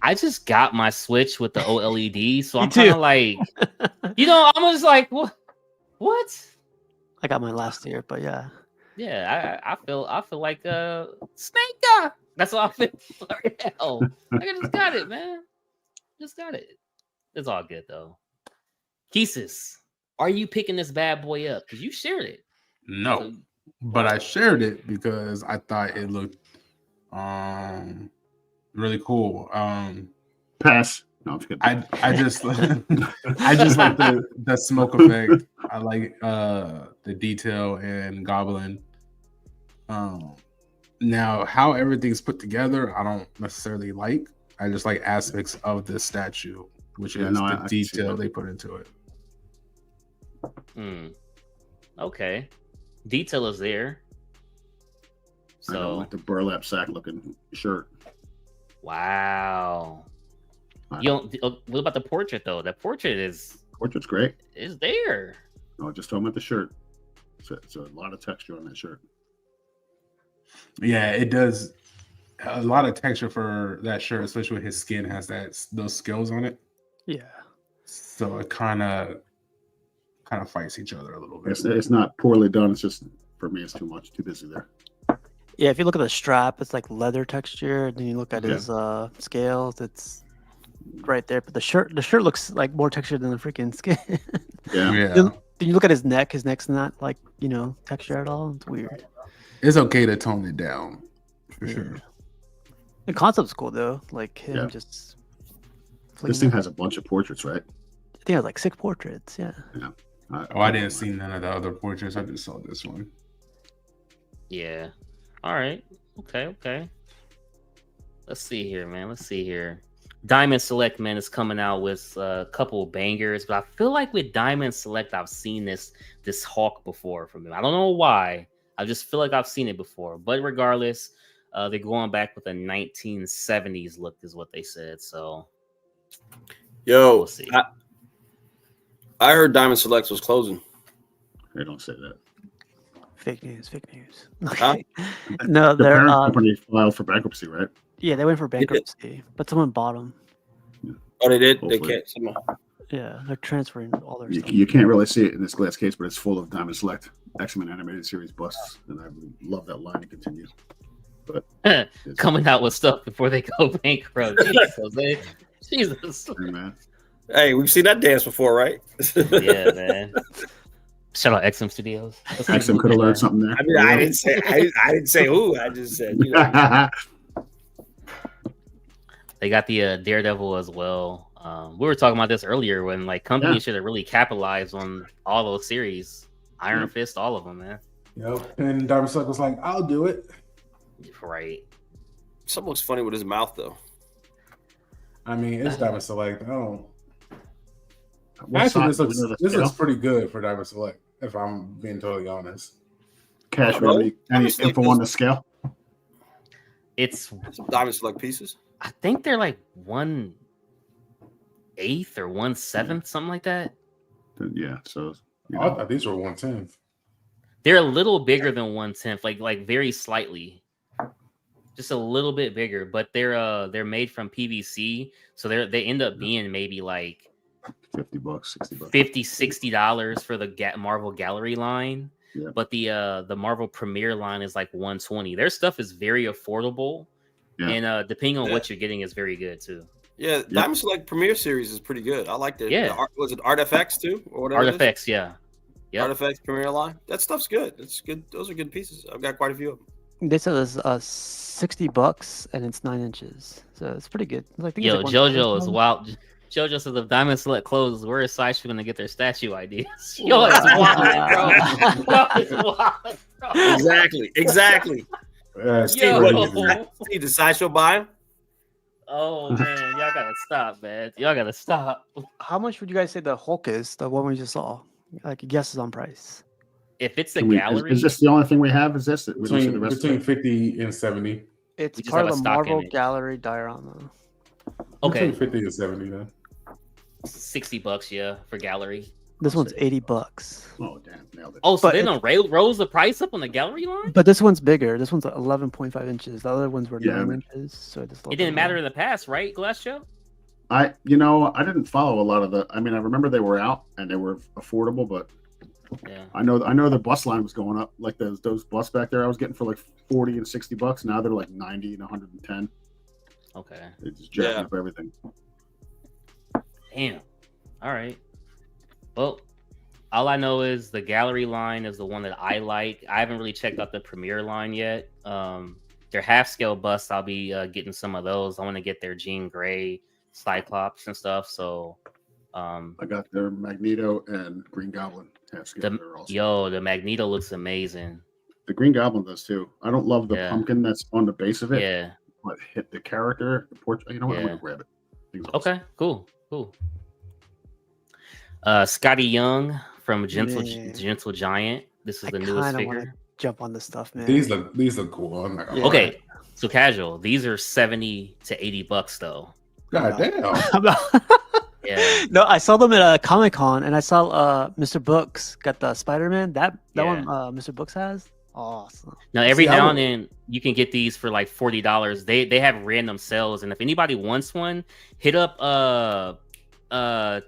I just got my Switch with the OLED, so I'm kind of like, I'm just like, what? I got mine last year, but yeah. Yeah, I feel like Snake. That's what I feel right now. I just got it, man. Just got it. It's all good though. Keesis, are you picking this bad boy up? Because you shared it. No, but I shared it because I thought it looked really cool. Pass. No, I'm just kidding. I just I just like the smoke effect. I like the detail in Goblin. Now how everything's put together, I don't necessarily like. I just like aspects of the statue, which is the detail they put into it. Okay. Detail is there. So I don't like the burlap sack looking shirt. Wow. What about the portrait though? That portrait's great. It's there. No, just talking about the shirt. It's a lot of texture on that shirt. Yeah, it does. A lot of texture for that shirt, especially with his skin has those scales on it. Yeah. So it kind of fights each other a little bit. It's not poorly done. It's just, for me, it's too much. Too busy there. Yeah, if you look at the strap, it's like leather texture. Then you look at his scales, it's right there. But the shirt looks like more textured than the freaking skin. Yeah. Then you look at his neck. His neck's not like texture at all. It's weird. It's okay to tone it down, for sure. The concept's cool though. Like him just. This thing has a bunch of portraits, right? I think it has like 6 portraits. Yeah. Yeah. I didn't see none of the other portraits. I just saw this one. Yeah. All right. Okay. Let's see here, man. Let's see here. Diamond Select, man, is coming out with a couple of bangers, but I feel like with Diamond Select, I've seen this hawk before from them. I don't know why. I just feel like I've seen it before. But regardless, they're going back with a 1970s look, is what they said. So, we'll see. I heard Diamond Select was closing. They don't say that. Fake news. Huh? No, the their parent company filed for bankruptcy, right? Yeah, they went for bankruptcy, but someone bought them. Oh, they did. Hopefully. They can't. Somehow. Yeah, they're transferring all their stuff. You can't really see it in this glass case, but it's full of Diamond Select X-Men animated series busts, and I would love that line to continue. But coming out with stuff before they go bankrupt. Jesus. Hey, man. Hey, we've seen that dance before, right? Yeah, man. Shout out XM Studios. XM could have learned something there. I mean, I didn't say who. I just said, They got the Daredevil as well. We were talking about this earlier when companies should have really capitalized on all those series. Iron Fist, all of them, man. Yep. And Diamond Select was like, "I'll do it." Right. Something looks funny with his mouth, though. I mean, it's Diamond Select. I don't. Actually, this looks pretty good for Diamond Select, if I'm being totally honest. Cash, any info on the scale? It's some Diamond Select pieces. I think they're like 1/8 or 1/7, something like that. Yeah, so I thought these were 1/10. They're a little bigger than 1/10, like very slightly, just a little bit bigger. But they're made from PVC, so they end up being maybe like $50, $60. $50-$60 for the Marvel Gallery line. Yeah. But the Marvel Premiere line is like $120. Their stuff is very affordable, and depending on what you're getting, is very good too. Yeah, Diamond Select Premiere series is pretty good. I like it. Yeah, was it Artifacts too, or whatever? Artifacts, yeah. Artifacts Premiere line. That stuff's good. It's good. Those are good pieces. I've got quite a few of them. They said it's $60 and it's 9 inches, so it's pretty good. Yo, JoJo is wild. JoJo says if Diamond Select closes, where is Sideshow going to get their statue ideas? Yo, it's wild, bro. Yo, it's wild, bro. Exactly. Steve, the Sideshow buy him? Oh man, y'all gotta stop, man. Y'all gotta stop. How much would you guys say the Hulk is? The one we just saw, like guesses on price. If it's a gallery, is this the only thing we have? Is this between 50 and 70? It's part of the Marvel Gallery diorama. Okay, between 50 and 70 then. $60, yeah, for gallery. This one's $80. Oh damn, nailed it. Oh, so they don't rose the price up on the gallery line? But this one's bigger. This one's 11.5 inches. The other ones were 9 inches. So it didn't matter in the past, right, Glass Show? I didn't follow a lot of the. I mean, I remember they were out and they were affordable, but I know the bus line was going up. Like those bus back there, I was getting for like $40 and $60. Now they're like 90 and 110. Okay, they just jack up everything. Damn. All right. Well, all I know is the gallery line is the one that I like. I haven't really checked out the Premiere line yet. Their half scale busts, I'll be getting some of those. I want to get their Jean Grey, Cyclops, and stuff. So, I got their Magneto and Green Goblin half scale. The Magneto looks amazing. The Green Goblin does too. I don't love the pumpkin that's on the base of it. Yeah, but hit the character, the portrait. You know what? I'm gonna grab it. Okay, cool. Scotty Young from Gentle Giant. This is the newest figure. Jump on this stuff, man. These look cool. Okay, so casual. These are $70 to $80 though. God damn. Yeah. No, I saw them at a Comic-Con and I saw Mr. Books got the Spider-Man. That one Mr. Books has. Awesome. Now every now and then you can get these for like $40. They have random sales, and if anybody wants one, hit up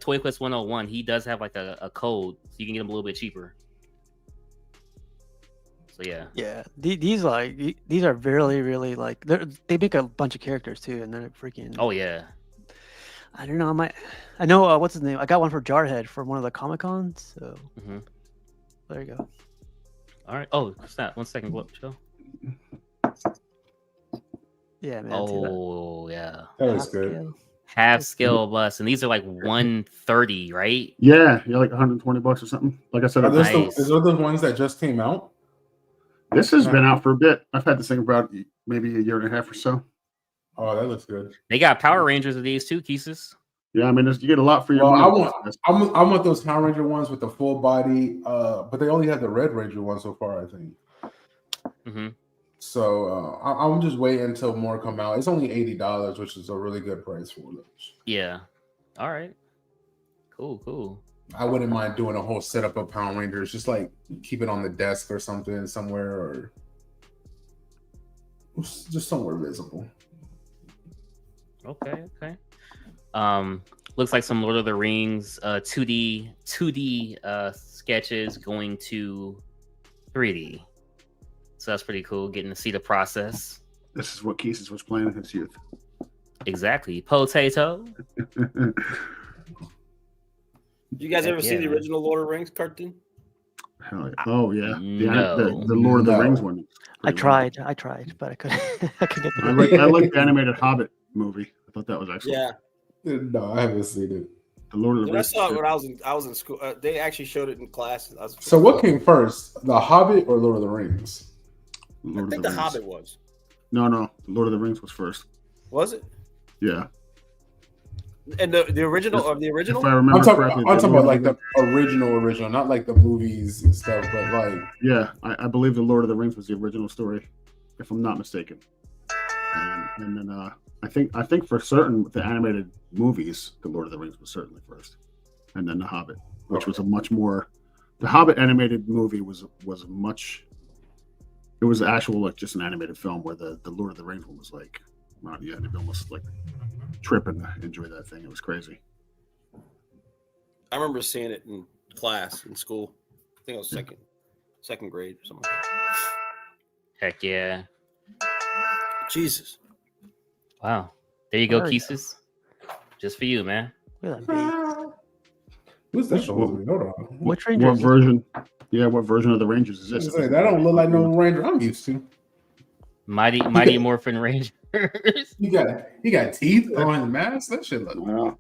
Toy Quest 101. He does have like a code, so you can get them a little bit cheaper. So yeah. These are really, really like they make a bunch of characters too, and they're freaking. Oh yeah. I don't know. I know what's his name. I got one for Jarhead for one of the Comic-Cons. So there you go. All right. Oh, snap! 1 second. What show? Yeah, man. Oh yeah. That was good. Half scale bus, and these are like 130, right? Yeah, like $120 or something. Like I said, are those the ones that just came out? This has been out for a bit. I've had this thing about maybe a year and a half or so. Oh, that looks good. They got Power Rangers of these too, Keesus. Yeah, I mean, you get a lot for your. Well, I want those Power Ranger ones with the full body, but they only have the Red Ranger one so far, I think. Mm-hmm. So I'm just waiting until more come out. It's only $80, which is a really good price for those. Yeah. All right. Cool. I wouldn't mind doing a whole setup of Power Rangers, just like keep it on the desk or something somewhere, or just somewhere visible. Okay. Looks like some Lord of the Rings 2D sketches going to 3D. So that's pretty cool, getting to see the process. This is what Keesus was playing in his youth. Exactly. Potato. You guys ever see the original Lord of the Rings cartoon? Oh yeah, no. the Lord of the Rings one. I tried, but I couldn't. I couldn't get I like the animated Hobbit movie. I thought that was excellent. Yeah. No, I haven't seen it. The Lord of the Rings. I saw it when I was in school. They actually showed it in class. So what came first, The Hobbit or Lord of the Rings? I think the Hobbit was. No, the Lord of the Rings was first. Was it? Yeah. And the original of the original? If I remember correctly, I'm talking about like the original, not like the movies and stuff, but like I believe the Lord of the Rings was the original story, if I'm not mistaken. And then I think for certain the animated movies, the Lord of the Rings was certainly first, and then the Hobbit, which was a much more. The Hobbit animated movie was much. It was actual like just an animated film, where the Lord of the Rings one was like, wow, you had to almost like trip and enjoy that thing. It was crazy. I remember seeing it in class in school. I think it was second grade or something like that. Heck yeah. Jesus. Wow. There you go, Keesus. Just for you, man. Who's that? Which Ranger? What version? Yeah, what version of the Rangers is this? That don't look like no Ranger I'm used to. Mighty Morphin Rangers. He got teeth on his mask. That shit look. Well,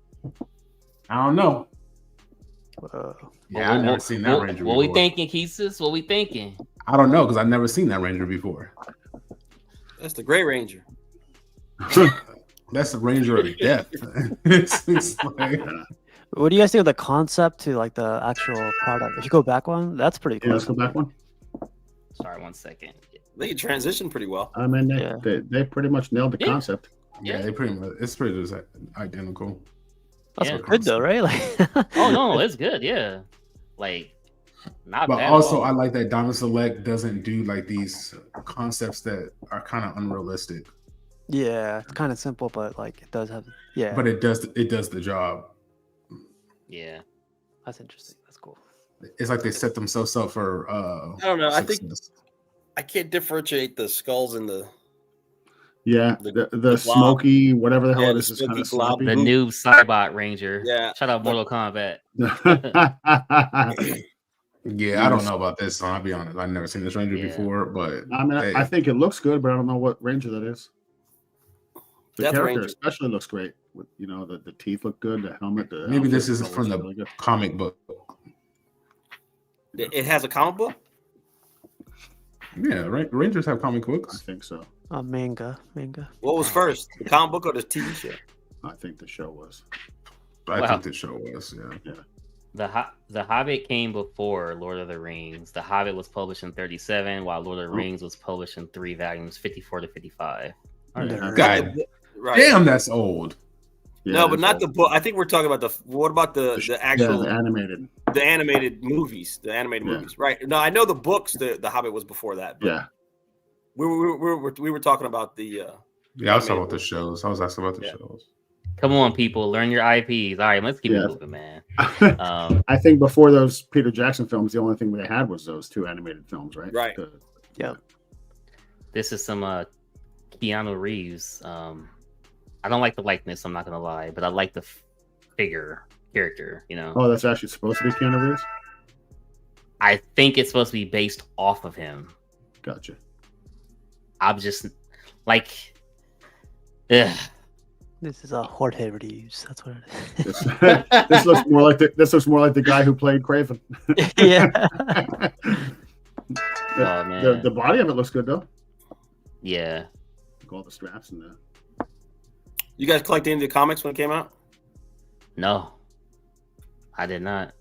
I don't know. Yeah, I've never seen that Ranger. What we thinking, Keesus? What we thinking? I don't know because I've never seen that Ranger before. That's the Gray Ranger. That's the Ranger of the Death. It's like, what do you guys think of the concept to like the actual product? If you go back one, that's pretty cool. Yeah, let's go back one. Sorry, 1 second. They transitioned pretty well. I mean, they pretty much nailed the concept. Yeah, they pretty much. It's pretty just identical. That's good though, right? Like, oh no, it's good. Yeah, like not but bad. Also, I like that Donna Select doesn't do like these concepts that are kind of unrealistic. Yeah, it's kind of simple, but like it does have. Yeah, but it does the job. Yeah, that's interesting. That's cool. It's like they set themselves up for. I don't know. Success. I think I can't differentiate the skulls and the. Yeah, the smoky, whatever the hell it is kind of sloppy. The new Cybot Ranger. Yeah. Shout out Mortal Kombat. Yeah, I don't know about this song. I'll be honest. I've never seen this Ranger before, but I mean, I think it looks good, but I don't know what Ranger that is. The character Ranger especially looks great. With, the teeth look good, the helmet. Maybe this is from the really comic book. It has a comic book? Yeah, Rangers have comic books. I think so. Manga. What was first, the comic book or the TV show? I think the show was. I think the show was, yeah. The Hobbit came before Lord of the Rings. The Hobbit was published in 37, while Lord of the Rings was published in 3 volumes, 54 to 55. God, damn, that's old. Yeah, no, but not old. The book. I think we're talking about what about the actual the animated movies, movies, right? No, I know the books. The Hobbit was before that. But we were talking about the. I was talking about the shows. I was asking about the shows. Come on, people, learn your IPs. All right, let's keep it moving, man. I think before those Peter Jackson films, the only thing they had was those 2 animated films, right? Right. This is some Keanu Reeves. I don't like the likeness, I'm not gonna lie, but I like the character. Oh, that's actually supposed to be Keanu Reeves? I think it's supposed to be based off of him. Gotcha. I'm just like, ugh. This is a Jorge Reeves. That's what it is. This looks more like the guy who played Craven. Yeah. The body of it looks good though. Yeah. Like all the straps and the. You guys collected any of the comics when it came out? No, I did not.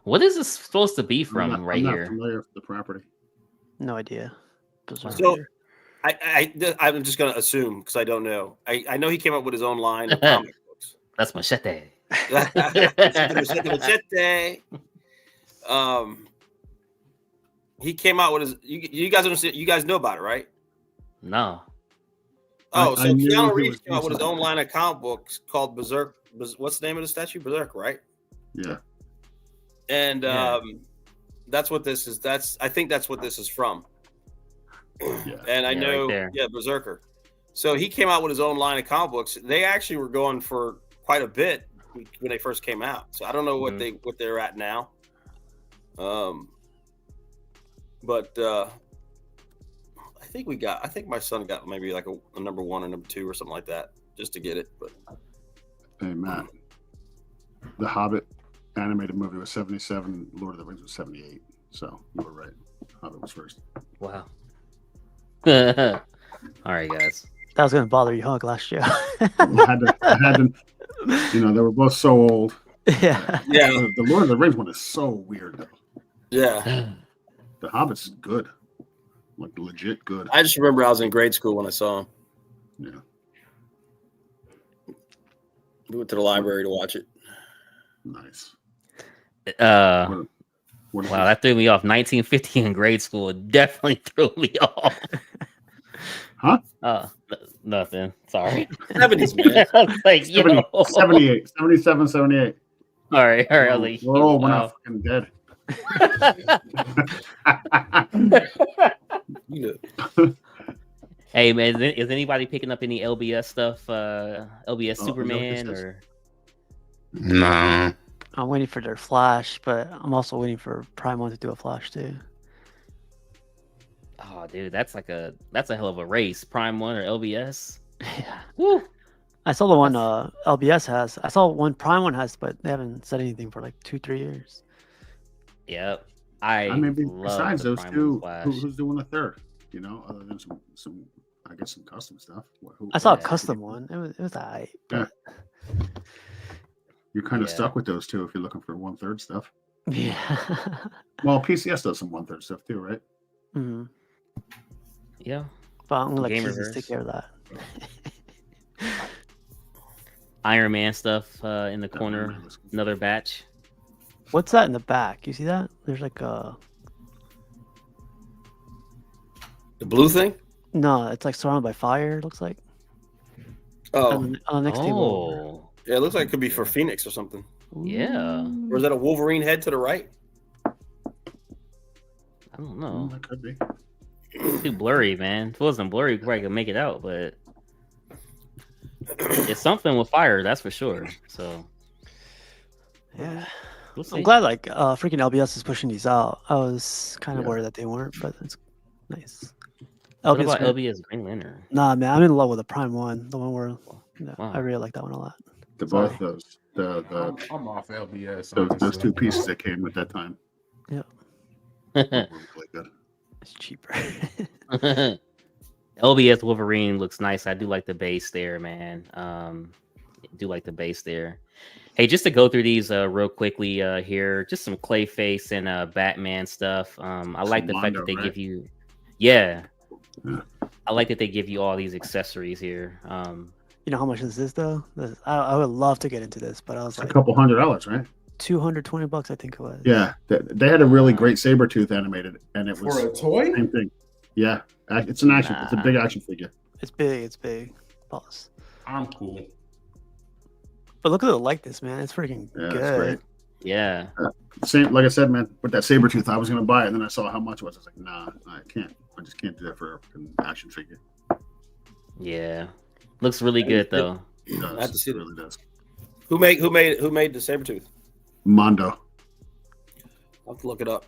What is this supposed to be from I'm here? not familiar with the property. No idea. So, I'm just going to assume because I don't know. I know he came up with his own line of comic books. That's Machete. Machete. He came out with his. You guys understand? You guys know about it, right? No. Oh, so Keanu Reeves came out with his own line of comic books called Berserk. What's the name of the statue? Berserk, right? Yeah. And that's what this is. I think that's what this is from. Yeah. And I know, Berserker. So he came out with his own line of comic books. They actually were going for quite a bit when they first came out. So I don't know what they're at now. But I think my son got maybe like a number 1 or number 2 or something like that just to get it. But hey, man, the Hobbit animated movie was 77. Lord of the Rings was 78. So you were right. Hobbit was first. Wow. All right, guys. That was gonna bother you, huh? Last year. I had to. They were both so old. Yeah. Yeah. The Lord of the Rings one is so weird though. Yeah. The Hobbit's good. Like legit good. I just remember I was in grade school when I saw him. Yeah. We went to the library to watch it. Nice. Wow, that threw me off. 1950 in grade school definitely threw me off. Huh? Nothing. Sorry. 70s, man. I was like, 70, 78, 77, 78. All right. I was like, we're old. We're not fucking dead. Hey man, is anybody picking up any LBS stuff? LBS Superman or? Nah. I'm waiting for their Flash, but I'm also waiting for Prime One to do a Flash too. Oh, dude, that's a hell of a race. Prime One or LBS? Yeah. Woo. I saw the one LBS has. I saw one Prime One has, but they haven't said anything for like 2-3 years. Yep. I mean, besides those two, who's doing the third? You know, other than some I guess some custom stuff. I saw a custom one. It was alright. Yeah. You're kind of stuck with those two if you're looking for 1/3 stuff. Yeah. Well, PCS does some 1/3 stuff too, right? Mm-hmm. Yeah. But I'm gonna let Jesus take care of that. Iron Man stuff in the corner. Another batch. What's that in the back? You see that? There's like a the blue thing? No, it's like surrounded by fire. It looks like. Oh. On the next table. Yeah, it looks like it could be for Phoenix or something. Yeah. Or is that a Wolverine head to the right? I don't know. That could be. It's too blurry, man. If it wasn't blurry, you probably could make it out, but it's something with fire, that's for sure. So yeah. I'm glad like freaking LBS is pushing these out. I was kind of worried that they weren't, but it's nice. What about LBS Green Lantern? Nah, man, I'm in love with the Prime One, the one where I really like that one a lot. Both those, I'm off LBS. Those two pieces that came at that time. Yeah, really good. It's cheaper. LBS Wolverine looks nice. I do like the base there, man. Do like the base there. Hey, just to go through these real quickly here, just some Clayface and Batman stuff. I like the fact that they give you, I like that they give you all these accessories here. You know how much this is though? I would love to get into this, but I was like a couple $100, right? $220, I think it was. Yeah, they had a really great Sabretooth animated, and it was for a toy. Same thing. Yeah, it's an action. It's a big action figure. It's big. It's big. Pause. I'm cool. But look at the likeness, man. It's freaking good. It's great. Yeah. Same, like I said, man. With that Sabretooth, I was gonna buy it, and then I saw how much it was. I was like, nah, I can't. I just can't do that for an action figure. Yeah, looks really good though. I have to see it. Really does. Who made the Sabretooth? Mondo. I'll have to look it up.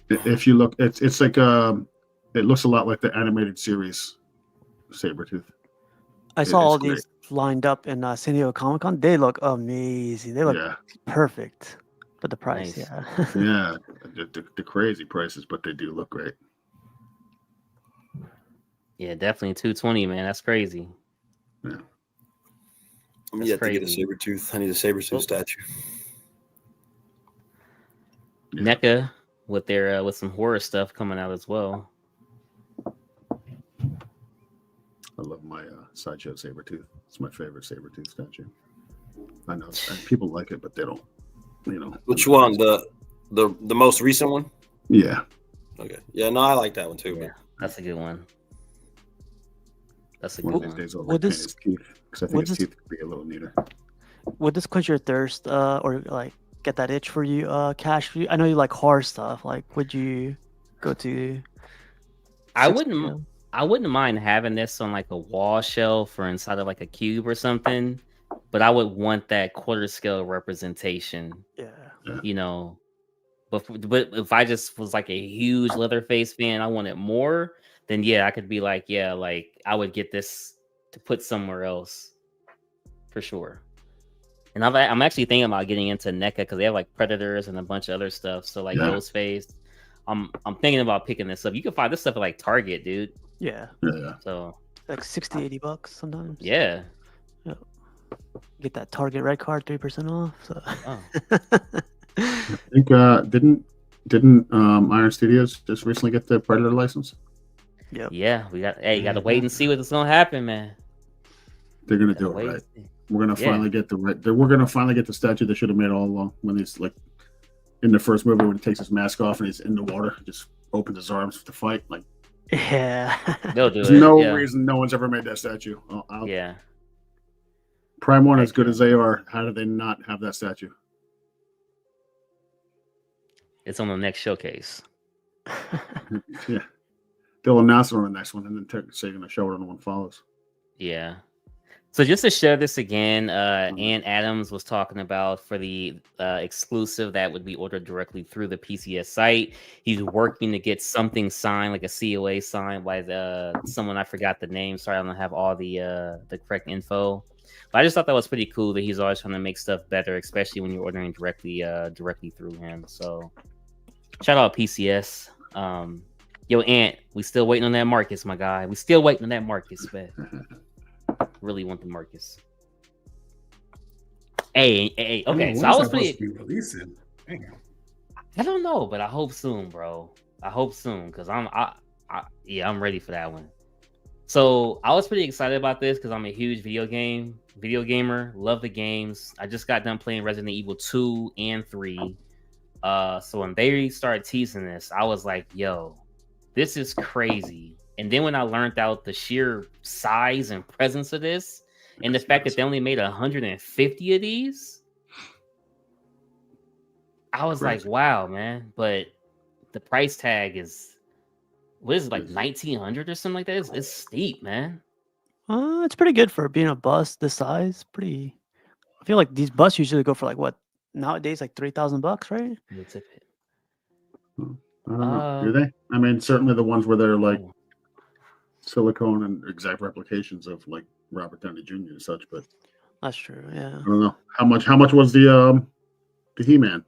If you look, it's like it looks a lot like the animated series Sabretooth. I saw all these lined up in San Diego Comic-Con. They look amazing. They look perfect. But the price, yeah, the crazy prices, but they do look great. Yeah, definitely $220, man. That's crazy. Yeah. I'm yet to get a Sabretooth. I need a Sabretooth statue. Yeah. NECA with their with some horror stuff coming out as well. I love my Sideshow Sabretooth. It's my favorite Sabretooth statue. I know people like it, but they don't. You know. Which one? The most recent one? Yeah. Okay. Yeah, no, I like that one too. Yeah, that's a good one. That's a one good of these one. days I'll repaint his teeth because I think his teeth could be a little neater. Would this quench your thirst or like get that itch for you, Cash? I know you like horror stuff. Like, would you go to? I wouldn't mind having this on like a wall shelf or inside of like a cube or something, but I would want that quarter scale representation. Yeah. You know, but if I just was like a huge Leatherface fan, I wanted more. Then yeah, I could be like, yeah, like I would get this to put somewhere else for sure. And I'm actually thinking about getting into NECA because they have like Predators and a bunch of other stuff. So like Ghostface, I'm thinking about picking this up. You can find this stuff at like Target, dude. Yeah. So like $60-$80 sometimes. Yeah. Get that Target red card 3% off. So. I think didn't Iron Studios just recently get the Predator license? Yep. Yeah, you got to wait and see what's gonna happen, man. They're gonna do it right. We're gonna finally get we're gonna finally get the statue they should have made all along. When he's like in the first movie when he takes his mask off and he's in the water, just opens his arms to fight. Like Yeah. They'll do There's it. no Yeah. reason no one's ever made that statue. Yeah. Prime 1, as good as they are, how do they not have that statue? It's on the next showcase. Yeah. They'll announce it on the next one, and then say going to show it on the one follows. Yeah. So just to share this again, Ann Adams was talking about for the exclusive that would be ordered directly through the PCS site. He's working to get something signed, like a COA signed by someone, I forgot the name. Sorry, I don't have all the correct info. But I just thought that was pretty cool that he's always trying to make stuff better, especially when you're ordering directly through him. So shout out PCS. Yo, Ant, we still waiting on that Marcus, my guy. We still waiting on that Marcus, man. Really want the Marcus. Hey, okay. So I was pretty. Releasing. Damn. I don't know, but I hope soon, bro. I hope soon because I'm ready for that one. So I was pretty excited about this because I'm a huge video gamer. Love the games. I just got done playing Resident Evil 2 and 3. So when they started teasing this, I was like, yo, this is crazy. And then when I learned out the sheer size and presence of this, and the fact that they only made 150 of these, I was like, wow, man. But the price tag is, what is it, like 1,900 or something like that? It's steep, man. It's pretty good for being a bus this size. I feel like these busts usually go for like what nowadays, like $3,000, right? What's it? I don't know. Do they? I mean, certainly the ones where they're like silicone and exact replications of like Robert Downey Jr. and such, but that's true. Yeah. I don't know how much was the He-Man?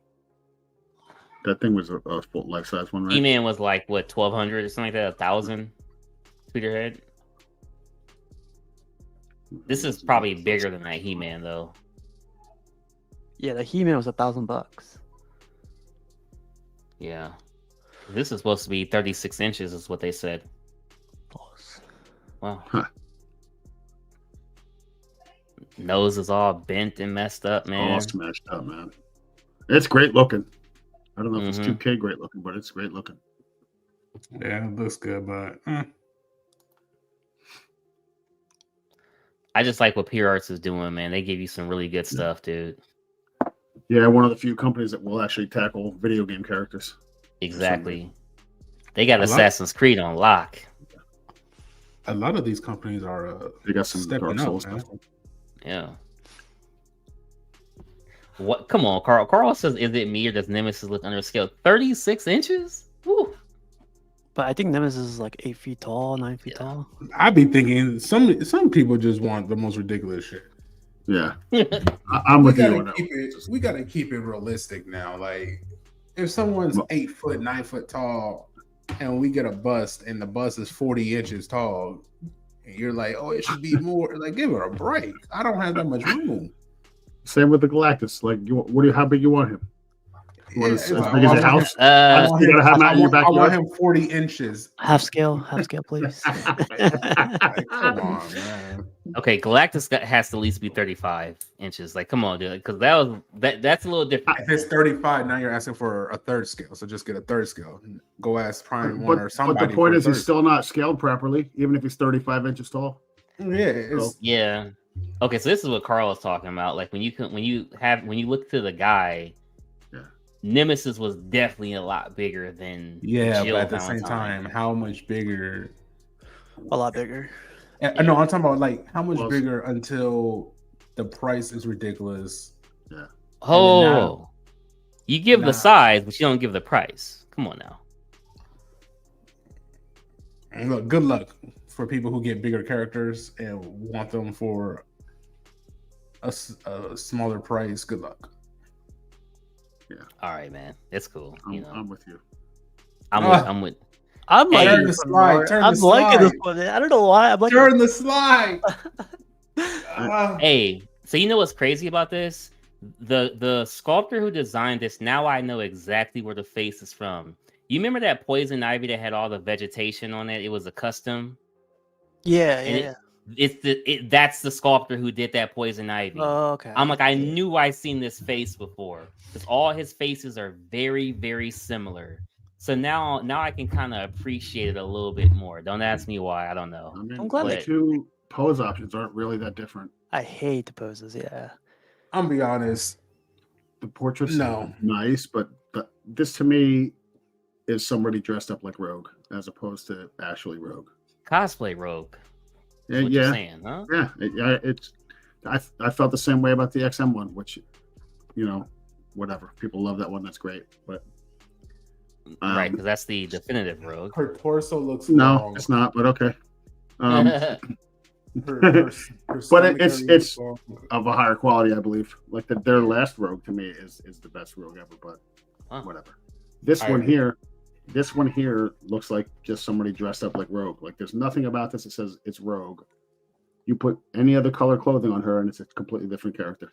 That thing was a full life size one, right? He-Man was like what, 1,200 or something like that, 1,000 speederhead. This is probably bigger than that He-Man though. Yeah, the He-Man was $1,000. Yeah, this is supposed to be 36 inches, is what they said. Wow. Huh. Nose is all bent and messed up, man. All smashed up, man. It's great looking. I don't know if it's 2K great looking, but it's great looking. Yeah, it looks good, but I just like what Pure Arts is doing, man. They give you some really good stuff, dude. Yeah, one of the few companies that will actually tackle video game characters. Exactly. They got Assassin's Creed on lock. A lot of these companies are they got some stepping Dark Souls up, stuff. Yeah. What? Come on, Carl. Carl says, "Is it me or does Nemesis look under scale? 36 inches? Woo. But I think Nemesis is like 8 feet tall, 9 feet tall. I'd be thinking some people just want the most ridiculous shit. Yeah, I'm with you on that. We gotta keep it realistic now. Like, if someone's 8 foot, 9 foot tall, and we get a bust, and the bust is 40 inches tall, and you're like, "Oh, it should be more." Like, give it a break. I don't have that much room. Same with the Galactus. Like, how big you want him? You want as big as a house? I want him 40 inches. Half scale, please. Like, come on, man. Okay, Galactus has to at least be 35 inches. Like, come on, dude. Because that's a little different. If it's 35, now you're asking for a third scale. So just get a third scale. Go ask Prime One or somebody. But the point is, he's still not scaled properly, even if he's 35 inches tall. Yeah. Okay, so this is what Carl was talking about. Like when you look to the guy, Nemesis was definitely a lot bigger than Jill, but at the same time, how much bigger? A lot bigger. No, I'm talking about like how much bigger until the price is ridiculous. Yeah. Oh, you give the size, but you don't give the price. Come on now. And look, good luck for people who get bigger characters and want them for a smaller price. Good luck. Yeah. All right, man. It's cool. I'm with you. I'm with. I'm like, turn the slide. I'm liking this one. I don't know why. I'm like, turn the slide. Hey, so you know what's crazy about this? The sculptor who designed this. Now I know exactly where the face is from. You remember that poison ivy that had all the vegetation on it? It was a custom. Yeah. That's the sculptor who did that poison ivy. Oh, okay. I'm like, I knew I seen this face before because all his faces are very, very similar So now I can kind of appreciate it a little bit more. Don't ask me why. I don't know. I mean, I'm glad the two pose options aren't really that different. I hate the poses. Yeah. I'm gonna be honest. The portrait's nice, but this to me is somebody dressed up like Rogue as opposed to actually Rogue. Cosplay Rogue. Yeah, what you're saying, huh? Yeah. I felt the same way about the XM one, which, whatever. People love that one. That's great, but right, because that's the definitive Rogue. Her torso looks long. It's not, but okay. But it's of a higher quality, I believe. Like their last Rogue to me is the best Rogue ever, but whatever. This one here looks like just somebody dressed up like Rogue. Like there's nothing about this that says it's Rogue. You put any other color clothing on her and it's a completely different character.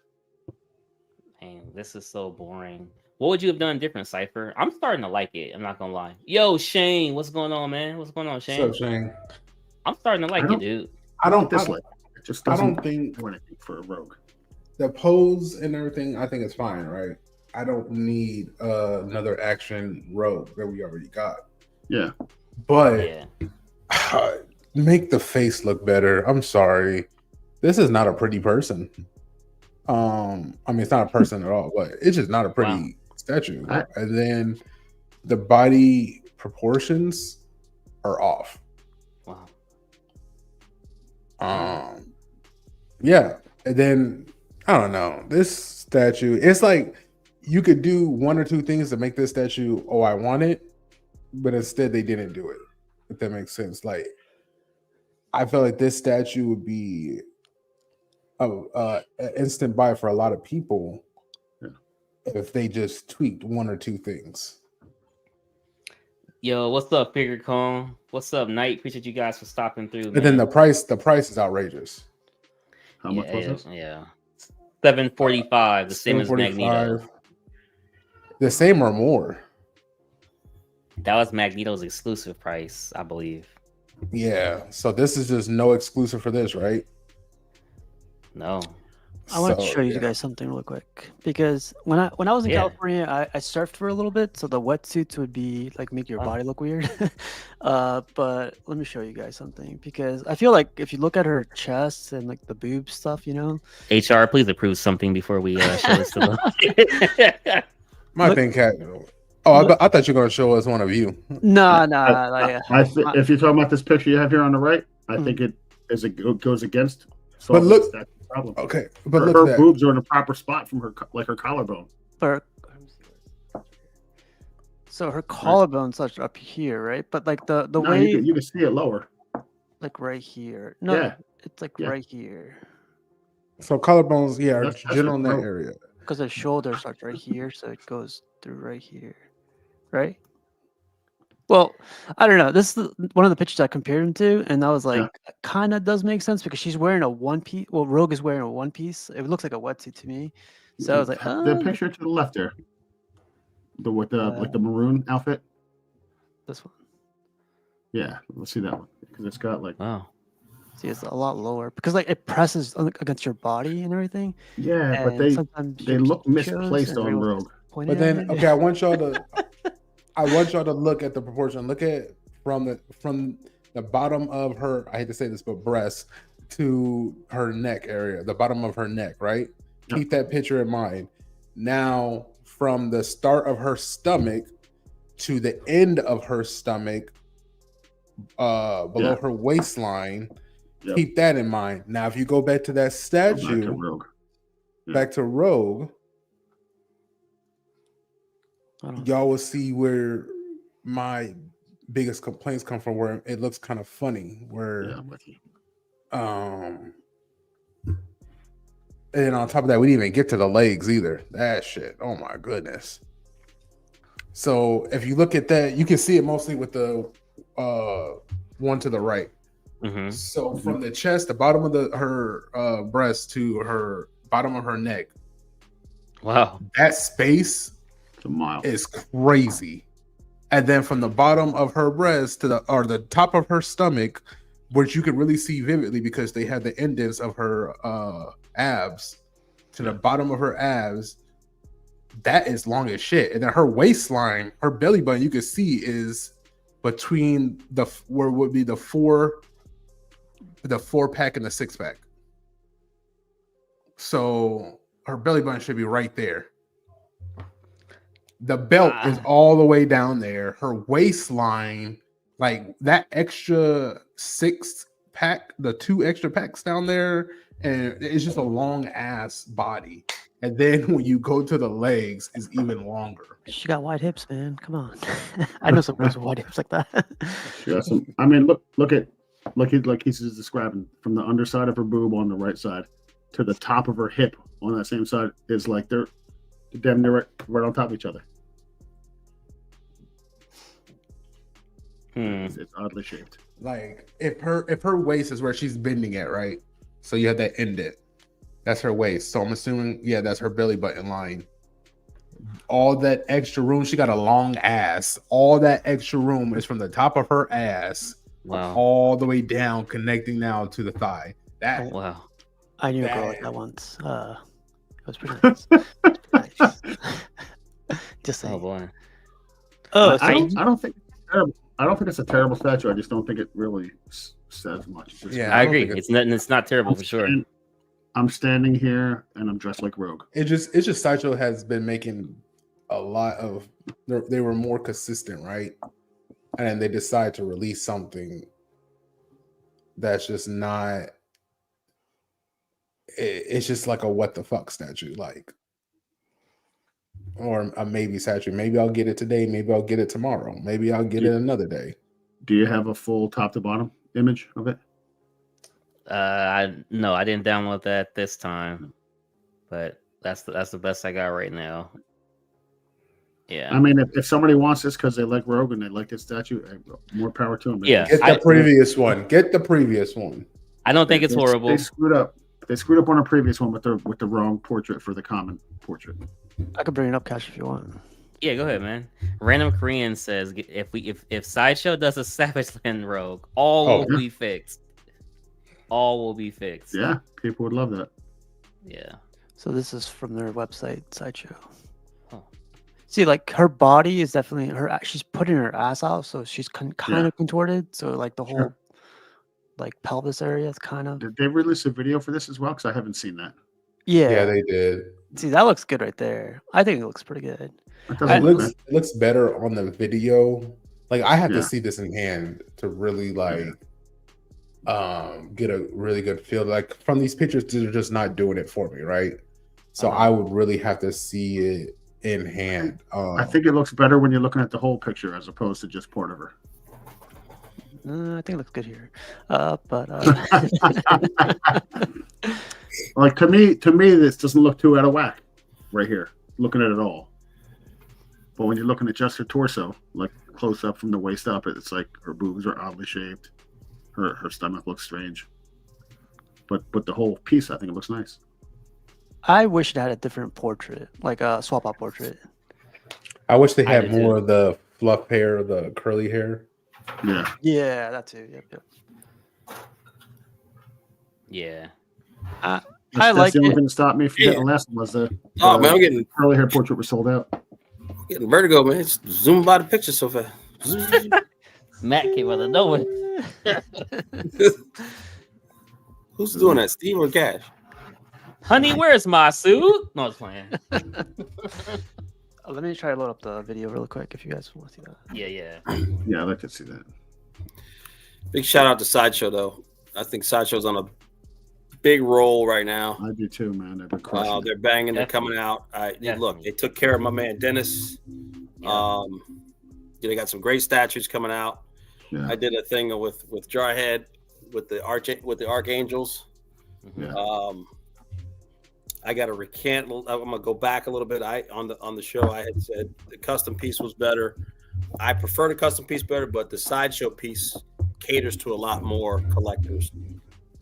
Man, this is so boring. What would you have done different, Cypher? I'm starting to like it. I'm not gonna lie. Yo, Shane, what's going on, man? What's going on, Shane? What's up, Shane? I'm starting to like it, dude. I don't dislike it. It just doesn't I don't think do anything for a Rogue. The pose and everything, I think it's fine, right? I don't need another action Rogue that we already got. Yeah. But make the face look better. I'm sorry. This is not a pretty person. I mean, it's not a person at all, but it's just not a pretty statue. And then the body proportions are off. Wow. Yeah. And then I don't know. This statue, it's like you could do one or two things to make this statue, I want it, but instead they didn't do it. If that makes sense. Like I feel like this statue would be an instant buy for a lot of people if they just tweaked one or two things. Yo, what's up, Figure Cone? What's up, Knight? Appreciate you guys for stopping through. And then the price is outrageous. How much was it? Yeah, $745, the same as Magneto. The same or more. That was Magneto's exclusive price, I believe. Yeah, so this is just no exclusive for this, right? No. I want to show you guys something real quick because when I was in California, I surfed for a little bit, so the wetsuits would be like make your body look weird. But let me show you guys something because I feel like if you look at her chest and like the boob stuff, HR, please approve something before we show this to them. My thing, Cat. I thought you were going to show us one of you. No. If you're talking about this picture you have here on the right, I think it goes against. But look, that's the problem. Okay, but her boobs are in a proper spot from her collarbone. So her collarbone's up here, right? But like the way you can see it lower, like right here. No, it's like right here. So collarbones, are general in that area. Because the shoulder starts right here, so it goes through right here, right? Well, I don't know. This is one of the pictures I compared him to, and I was like, kind of does make sense because she's wearing a one piece. Well, Rogue is wearing a one piece. It looks like a wetsuit to me. So I was like, the picture to the left there, with the maroon outfit. This one. Yeah, let's see that one because it's got like. Wow. See, it's a lot lower because like it presses against your body and everything. Yeah, and but they look misplaced on Rogue. But then, I want y'all to look at the proportion. Look at from the bottom of her, I hate to say this, but breast to her neck area, the bottom of her neck, right? Yep. Keep that picture in mind. Now, from the start of her stomach to the end of her stomach, below her waistline, keep that in mind. Now, if you go back to that statue, back to Rogue, y'all will see where my biggest complaints come from, where it looks kind of funny, where and on top of that, we didn't even get to the legs either. That shit, oh my goodness. So if you look at that, you can see it mostly with the one to the right. Mm-hmm. So from the chest, the bottom of her breast to her bottom of her neck, wow, that space is crazy. And then from the bottom of her breast to the top of her stomach, which you can really see vividly because they had the indents of her abs, to the bottom of her abs, that is long as shit. And then her waistline, her belly button, you can see is between where would be the four pack and the 6-pack. So her belly button should be right there. The belt is all the way down there. Her waistline, like that extra 6-pack, the 2 extra packs down there, and it's just a long ass body. And then when you go to the legs, it's even longer. She got wide hips, man. Come on. I know some girls with wide hips like that. She got some. I mean, look he's just describing, from the underside of her boob on the right side to the top of her hip on that same side is like they're damn near right on top of each other. It's oddly shaped. Like if her waist is where she's bending it, right? So you have that indent. That's her waist. So I'm assuming, yeah, that's her belly button line. All that extra room, she got a long ass. All that extra room is from the top of her ass, all the way down, connecting now to the thigh. That wow. I knew a girl like that once. It was pretty nice. Just saying. Oh boy. Oh, I don't think it's terrible. I don't think it's a terrible statue. I just don't think it really says much. Yeah, I agree. It's not terrible for sure. I'm standing here and I'm dressed like Rogue. It's just Sideshow has been making a lot of. They were more consistent, right? And they decide to release something that's just not. It's just like a what the fuck statue, like, or a maybe statue. Maybe I'll get it today. Maybe I'll get it tomorrow. Maybe I'll get it another day. Do you have a full top to bottom image of it? No, I didn't download that this time, but that's the best I got right now. Yeah, I mean, if somebody wants this because they like Rogue and they like this statue, more power to them. Yeah, get the previous one. Get the previous one. I don't think it's horrible. They screwed up. They screwed up on a previous one with the wrong portrait for the common portrait. I could bring it up, Cash, if you want. Yeah, go ahead, man. Random Korean says if Sideshow does a Savage Land Rogue, all will be fixed. All will be fixed. Yeah, people would love that. Yeah. So this is from their website, Sideshow. Oh. See, like her body is definitely she's putting her ass out, so she's kind of contorted. So like the whole like pelvis area is kind of. Did they release a video for this as well? Because I haven't seen that. Yeah, they did. See, that looks good right there. I think it looks pretty good. It looks better on the video. Like I have to see this in hand to really get a really good feel. Like from these pictures, they're just not doing it for me, right? So I would really have to see it in hand. I think it looks better when you're looking at the whole picture as opposed to just part of her. I think it looks good here, like to me, this doesn't look too out of whack right here. Looking at it all, but when you're looking at just her torso, like close up from the waist up, it's like her boobs are oddly shaped. Her stomach looks strange, but the whole piece, I think it looks nice. I wish it had a different portrait, like a swap out portrait. I wish they had more of the fluff hair, the curly hair. Yeah, that too. Yep. Yeah. I that's like the only thing that stopped me from getting the last one was the man, I'm getting curly hair portrait was sold out. Getting vertigo, man. It's zoom by the picture so fast. Matt came out of nowhere. Who's doing that, Steve or Cash? Honey, where's my suit? No, I was playing. Let me try to load up the video real quick if you guys want to see that. Yeah. Yeah, I'd like to see that. Big shout out to Sideshow, though. I think Sideshow's on a big roll right now. I do too, man. They've been crushing. They're banging. They're coming out. Look, they took care of my man Dennis. They got some great statues coming out. Yeah. I did a thing with Jarhead with the Archangels. Yeah. I got to recant. I'm gonna go back a little bit. On the show I had said the custom piece was better. I prefer the custom piece better, but the Sideshow piece caters to a lot more collectors,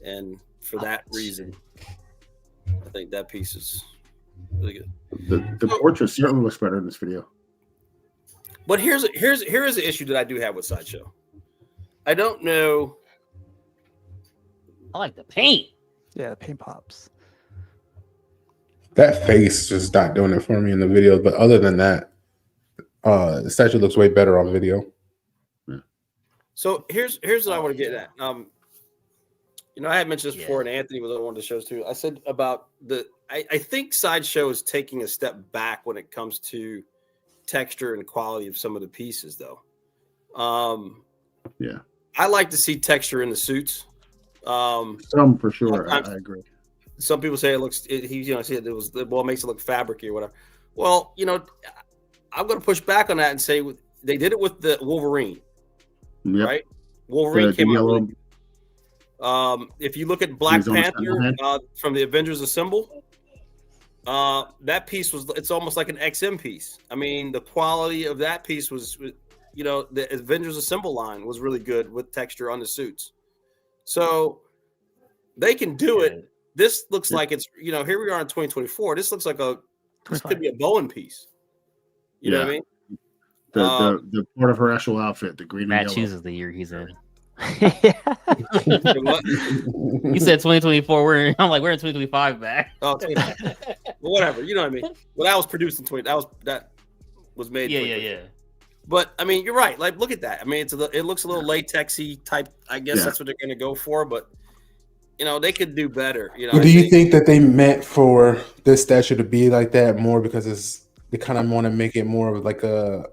and for that reason, I think that piece is really good. The portrait certainly looks better in this video. But here's the issue that I do have with Sideshow. I don't know. I like the paint. Yeah, the paint pops. That face just not doing it for me in the video. But other than that, the statue looks way better on video. Yeah. So here's what I want to get at. I had mentioned this before, and Anthony was on one of the shows too. I said about I think Sideshow is taking a step back when it comes to texture and quality of some of the pieces, though. Yeah, I like to see texture in the suits. Some for sure. I agree. Some people say it looks. It makes it look fabricy or whatever. Well, I'm going to push back on that and say they did it with the Wolverine, right? Wolverine came out. If you look at Black Panther from the Avengers Assemble, that piece it's almost like an XM piece. I mean, the quality of that piece was, the Avengers Assemble line was really good with texture on the suits. So they can do it. This looks like it's, here we are in 2024. This looks like this could be a Bowen piece. You know what I mean? The part of her actual outfit, the green Matt and yellow. chooses the year he's in. You said 2024. I'm like, we're in 2025 back. Oh, whatever. You know what I mean? Well, that was produced in 20. That was made. Yeah. But I mean, you're right. Like, look at that. I mean, it looks a little latexy type. I guess that's what they're going to go for. But they could do better. But do you think that they meant for this statue to be like that more because they kind of want to make it more of like a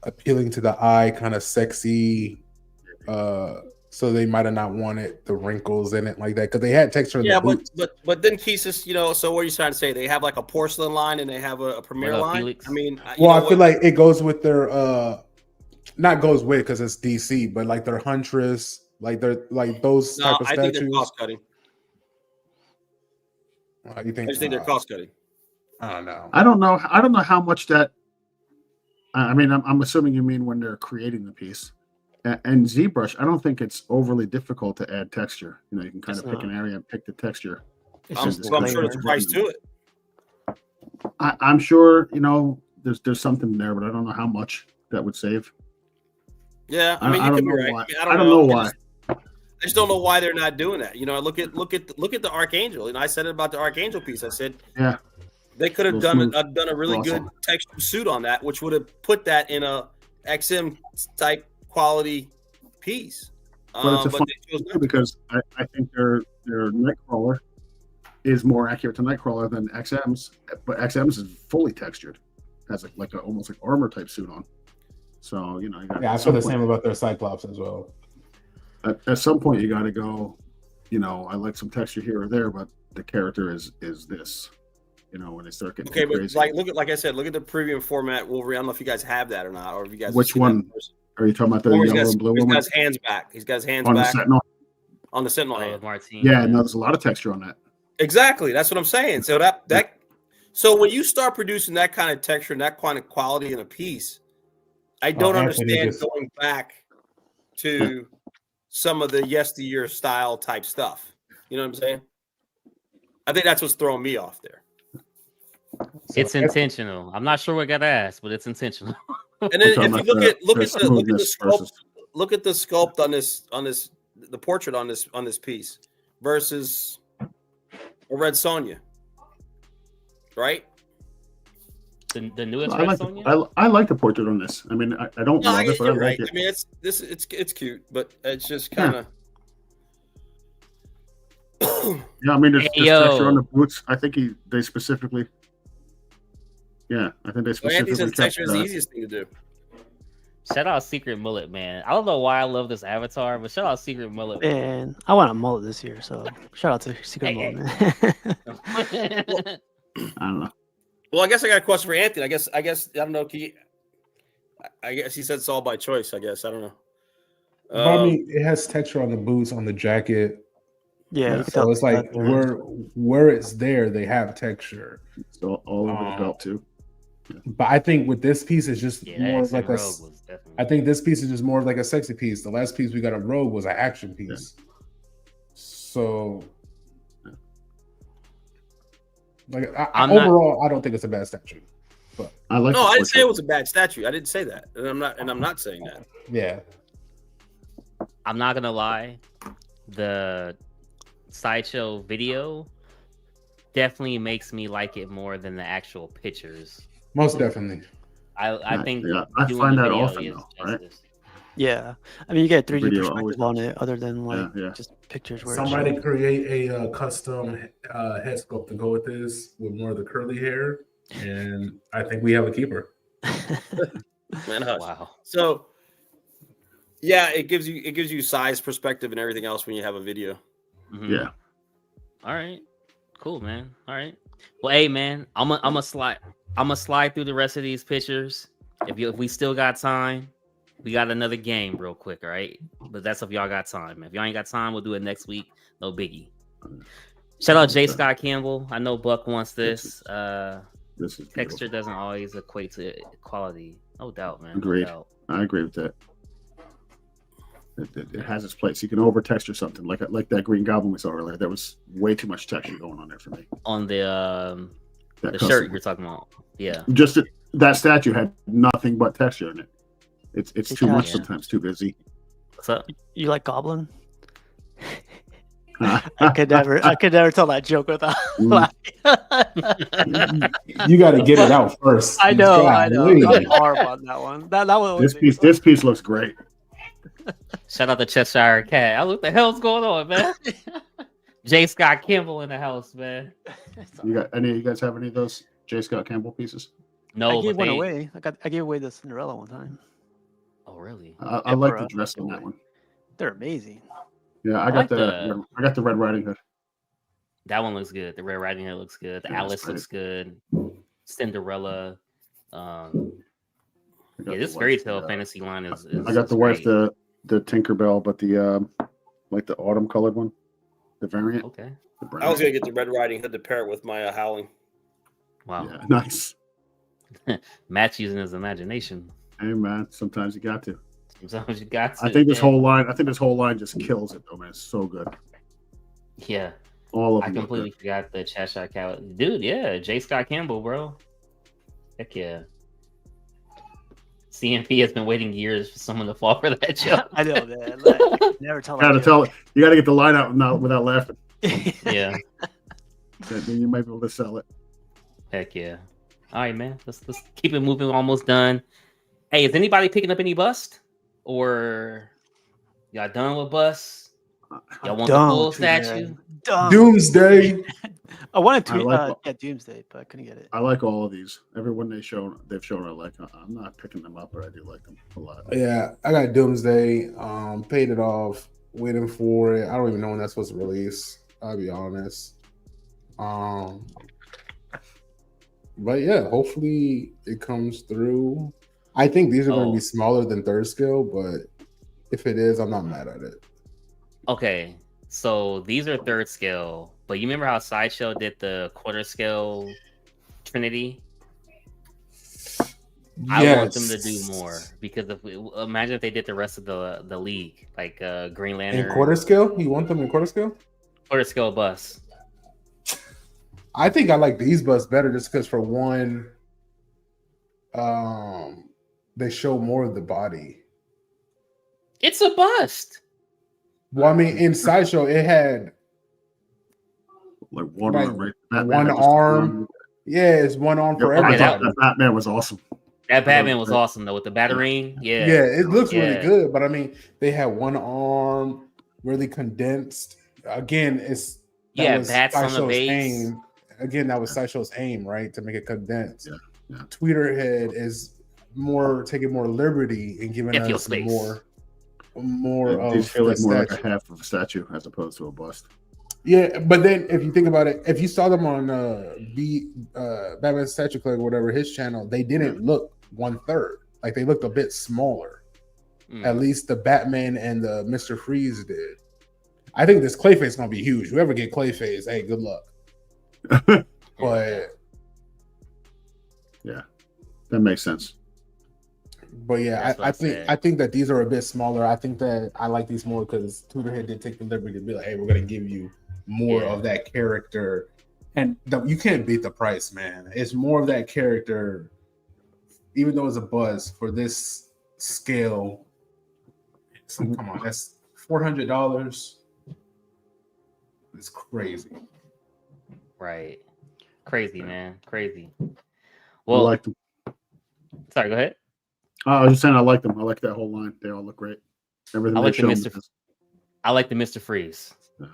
appealing to the eye, kind of sexy? So they might have not wanted the wrinkles in it like that because they had texture in the boots. but then Keesus, so what are you trying to say? They have like a porcelain line and they have a Premier line. Felix? I mean, I feel like it goes with their not goes with because it's DC, but like their Huntress, like they're like those type of statues. I think they're cost cutting. You think? I just think they're cost cutting. I don't know. I don't know how much that. I mean, I'm assuming you mean when they're creating the piece. And ZBrush, I don't think it's overly difficult to add texture. You can kind of pick an area and pick the texture. I'm sure there's a price to it. I'm sure there's something there, but I don't know how much that would save. Yeah, I mean, you could be right. I don't know why. I just don't know why they're not doing that. Look at the Archangel. I said it about the Archangel piece. I said, they could have done a really good texture suit on that, which would have put that in a XM type quality piece. But it's a fun too because I think their Nightcrawler is more accurate to Nightcrawler than XM's, but XM's is fully textured, has almost like armor type suit on. So I feel the same about their Cyclops as well. At some point, you got to go. I like some texture here or there, but the character is this. When they start getting crazy. But like I said, look at the premium format Wolverine. I don't know if you guys have that or not, or if you guys. Which one? Are you talking about the yellow and blue one? He's got his hands back. He's got his hands on back. On the Sentinel hand. Martin. Yeah, no, there's a lot of texture on that. Exactly. That's what I'm saying. So so when you start producing that kind of texture and that kind of quality in a piece, I don't understand going back to some of the yesteryear style type stuff. You know what I'm saying? I think that's what's throwing me off there. It's intentional. I'm not sure what got asked, but it's intentional. And then if you look at the sculpt on this the portrait on this piece versus a Red Sonja, right? The newest Red Sonja. I like the portrait on this. I mean, I don't love it, but I like it. I mean, it's cute, but it's just kind of. Yeah, I mean, there's texture on the boots. I think they specifically. Yeah, I think they specifically. Andy says texture is the easiest thing to do. Shout out Secret Mullet, man. I don't know why I love this avatar, but shout out Secret Mullet. Man, I want a mullet this year, so shout out to Secret Mullet, man. I don't know. Well, I guess I got a question for Anthony. I guess I don't know. I guess he said it's all by choice. I guess I don't know. I mean, it has texture on the boots, on the jacket. Yeah, so it's like where it's there, they have texture. So all over the belt too. Yeah. But I think with this piece, it's just more of like I think this piece is just more of like a sexy piece. The last piece we got on Rogue was an action piece. Yeah. So, like, overall, I don't think it's a bad statue. But I didn't say it was a bad statue. I didn't say that, and I'm not saying that. Yeah, I'm not gonna lie. The Sideshow video definitely makes me like it more than the actual pictures. Most definitely. I think I find that often though, right? Yeah, I mean, you get 3D perspective on it, other than like just pictures. Where somebody create a custom head sculpt to go with this with more of the curly hair, and I think we have a keeper. Man, wow. So, yeah, it gives you size perspective and everything else when you have a video. Mm-hmm. Yeah. All right. Cool, man. All right. Well, hey, man, I'm a slide through the rest of these pictures. If we still got time, we got another game real quick, all right? But that's if y'all got time. If y'all ain't got time, we'll do it next week. No biggie. Shout out J. Scott Campbell. I know Buck wants this. This is texture doesn't always equate to quality. No doubt, man. Agreed. No doubt. I agree with that. It has its place. You can over texture something like that Green Goblin we saw earlier. There was way too much texture going on there for me. On the shirt you're talking about, yeah. Just that statue had nothing but texture in it. It's too much sometimes. Too busy. What's up? You like Goblin? I could never tell that joke without laughing. You got to get it out first. I know. I'm horrible on that one. That one. This piece looks great. Shout out to Cheshire Cat. What the hell's going on, man? J. Scott Campbell in the house, man. You got any? You guys have any of those J. Scott Campbell pieces? No, I gave one away. I gave away the Cinderella one time. Oh, really? I like the dress on that one. They're amazing. Yeah, I got the Red Riding Hood. That one looks good. The Red Riding Hood looks good. The Alice looks good. Cinderella. This fairy tale fantasy line is I got the wife, the Tinkerbell, but the like the autumn colored one, the variant. Okay. I was gonna get the Red Riding Hood to pair it with my Howling. Wow. Yeah, nice. Matt's using his imagination. Hey man, sometimes you got to. Sometimes you got to. I think this whole line just kills it though, man. It's so good. Yeah. All of them. I completely forgot the Cheshire Cat. Dude, yeah. J. Scott Campbell, bro. Heck yeah. CMP has been waiting years for someone to fall for that joke. I know, man. Like, never tell. You got to get the line out now without laughing. Yeah. Then you might be able to sell it. Heck yeah. All right, man. Let's keep it moving. Almost done. Hey, is anybody picking up any bust? Or y'all done with bust? Y'all want the full statue? Doomsday. I wanted to get Doomsday, but I couldn't get it. I like all of these. Everyone they've shown I like. I'm not picking them up, but I do like them a lot. Yeah, I got Doomsday. Paid it off, waiting for it. I don't even know when that's supposed to release. I'll be honest. But yeah, hopefully it comes through. I think these are going to be smaller than third scale, but if it is, I'm not mad at it. Okay, so these are third scale, but you remember how Sideshow did the quarter scale Trinity? Yes. I want them to do more because imagine if they did the rest of the league, like Green Lantern. In quarter scale? You want them in quarter scale? Quarter scale bus. I think I like these busts better just because for one, they show more of the body. It's a bust. Well, I mean, in Sideshow, it had like one arm, right? One arm. Yeah, it's one arm for everybody. That Batman was awesome. That Batman was awesome though with the Batarang. Yeah, it looks really good. But I mean, they had one arm really condensed. Again, bats on the base. Again, that was Sideshow's aim, right, to make it condensed. Yeah. Tweeterhead is taking more liberty and giving us more of. These feel like more like a half of a statue as opposed to a bust. Yeah, but then if you think about it, if you saw them on Batman Statue Collector, whatever his channel, they didn't look 1/3. Like they looked a bit smaller. At least the Batman and the Mr. Freeze did. I think this Clayface is gonna be huge. Whoever get Clayface, hey, good luck. But yeah, that makes sense. But yeah, I think that these are a bit smaller. I think that I like these more because Tweeterhead did take the liberty to be like, hey, we're gonna give you more of that character, and you can't beat the price, man. It's more of that character, even though it's a buzz for this scale. Come on, that's $400. It's crazy. Right. Crazy, man. Crazy. Well, I like them. Sorry, go ahead. I was just saying I like them. I like that whole line. They all look great. Everything I like the Mr. Freeze. Yeah.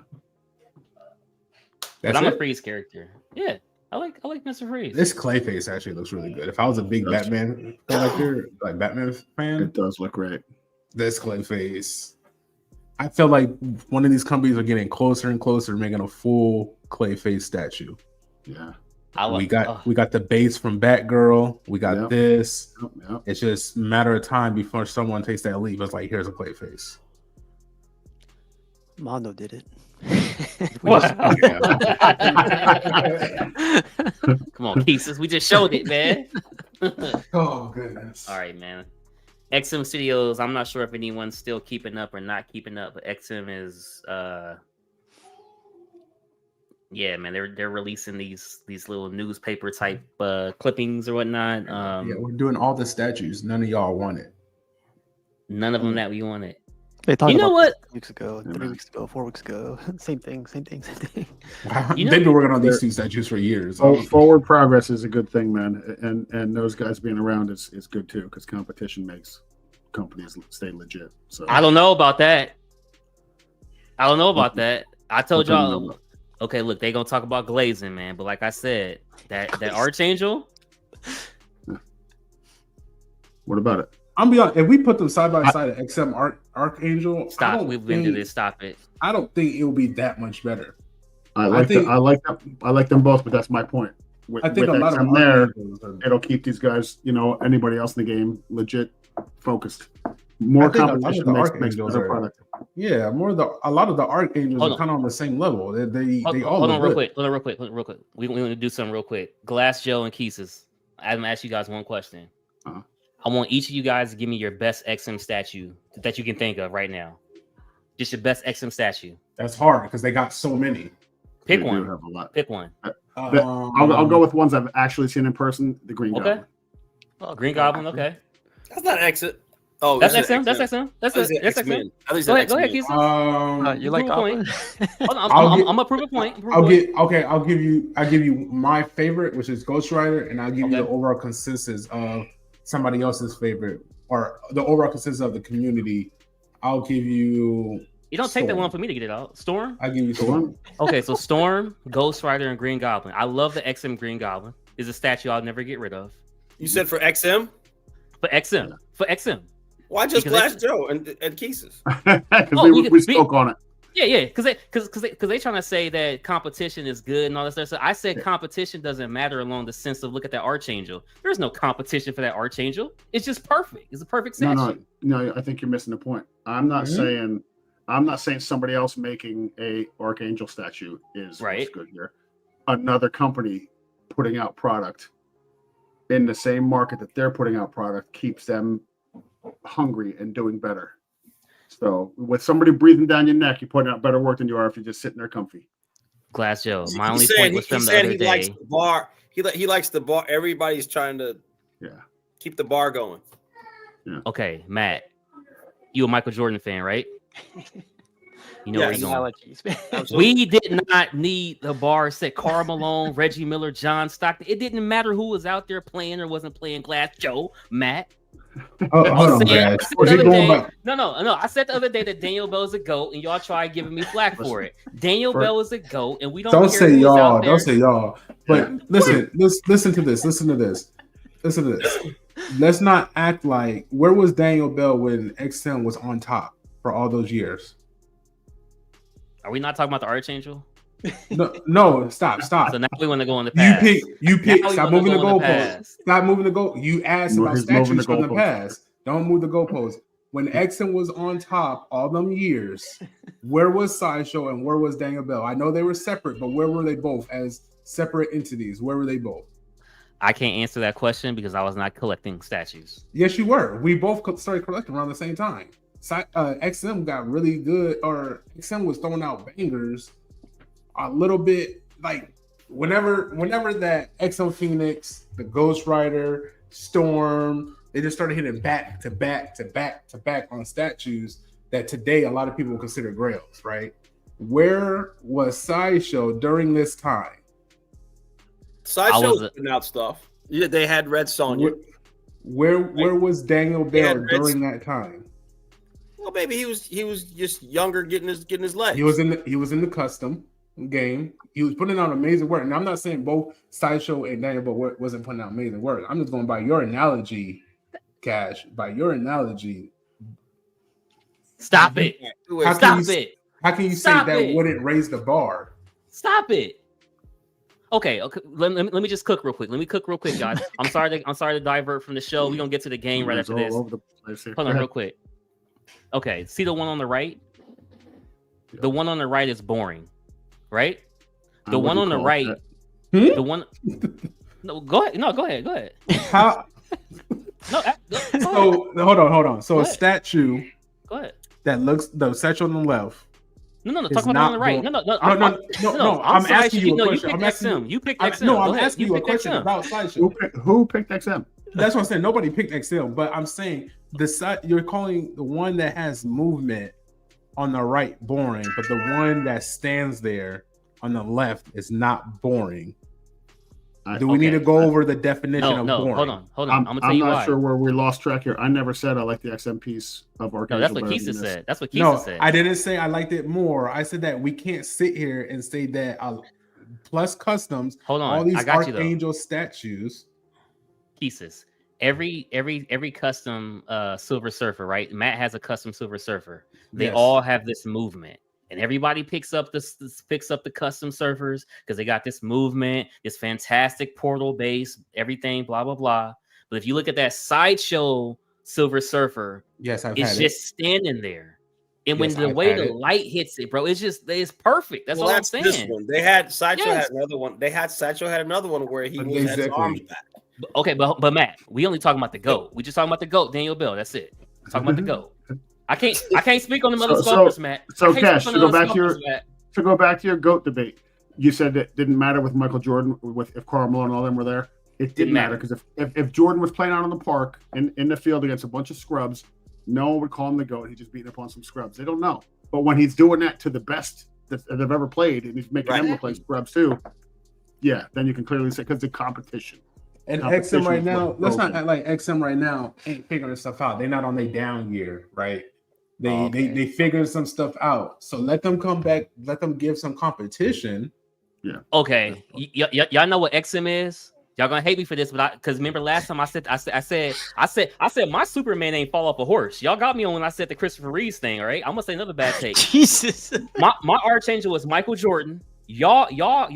But I'm a Freeze character. Yeah. I like Mr. Freeze. This Clayface actually looks really good. If I was a big Batman collector, like Batman fan, it does look great. This Clayface, I feel like one of these companies are getting closer and closer, making a full Clayface statue. Yeah, we got the base from Batgirl. We got this. Yep. It's just a matter of time before someone takes that leap. It's like, here's a Clayface. Mondo did it. Come on, pieces. We just showed it, man. Oh goodness. All right, man. XM Studios. I'm not sure if anyone's still keeping up or not keeping up, but XM is yeah, man. They're releasing these little newspaper type clippings or whatnot. Yeah, we're doing all the statues. None of y'all want it. None of them that we wanted. They talked about what? 2 weeks ago, 3 weeks ago, 4 weeks ago. Same thing. Wow. They've been working on these 2 statues for years. Forward progress is a good thing, man. And those guys being around is good too, because competition makes companies stay legit. So I don't know about that. I told y'all. Okay, look, they gonna talk about glazing, man. But like I said, that Archangel. What about it? I'm be honest, if we put them side by side at XM Archangel, stop. We've been to this. Stop it. I don't think it will be that much better. I like them both, but that's my point. I think a lot of them there, it'll keep these guys, anybody else in the game, legit focused. More competition makes better product. Yeah, a lot of the Archangels are kind of on the same level. They all hold on real quick. We want to do something real quick. Glass Joe and Keeses. I'm gonna ask you guys one question. I want each of you guys to give me your best XM statue that you can think of right now. Just your best XM statue. That's hard because they got so many. Pick one. Pick one. I'll go with ones I've actually seen in person. The Green Goblin. Oh, Green Goblin. Okay. That's not exit. Oh, that's XM. That's XM. That's XM. Go ahead, Keezy. You like Goblin? I'm gonna prove a point. I'll give you my favorite, which is Ghost Rider, and I'll give you the overall consensus of somebody else's favorite, or the overall consensus of the community. I'll give you. You don't take that one for me to get it out. Storm? I'll give you Storm. Okay, so Storm, Ghost Rider, and Green Goblin. I love the XM Green Goblin. It's a statue I'll never get rid of. You said for XM? For XM. Why just Glass Joe and Keeses? Because we spoke on it. Yeah, because they trying to say that competition is good and all this stuff. So I said competition doesn't matter along the sense of look at that Archangel. There's no competition for that Archangel. It's just perfect. It's a perfect statue. No. I think you're missing the point. I'm not saying somebody else making a Archangel statue is what's good here. Another company putting out product in the same market that they're putting out product keeps them hungry and doing better. So with somebody breathing down your neck, you're putting out better work than you are if you're just sitting there comfy. Glass Joe. My only point was from the other day. Likes the bar. He likes the bar. Everybody's trying to keep the bar going. Yeah. Okay, Matt. You a Michael Jordan fan, right? You know where he's going. We did not need the bar set. Karl Malone, Reggie Miller, John Stockton. It didn't matter who was out there playing or wasn't playing. Glass Joe, Matt. Hold on, man. No. I said the other day that Daniel Bell is a GOAT, and y'all try giving me flack for it. Daniel Bell is a GOAT, and we don't say y'all. Don't say y'all. But listen to this. Let's not act like where was Daniel Bell when XM was on top for all those years? Are we not talking about the Archangel? No, stop. So now we want to go in the past. You pick. Stop moving the goalposts. Stop moving the goal. You asked about statues from the past. Don't move the goalposts. When XM was on top all them years, where was Sideshow and where was Daniel Bell? I know they were separate, but where were they both as separate entities? Where were they both? I can't answer that question because I was not collecting statues. Yes, you were. We both started collecting around the same time. XM got really good, or XM was throwing out bangers a little bit, like whenever that XM Phoenix, the Ghost Rider, Storm, they just started hitting back to back on statues that today a lot of people consider grails, right? Where was Sideshow during this time? Sideshow was putting out stuff. Yeah, they had Red Sonja. Where was Daniel Bell during that time? Well, maybe he was just younger, getting his legs. He was in the custom game. He was putting out amazing work. And I'm not saying both Sideshow and Daniel Bell wasn't putting out amazing work. I'm just going by your analogy, Cash. By your analogy. Stop it. Stop it. How can you say that wouldn't raise the bar? Stop it. Okay. Let me just cook real quick. Let me cook real quick, guys. I'm sorry to divert from the show. We're gonna get to the game right after this. Hold on, real quick. Okay, see the one on the right? The one on the right is boring, right? The one on the right, the one. No, go ahead. No, go ahead. How? No. So hold on. So a statue. Go ahead. That looks the statue on the left. No. Talk about on the right. No. I'm asking you a question. You picked XM. You picked XM. No, I'm asking you a question about Sideshow. Who picked XM? That's what I'm saying. Nobody picked XM, but I'm saying you're calling the one that has movement on the right boring, but the one that stands there on the left is not boring. Do we need to go over the definition of boring? Hold on. I'm gonna tell you why. I'm not sure where we lost track here. I never said I like the XM piece of Archangel. No, that's what Keisa said. That's what Keisa said. I didn't say I liked it more. I said that we can't sit here and say that plus customs. Hold on, all these Archangel statues. Pieces. Every custom Silver Surfer, right? Matt has a custom Silver Surfer. They all have this movement. And everybody picks up the custom surfers because they got this movement, this fantastic portal base, everything, blah blah blah. But if you look at that Sideshow Silver Surfer, it's just standing there. And when the light hits it, bro, it's perfect. That's all I'm saying. This one. They had Sideshow had another one. Sideshow had another one where he had his arms back. Okay, but Matt, we only talking about the GOAT. We just talking about the GOAT, Daniel Bell. That's it. We're talking about the GOAT. I can't speak on the other sculptors, Matt. So Cash, to go back to your GOAT debate, you said it didn't matter with Michael Jordan, if Karl Malone and all them were there. It didn't matter because if Jordan was playing out on the park in the field against a bunch of scrubs, no one would call him the GOAT. He's just beating up on some scrubs. They don't know. But when he's doing that to the best that they've ever played, and he's making them look like scrubs too, then you can clearly say because the competition. And XM right now, let's not act like XM right now ain't figuring stuff out. They're not on their down year, right? They figured some stuff out. So let them come back. Let them give some competition. Yeah. Okay. Y'all know what XM is? Y'all gonna hate me for this, but because remember last time I said my Superman ain't fall off a horse. Y'all got me on when I said the Christopher Reeves thing. All right, I'm gonna say another bad take. Jesus. My Archangel was Michael Jordan. Y'all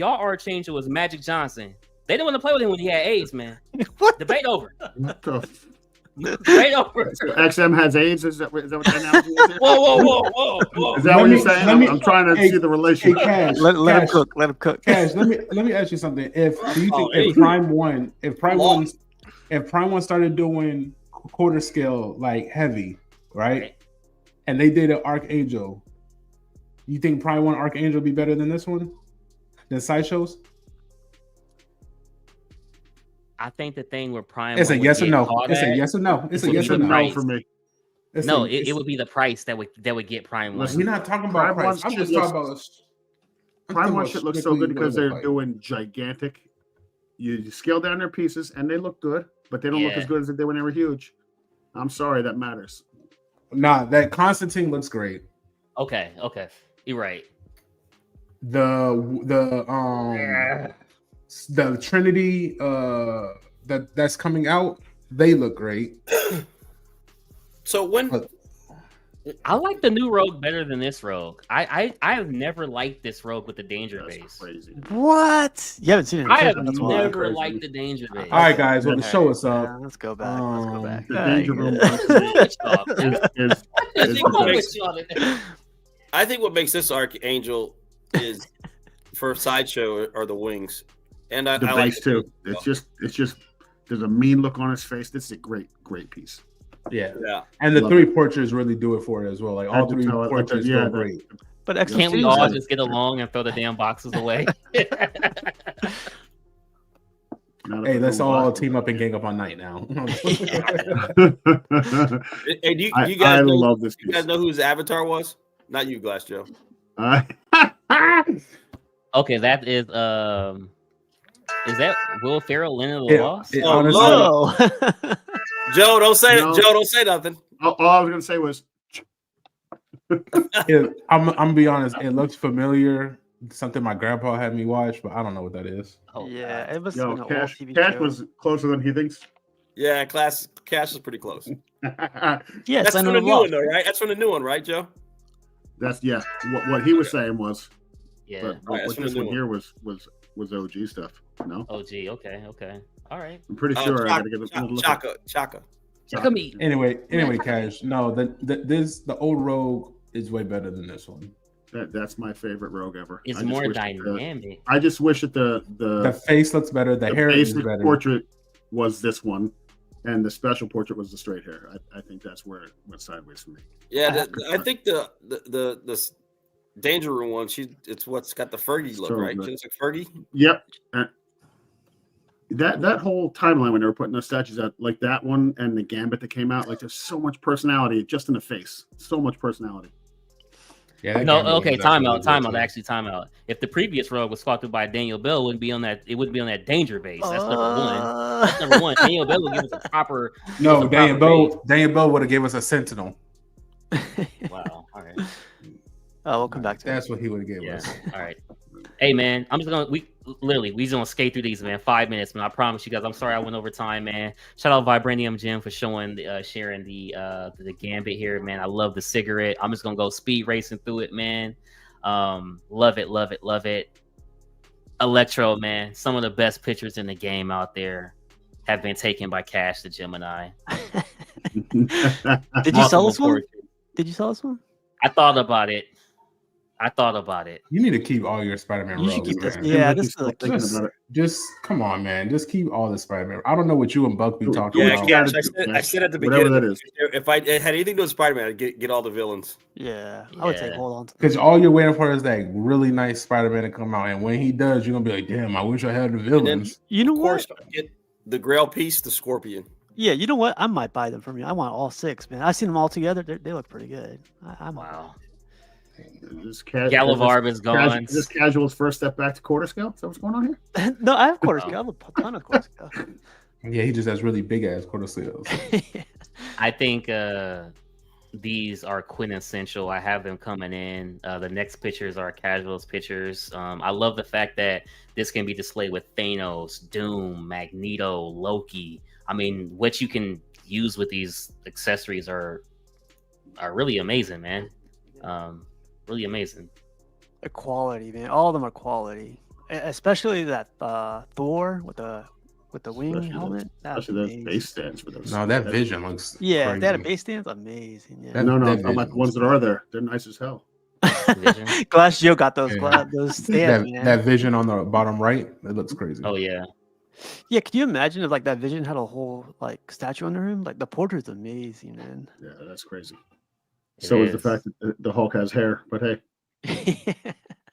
Archangel was Magic Johnson. They didn't want to play with him when he had AIDS, man. What? Debate over. Debate over. So XM has AIDS? Is that what the analogy is? Whoa. Is that what you're saying? I'm trying to see the relationship. Cash, let him cook. Let him cook. Cash, let me ask you something. If Prime One started doing quarter scale like heavy, right? And they did an Archangel, you think Prime One Archangel would be better than this one? Than Sideshows? I think the thing with Prime, it's a yes or no. It's a yes or no. It's a yes or no for me. It would be the price that would get Prime One. We're not talking about price. I'm just talking about Prime One should look so good because they're doing gigantic. You scale down their pieces and they look good, but they don't look as good as they did when they were huge. I'm sorry, that matters. Nah, that Constantine looks great. Okay, you're right. The Trinity that's coming out, they look great. So when I like the new Rogue better than this Rogue. I have never liked this Rogue with the danger base. Crazy. What? You haven't seen it. I have never liked the danger base. All right, guys, well, show us up. Yeah, let's go back. The danger room I think what makes this Archangel is for Sideshow are the wings. And I the like base too. It's just there's a mean look on his face. This is a great piece. Yeah. And the three portraits really do it for it as well. Like all three portraits go great. But can't we all just get along and throw the damn boxes away? Hey, let's all team up and gang up on night now. Hey, do you guys love this piece. You guys know whose avatar was? Not you, Glass Joe. Okay, that is Is that Will Ferrell, Land of the Lost? Joe, don't say it. Joe, don't say nothing. All I was gonna say was, I'm gonna be honest. It looks familiar. Something my grandpa had me watch, but I don't know what that is. Oh yeah, it was. Cash was closer than he thinks. Yeah, Cash is pretty close. Yeah, that's from the new one, though, right? That's from the new one, right, Joe? That's What he was saying was. Yeah. But what this one here was OG stuff. No. OG. Okay. All right. I'm pretty sure I gotta get a look. Chaka. Anyway, Cash. No, the old Rogue is way better than this one. That's my favorite Rogue ever. It's more dynamic. I just wish that the face looks better. The hair is better. Portrait was this one, and the special portrait was the straight hair. I think that's where it went sideways for me. Yeah, I think the Danger Room one. It's what's got the Fergie look, right? She looks like Fergie. Yep. That whole timeline when they were putting those statues out, like that one and the Gambit that came out, like there's so much personality just in the face. So much personality. Yeah. No. Okay. Time out. Actually, time out. If the previous Rogue was sculpted by Daniel Bell, it wouldn't be on that Danger base. That's number one. Daniel Bell would give us a proper. No, Daniel Bell would have gave us a Sentinel. Wow. All right. Oh, we'll come back to that's what he would have gave us. All right. Hey man, we just gonna skate through these, man. 5 minutes, man. I promise you guys. I'm sorry I went over time, man. Shout out Vibranium Jim for sharing the Gambit here, man. I love the cigarette. I'm just gonna go speed racing through it, man. Love it. Electro, man. Some of the best pictures in the game out there have been taken by Cash the Gemini. Did you sell this one? Did you sell this one? I thought about it. You need to keep all your Spider-Man rogues. Keep this. Yeah, just come on, man. Just keep all the Spider-Man. I don't know what you and Buck be talking about. Yeah, I said at the beginning, that is. If I had anything to do with Spider-Man, I'd get all the villains. Yeah, I would say hold on. Because all you're waiting for is that really nice Spider-Man to come out, and when he does, you're gonna be like, "Damn, I wish I had the villains." Then, you know what? Get the Grail piece, the Scorpion. Yeah, you know what? I might buy them from you. I want all 6, man. I've seen them all together. They look pretty good. Wow. Galavarb is gone. Is this Casual's first step back to quarter scale? Is that what's going on here? No, I have quarter scale. I have a ton of quarter scale. Yeah, he just has really big ass quarter scales. I think these are quintessential. I have them coming in. The next pictures are Casual's pictures. I love the fact that this can be displayed with Thanos, Doom, Magneto, Loki. I mean, what you can use with these accessories are really amazing, man. Really amazing. The quality, man. All of them are quality, especially that Thor with the wing helmet. Especially those base stands for those. No, that Vision looks. Yeah, crazy. That a base stand's amazing. Yeah. No, I'm like the ones that are there. They're nice as hell. Glass Joe got those stands. That Vision on the bottom right, it looks crazy. Oh yeah. Yeah, can you imagine if like that Vision had a whole like statue under him? Like the portrait's amazing, man. Yeah, that's crazy. So is the fact that the Hulk has hair, but hey.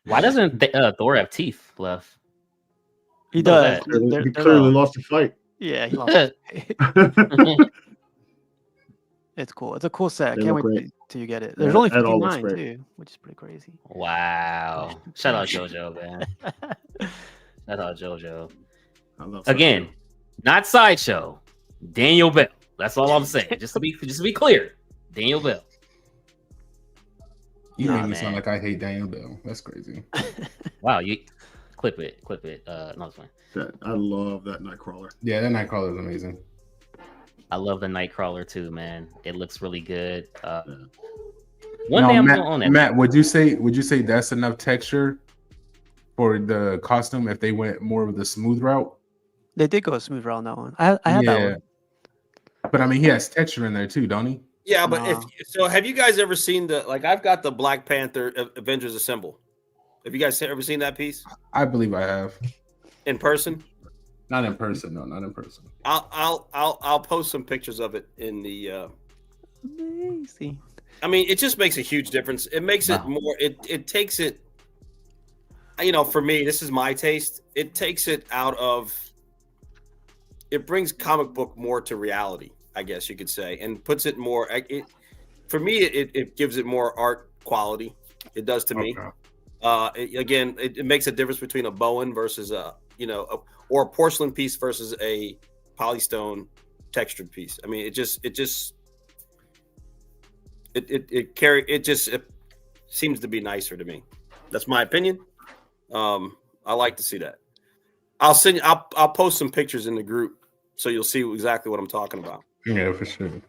Why doesn't Thor have teeth left? He does. He clearly lost a fight. Yeah, he lost a fight. It's cool. It's a cool set. I can't wait till you get it. There's only 59 too, which is pretty crazy. Wow. Shout out JoJo, man. Shout out JoJo. Again, not Sideshow. Daniel Bell. That's all I'm saying. Just to be clear. Daniel Bell. You made me sound like I hate Daniel Bell. That's crazy. Wow, you clip it. No, it's fine. I love that Nightcrawler. Yeah, that Nightcrawler is amazing. I love the Nightcrawler too, man. It looks really good. Matt, would you say that's enough texture for the costume if they went more of the smooth route? They did go a smooth route on that one. I had that one. But I mean, he has texture in there too, don't he? Yeah, but have you guys ever seen I've got the Black Panther Avengers Assemble. Have you guys ever seen that piece? I believe I have. In person? Not in person. No, not in person. I'll post some pictures of it in the. Amazing. I mean, it just makes a huge difference. It makes it more. It takes it. For me, this is my taste. It takes it out of. It brings comic book more to reality, I guess you could say, and puts it more. For me, it gives it more art quality. It does to me. It makes a difference between a Bowen versus a or a porcelain piece versus a polystone textured piece. I mean, it seems to be nicer to me. That's my opinion. I like to see that. I'll post some pictures in the group so you'll see exactly what I'm talking about. Yeah, for sure.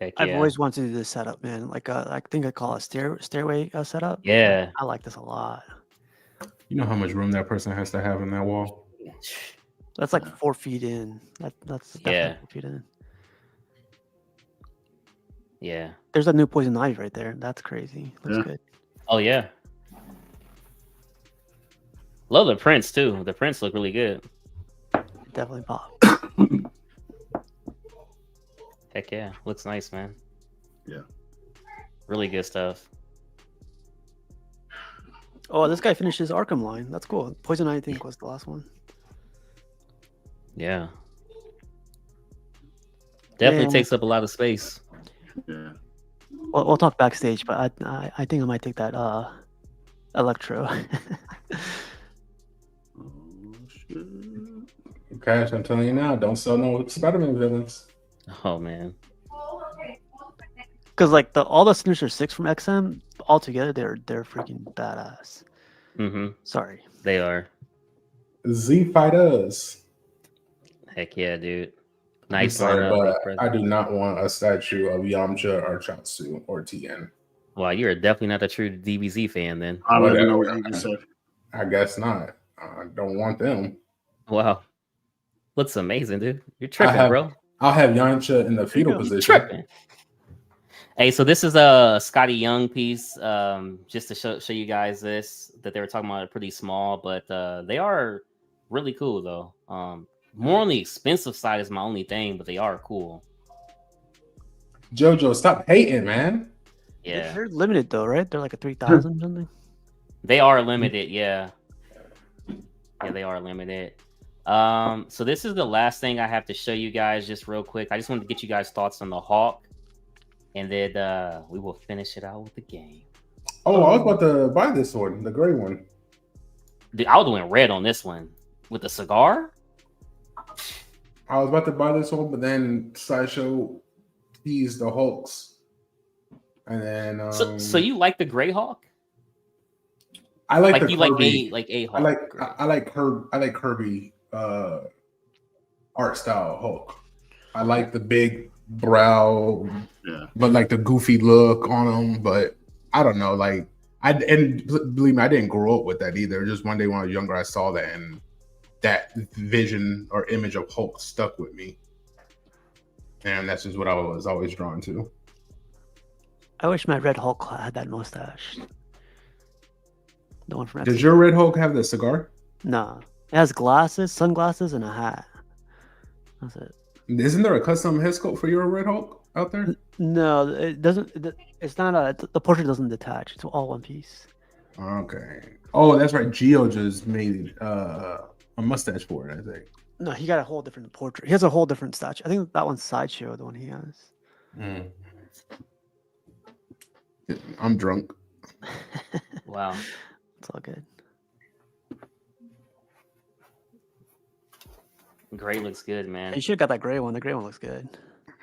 I've always wanted to do this setup, man. Like I think I call it stairway setup. Yeah, I like this a lot. You know how much room that person has to have in that wall? That's like 4 feet in. That's definitely 4 feet in. Yeah. There's a new poison ivy right there. That's crazy. Looks good. Oh yeah. Love the prints too. The prints look really good. Definitely pop. Heck yeah. Looks nice, man. Yeah. Really good stuff. Oh, this guy finished his Arkham line. That's cool. Poison Ivy, I think, was the last one. Yeah. Definitely takes up a lot of space. Yeah. We'll talk backstage, but I think I might take that Electro. Cash, I'm telling you now, don't sell no Spider-Man villains. Oh man. Because like all the Sinister Six from XM all together, they're freaking badass. Mm-hmm. Sorry, they are. Z Fighters. Heck yeah, dude. Nice. Sorry, but I do not want a statue of Yamcha or Chaozu or Tien. Well, you're definitely not a true DBZ fan then. I don't even know what you just said. I guess not. I don't want them. Wow. Looks amazing, dude. You're tripping, bro. I'll have Yamcha in the fetal position. Tripping. Hey, so this is a Scotty Young piece. Just to show you guys this, that they were talking about, pretty small, but they are really cool though. More on the expensive side is my only thing, but they are cool. Jojo, stop hating, man. Yeah, they're limited though, right? They're like a 3,000 something. They are limited, yeah. Yeah, they are limited. So this is the last thing I have to show you guys, just real quick. I just wanted to get you guys' thoughts on the Hawk, and then we will finish it out with the game. Oh, I was about to buy this one, the gray one. Dude, I was doing red on this one with the cigar. I was about to buy this one, but then Sideshow teased the Hulks, and then so you like the Gray Hawk? I like the you Kirby. like a Hawk. I like Kirby art style Hulk. I like the big brow, but like the goofy look on him. But I don't know, like and believe me, I didn't grow up with that either. Just one day when I was younger, I saw that, and that vision or image of Hulk stuck with me, and that's just what I was always drawn to. I wish my Red Hulk had that mustache. The one from Does your Red Hulk have the cigar? No, it has glasses, sunglasses, and a hat. That's it. Isn't there a custom head sculpt for your Red Hulk out there? No, it doesn't. It's not the portrait doesn't detach. It's all one piece. Okay. Oh, that's right. Gio just made a mustache for it, I think. No, he got a whole different portrait. He has a whole different statue. I think that one's Sideshow, the one he has. I'm drunk. Wow. It's all good. Gray looks good, man. You should have got that gray one. The gray one looks good.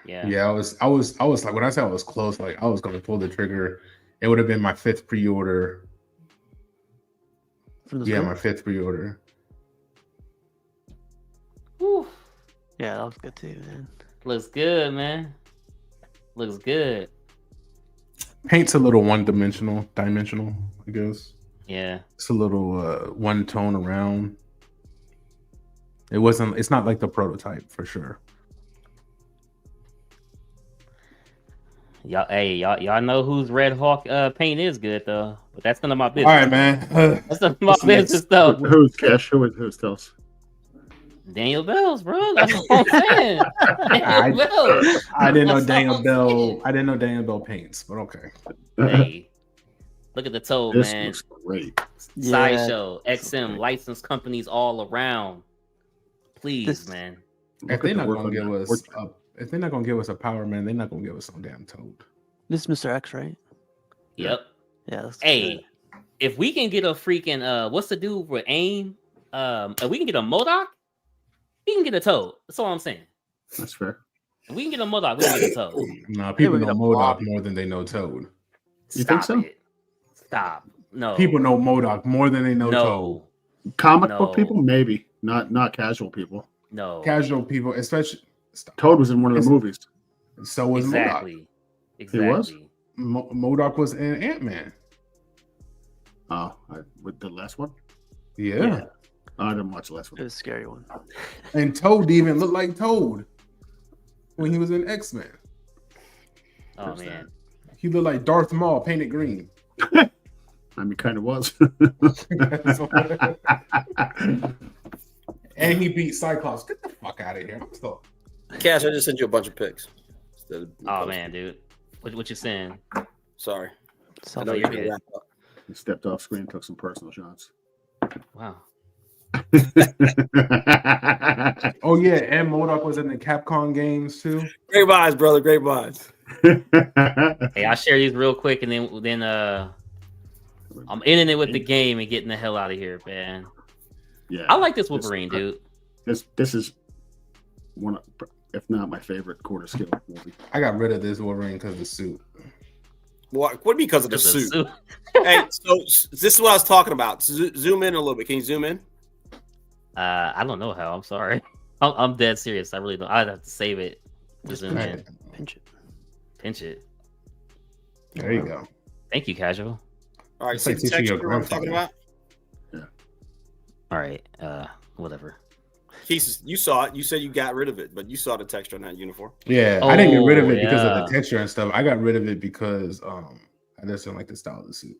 Yeah. Yeah, I was like, when I said I was close, like I was gonna pull the trigger. It would have been my 5th pre-order. From the yeah, store? my 5th pre-order. Whew. Yeah, that was good too, man. Looks good, man. Looks good. Paint's a little dimensional, I guess. Yeah. It's a little one tone around. It's not like the prototype for sure. Y'all know whose Red Hawk paint is good though. But that's none of my business. All right, man. That's none of my business though. Who's Cash? Who's Tells? Daniel Bells, bro. That's what I'm saying. Daniel Bells. I didn't know Daniel Bell. I didn't know Daniel Bell paints, but okay. Hey, look at the toe, This man. looks great. Sideshow, XM, licensed companies all around. Please, man. If they're not gonna give us a power man, they're not gonna give us some damn toad. This is Mr. X, right? Yep. Yeah. Hey, if we can get a freaking what's the dude with AIM? if we can get a MODOK, we can get a Toad. That's all I'm saying. That's fair. If we can get a MODOK, we can get a Toad. Nah, people know MODOK more than they know Toad. You think so? Stop. No. People know MODOK more than they know Toad. Comic book people, maybe. Not casual people. No. Casual people, especially. Toad was in one of the movies. So was MODOK. Exactly. He was? MODOK was in Ant-Man. Oh, with the last one? Yeah. I didn't watch the last one. It was a scary one. And Toad even looked like Toad when he was in X-Men. Oh, man. He looked like Darth Maul painted green. I mean, kind of was. And he beat Cyclops. Get the fuck out of here. I'm still. Cash, I just sent you a bunch of pics. Oh, man, dude. What you saying? Sorry. I know you're good. He stepped off screen, took some personal shots. Wow. Oh yeah, and MODOK was in the Capcom games too. Great vibes, brother. Great vibes. Hey, I'll share these real quick, and then I'm ending it with the game and getting the hell out of here, man. Yeah, I like this Wolverine, dude. This is one, if not my favorite quarter scale movie. I got rid of this Wolverine because of the suit. What because of the suit? Hey, so this is what I was talking about. Zoom in a little bit. Can you zoom in? I don't know how. I'm sorry. I'm dead serious. I really don't. I'd have to save it to zoom in. Pinch it. There you go. Thank you, Casual. All right, see the texture I'm talking about? Yeah. All right. Whatever. Keith, you saw it. You said you got rid of it, but you saw the texture on that uniform. Yeah, I didn't get rid of it because of the texture and stuff. I got rid of it because I just didn't like the style of the suit.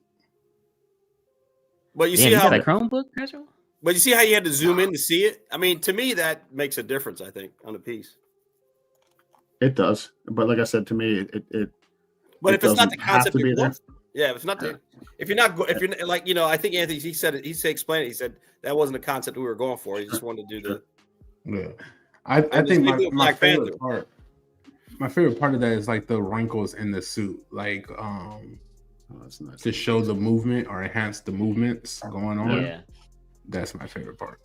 But you see how that Chromebook, Casual? But you see how you had to zoom in to see it? I mean, to me, that makes a difference, I think, on the piece. It does. But like I said, to me, it but if it's not the concept you want, yeah, if it's not the, if you're like, I think Anthony, he said it, explain it. He said that wasn't the concept we were going for. He just wanted to do the. Yeah. I think my favorite part. My favorite part of that is like the wrinkles in the suit, like that's nice. To show the movement or enhance the movements going on. Yeah. That's my favorite part.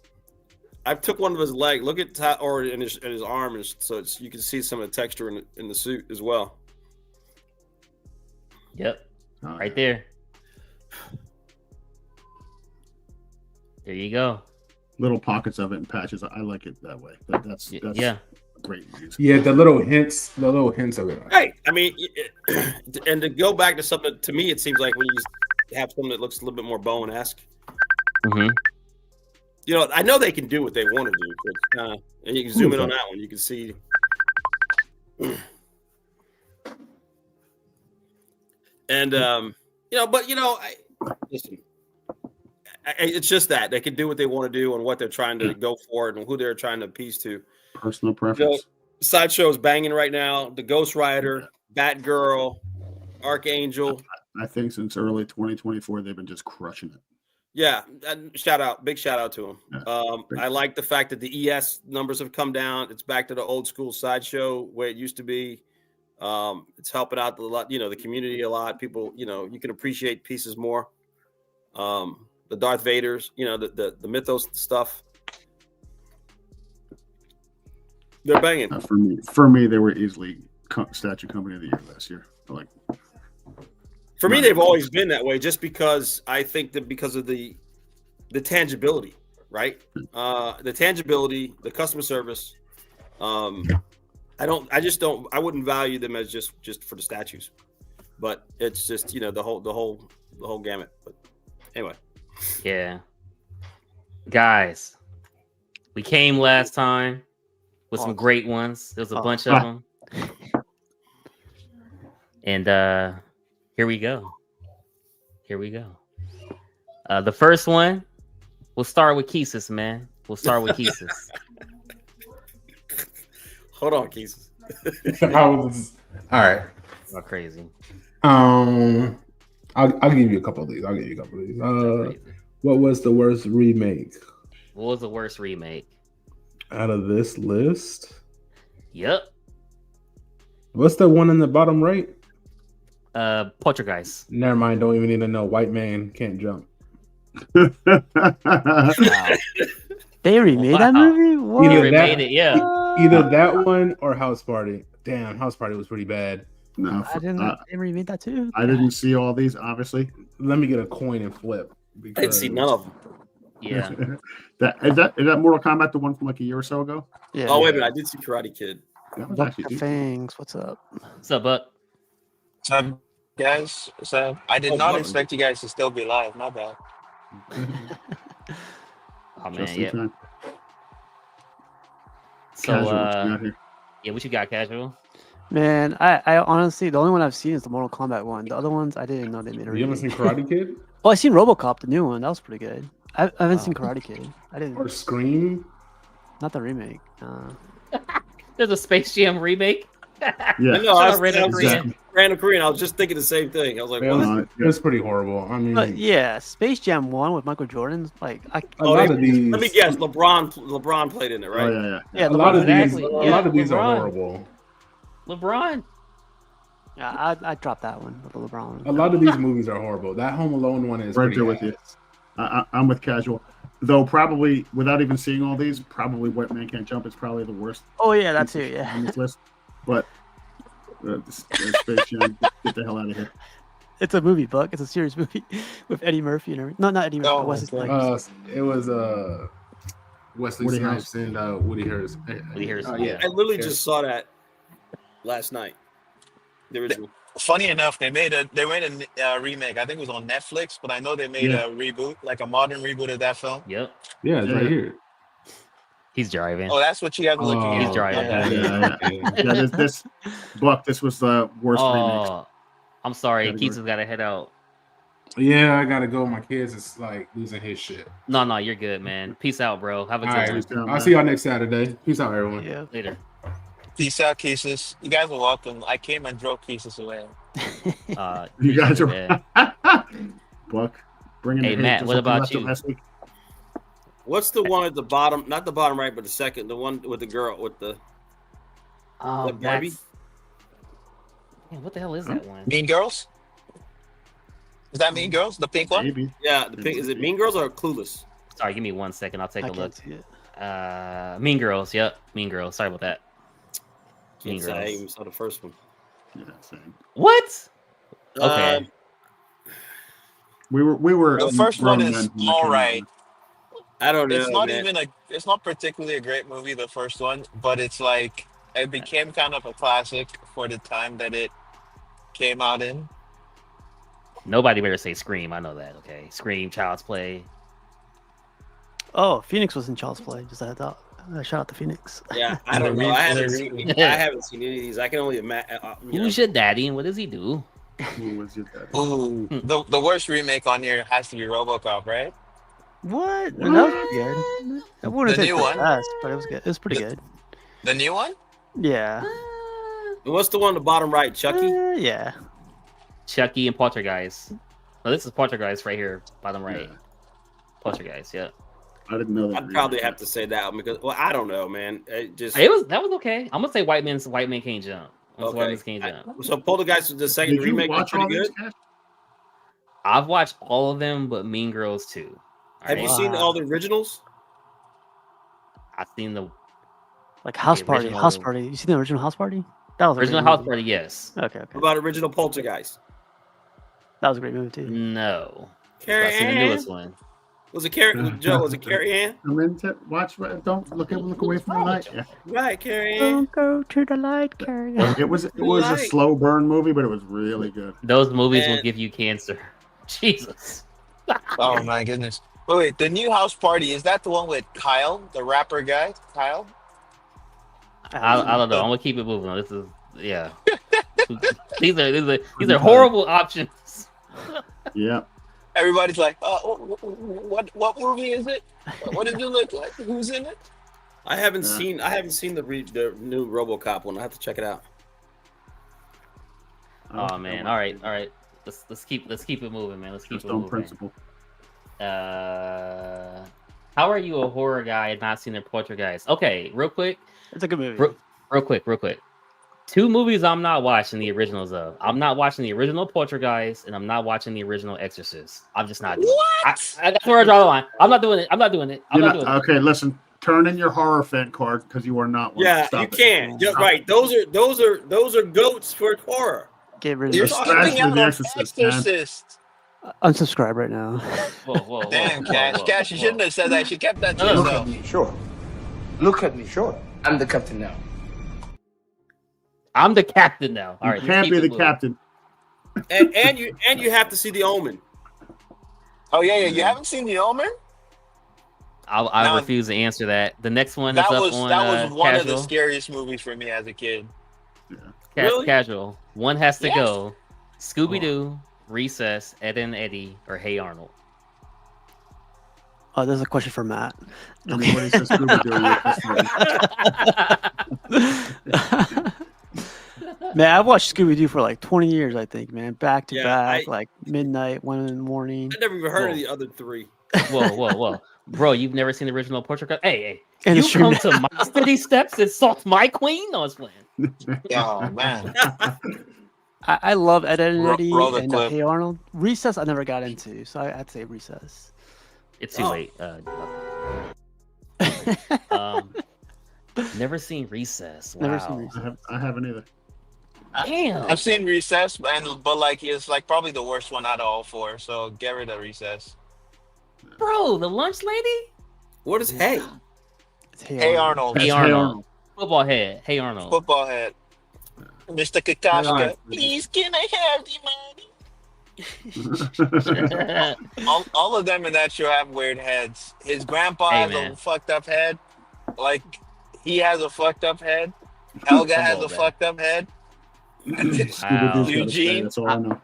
I took one of his leg. Look at or in his arm, so you can see some of the texture in the suit as well. Yep, right there. There you go. Little pockets of it and patches. I like it that way. That's great news. Yeah, the little hints of it. Hey, I mean, and to go back to something, to me, it seems like when you have something that looks a little bit more Bowen-esque. Mm-hmm. I know they can do what they want to do, but, and you can zoom in on that one. You can see. And listen, it's just that they can do what they want to do and what they're trying to go for and who they're trying to appease to. Personal preference. Sideshow is banging right now. The Ghost Rider, Batgirl, Archangel. I think since early 2024, they've been just crushing it. Yeah, big shout out to them. Yeah, I like the fact that the ES numbers have come down. It's back to the old school Sideshow where it used to be. It's helping out the community a lot. People, you can appreciate pieces more. The Darth Vaders, the Mythos stuff. They're banging. For me, they were easily Statue Company of the Year last year. For me, they've always been that way, just because I think that because of the tangibility, right? The tangibility, the customer service. I wouldn't value them as just for the statues, but it's just the whole gamut. But anyway, yeah, guys, we came last time with some great ones. There's a bunch of them, and here we go. The first one, we'll start with Keesus, man. We'll start with Keesus. Hold on, Keesus. All right. Not crazy. I'll give you a couple of these. What was the worst remake? What was the worst remake? Out of this list? Yep. What's the one in the bottom right? Poltergeist. Never mind. Don't even need to know. White man can't jump. Wow. They remade that movie? What? They remade it, yeah. Either that one or House Party. Damn, House Party was pretty bad. No, they remade that too. I didn't see all these, obviously. Let me get a coin and flip. I didn't see none of them. Yeah. Is that Mortal Kombat, the one from like a year or so ago? Yeah. Oh wait a minute, I did see Karate Kid. That was Buck actually the decent. Fangs. What's up? What's up, Buck? Guys, so I did not expect you guys to still be live. My bad. Oh Just man, in yeah. time. So Casual, what you got here? yeah, what you got, Casual? Man, I honestly, the only one I've seen is the Mortal Kombat one. The other ones, I didn't know they made a You ever remake. seen Karate Kid? Oh, I seen RoboCop, the new one. That was pretty good. I haven't seen Karate Kid. I didn't. Or Scream? Not the remake. There's a Space Jam remake. Yeah. I know. Shout I out was Random Korean. Random Korean. I was just thinking the same thing. I was like, It what? was pretty horrible. I mean, But yeah, Space Jam 1 with Michael Jordan. Like, a lot of these. Let me guess. LeBron played in it, right? Oh, yeah. yeah, A lot of these. Exactly. A Yeah, lot of these are LeBron. horrible. LeBron. yeah, I dropped that one with the LeBron. A lot of these movies are horrible. That Home Alone one is Right pretty there with bad. you. I'm with Casual. Though probably, without even seeing all these, probably White Man Can't Jump is probably the worst Oh yeah, that too. Yeah. on this list. But Space Jam, get the hell out of here. It's a movie, Buck. It's a serious movie with Eddie Murphy and everything. No, not Eddie Murphy. Oh, Wesley my Snipes. It was Wesley Woody Snipes and Woody Harrelson. Woody Harrelson, Oh, yeah. I literally just saw that last night. The original. Funny enough, they made a remake. I think it was on Netflix, but I know they made a reboot, like a modern reboot of that film. Yep. Yeah, it's right here. He's driving. Oh, that's what you guys were looking at. He's driving. Okay. Yeah, this Buck, this was the worst remix. Oh, I'm sorry. Category. Keith has got to head out. Yeah, I gotta go. My kids is like losing his shit. No, you're good, man. Peace out, bro. Have a All good right, one. I'll see y'all next Saturday. Peace out, everyone. Yeah. Later. Peace out, Cases. You guys are welcome. I came and drove Cases away. You guys appreciate it, are man. Buck. Bringing Hey, the Matt, hate, what just like about left it you? last week. What's the one at the bottom? Not the bottom right, but the second. The one with the girl with the. Oh, That Barbie? that's... Man, what the hell is that one? Mean Girls? Is that Mean Girls? The pink one? Maybe. Yeah, the pink. Is it Mean Girls or Clueless? Sorry, give me 1 second. I'll take I a look. can't see it. Mean Girls. Yep, Mean Girls. Sorry about that. Mean Can't say I Girls. even saw the first one. Yeah, same. What? Okay. Um, We were. The first one grown is men when that all came right. out. I don't know. It's not man. even it's not particularly a great movie, the first one, but it's like it became kind of a classic for the time that it came out in. Nobody better say Scream. I know that. Okay. Scream, Child's Play. Oh, Phoenix was in Child's Play. Just a heads up. Shout out to Phoenix. Yeah, I don't know. I haven't seen any of these. I can only imagine. Who's your daddy and what does he do? Who was your dad? Ooh, the worst remake on here has to be RoboCop, right? What? That was pretty good. I wouldn't The say new it's the one? best, but it was good. It was pretty good. The new one? Yeah. What's the one on the bottom right? Chucky. Yeah. Chucky and Poltergeist. No, this is Poltergeist right here, bottom right. Yeah. Poltergeist, yeah. I didn't know that. I'd probably have to say that one because, well, I don't know, man. It just That was okay. I'm gonna say White Man Can't Jump. White okay. Man's Can't Jump. So Poltergeist, the second Did you remake, was watch all pretty these? good. Cash? I've watched all of them, but Mean Girls too. Have you seen all the originals? I've seen the Like House The Party. original- House Party. You seen the original House Party? That was a original great House movie. Party. Yes. Okay. What about original Poltergeist? That was a great movie too. No. Carrie I've seen the Ann? newest one. Was it Carrie? Joe, was it Carrie Ann? I'm into watch. Don't look away from the light. Yeah. Right, Carrie Ann. Don't go to the light, Carrie. It was a slow burn movie, but it was really good. Those movies will And- give you cancer. Jesus. Oh my goodness. Wait, the new House Party, is that the one with Kyle, the rapper guy? Kyle? I don't know. I'm gonna keep it moving. This is yeah. these are horrible options. Yeah. Everybody's like, what movie is it? What does it look like? Who's in it? I haven't seen the new RoboCop one. I have to check it out. Oh man. All right. Let's keep it moving, man. Let's keep Just it on moving. principle. How are you a horror guy and not seen the Poltergeist? Okay, real quick. It's a good movie. Real quick. 2 movies I'm not watching the originals of. I'm not watching the original Poltergeist, and I'm not watching the original Exorcist. I'm just not doing it. That's where I draw the line. I'm not doing it. I'm not doing it. Okay, listen. Turn in your horror fan card because you are not one. Yeah, you can't. You're right. Those are goats for horror. Get rid of You're this. skipping out on Exorcist. Unsubscribe right now. Whoa, Damn, Cash, you shouldn't have said that. You kept that to Look yourself. at me, sure. Look at me, sure. I'm the captain now. I'm the captain now. All right, you can't be the captain. And you have to see The Omen. Oh yeah. You haven't seen The Omen? I refuse to answer that. The next one that is was on one Casual. of the scariest movies for me as a kid. Yeah. Really? Casual. One has to go. Scooby-Doo, Recess, Ed and Eddie, or Hey Arnold. Oh, there's a question for Matt. Anybody says Scooby-Doo, man, I've watched Scooby-Doo for like 20 years, I think, man. Back to back, I- like midnight, 1 in the morning. I never even heard of the other 3. Whoa. Bro, you've never seen the original Portrait? Hey. And You it's come true. to my city steps and salt my queen? No, it's playing. Oh man. I love Ed, Edd and Eddie roll the and clip. Hey Arnold. Recess I never got into, so I'd say Recess. It's too late. Never seen Recess. Wow. Never seen Recess. I haven't either. Damn. I've seen Recess, but like it's like probably the worst one out of all 4. So get rid of Recess. Bro, the lunch lady? What is Hey? It's Hey Arnold. Hey Arnold. Football head. Hey Arnold. Football head. Mr. Kakashka. Arnold. Please, can I have the money? all of them in that show have weird heads. His grandpa has man. a fucked up head. Like he has a fucked up head. Helga Come has on, a man. fucked up head. Scooby-Doo's Wow. gotta stay, Eugene? that's all I know.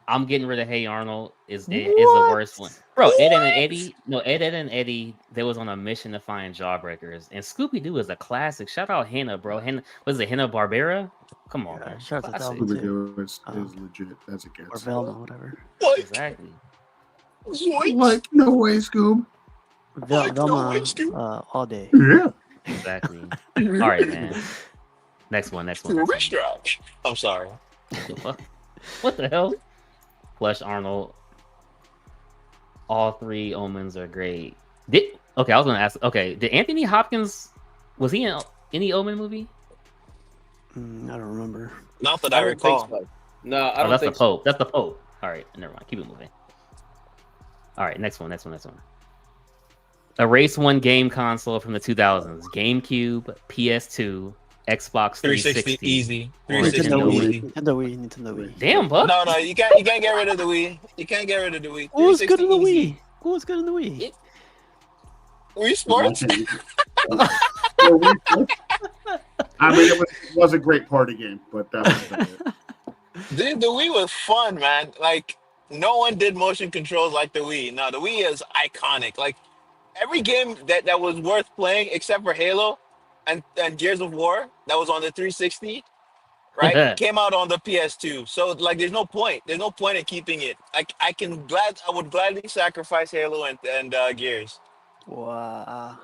I'm getting rid of Hey Arnold. Is the worst one. Bro, Ed and Eddie, they was on a mission to find jawbreakers. And Scooby-Doo is a classic. Shout out Hannah, bro. Was it Hanna-Barbera? Come on, man. shout out to Classic. Velma. Scooby-Doo is legit as it Or gets. Velma, whatever. What? Exactly. Like, no way, Scoob. Velma, all day. Yeah. Exactly. All right, man. Next one. I'm sorry. What the hell? Flush Arnold. All 3 Omens are great. I was gonna ask. Okay, did Anthony Hopkins was he in any Omen movie? I don't remember. Not that I don't think recall. so. No, I don't That's think the Pope. That's the Pope. All right, never mind. Keep it moving. All right, next one. Erase one game console from the 2000s: GameCube, PS2, Xbox 360. Easy. Nintendo Wii. Damn, Buck. No, you can't get rid of the Wii. You can't get rid of the Wii. What was good in the 360 Wii? What was good in the Wii? Wii Sports? I mean, it was a great party game, but that was about it. Dude, the Wii was fun, man. Like, no one did motion controls like the Wii. No, the Wii is iconic. Like, every game that was worth playing, except for Halo and Gears of War, that was on the 360, right? Came out on the PS2. So, like, there's no point. There's no point in keeping it. I would gladly sacrifice Halo and Gears. Wow.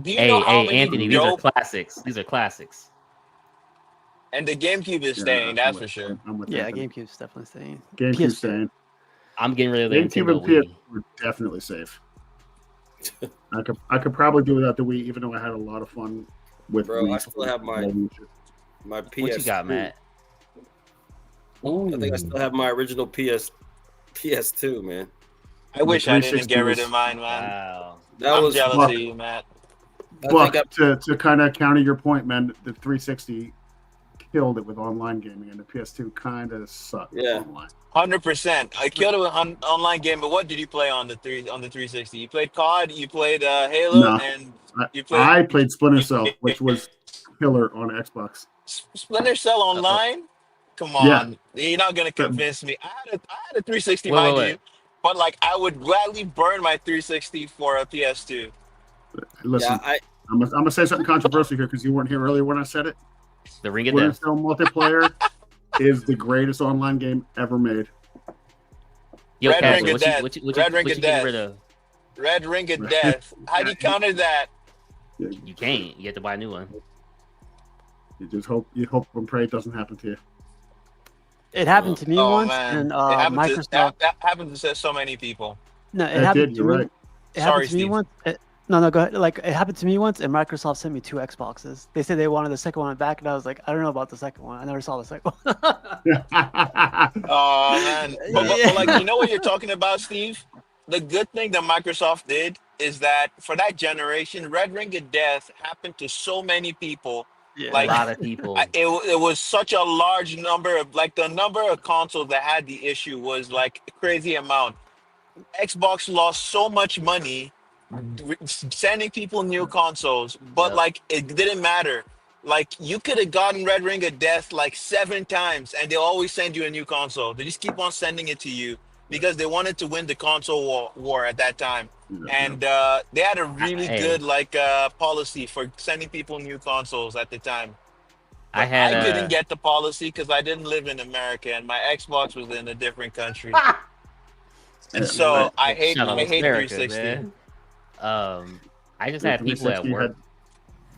Do you know how many Anthony, these are classics. And the GameCube is staying, that's for sure. Yeah, GameCube's definitely staying. GameCube's staying. I'm getting rid of the GameCube and Nintendo PS Wii. were definitely safe. I could probably do without the Wii, even though I had a lot of fun with Bro, Wii. I still have my PS. What you got, Matt? I think I still have my original PS2, man. I wish I didn't 360 get rid of mine, man. Wow. I'm jealous of you, Matt. But to kind of counter your point, man, the 360 killed it with online gaming, and the PS2 kind of sucked. Yeah. Online. 100%. I killed it with online game, but what did you play on the 360? You played COD, you played Halo, No. and I played Splinter Cell, which was killer on Xbox. Splinter Cell Online. Come on, you're not gonna convince me. I had a 360, mind you, but like I would gladly burn my 360 for a PS2. Listen, I'm gonna say something controversial here because you weren't here earlier when I said it. The Ring of Splinter Death. Cell multiplayer is the greatest online game ever made. Yo, Red Casual, Ring of Death. what you Red Ring getting of Death. rid of? Red Ring of Death. How do you counter that? You can't. You have to buy a new one. You hope and pray it doesn't happen to you. It happened to me once, man. and Microsoft. That happened to so many people. No, it happened did. to You're me. right. It Sorry, happened to me Steve. once. No, go ahead. Like it happened to me once, and Microsoft sent me 2 Xboxes. They said they wanted the second one back, and I was like, I don't know about the second one. I never saw the second one. Oh man, but like you know what you're talking about, Steve. The good thing that Microsoft did is that for that generation, Red Ring of Death happened to so many people. Yeah. A Like lot of people. it was such a large number of like the number of consoles that had the issue was like a crazy amount. Xbox lost so much money sending people new consoles, but Yep. like it didn't matter. Like you could have gotten Red Ring of Death like 7 times, and they always send you a new console. They just keep on sending it to you because they wanted to win the console war at that time. And they had a really good like policy for sending people new consoles at the time. But I couldn't get the policy because I didn't live in America and my Xbox was in a different country. And so I hate America, 360. man. I just had people at work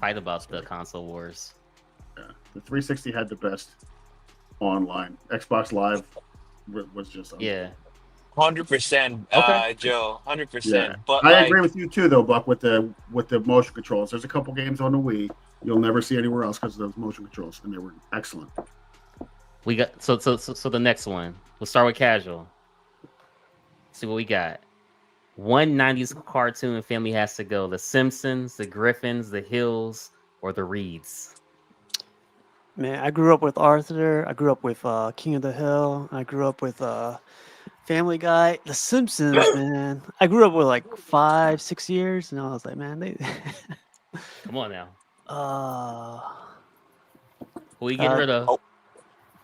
fight about the console wars. Yeah, the 360 had the best online. Xbox Live was just 100%, Joe. 100%. Yeah. But I agree with you too, though, Buck. With the motion controls, there's a couple games on the Wii you'll never see anywhere else because of those motion controls, and they were excellent. We got so the next one. We'll start with casual. See what we got. One 90s cartoon family has to go: the Simpsons, the Griffins, the Hills, or the Reeds. Man, I grew up with Arthur. I grew up with King of the Hill. I grew up with Family Guy. The Simpsons, man. I grew up with like 5-6 years, and I was like, man, they. Come on now. Who you getting rid of?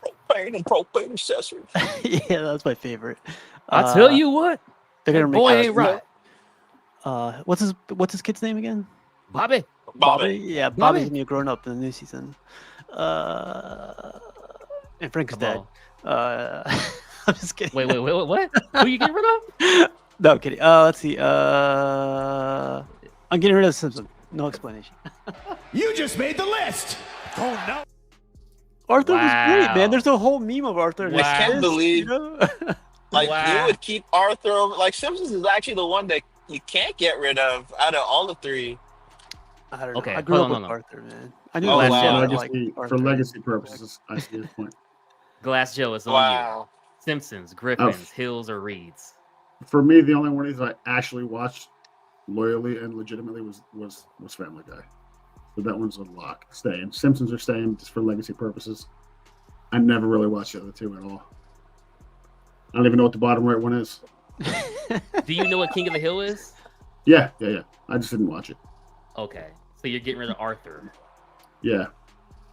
Propane and propane accessories. Yeah, that's my favorite. I tell you what, they're gonna boy ain't right. What's his kid's name again? Bobby. Yeah, Bobby's gonna be grown up in the new season. And Frank's dead. I'm just kidding. Wait, what? Who you getting rid of? No, I'm kidding. Let's see. I'm getting rid of the Simpsons. No explanation. You just made the list. Oh no. Arthur was great, man. There's a whole meme of Arthur. I can't believe, like Wow. you would keep Arthur over. Like Simpsons is actually the one that you can't get rid of out of all the three. I don't know. Okay, I grew up hold with on. Arthur, man. I knew Oh, Glass wow. Joe, Legacy, like for Arthur. legacy purposes, I see his point. Glass Joe is on you. Wow. Simpsons, Griffins, Hills, or Reeds. For me, the only one I actually watched loyally and legitimately was Family Guy. So that one's a lock. Staying. Simpsons are staying just for legacy purposes. I never really watched the other two at all. I don't even know what the bottom right one is. Do you know what King of the Hill is? Yeah. I just didn't watch it. Okay, so you're getting rid of Arthur. Yeah.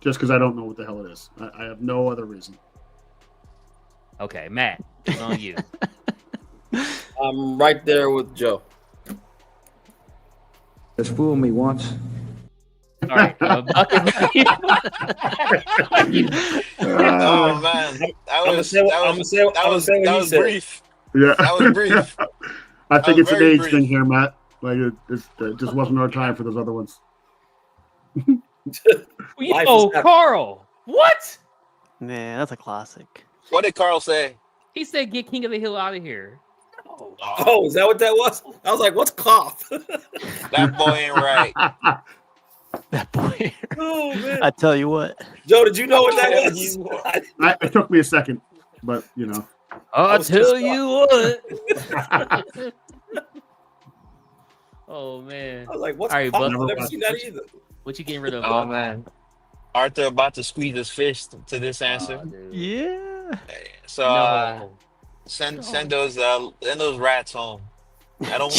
Just because I don't know what the hell it is. I have no other reason. Okay, Matt, it's on you. I'm right there with Joe. Just fool me once. All right, Oh man, that was brief. Yeah. That was brief. I think was it's an very age brief. thing here, Matt. Like it just wasn't our time for those other ones. Carl. What? Man, that's a classic. What did Carl say? He said, "Get King of the Hill out of here." Oh, is that what that was? I was like, what's cough? That boy ain't right. That boy. Oh man. I tell you what. Joe, did you know what that was? It took me a second, but you know. I'll was tell just you what. Oh man. I was like, what's All right, cough? Buck. I've never seen that either. What you getting rid of? Oh Buck? man, Arthur about to squeeze his fist to this answer. Oh, dude. Yeah. So No. send those rats home. I don't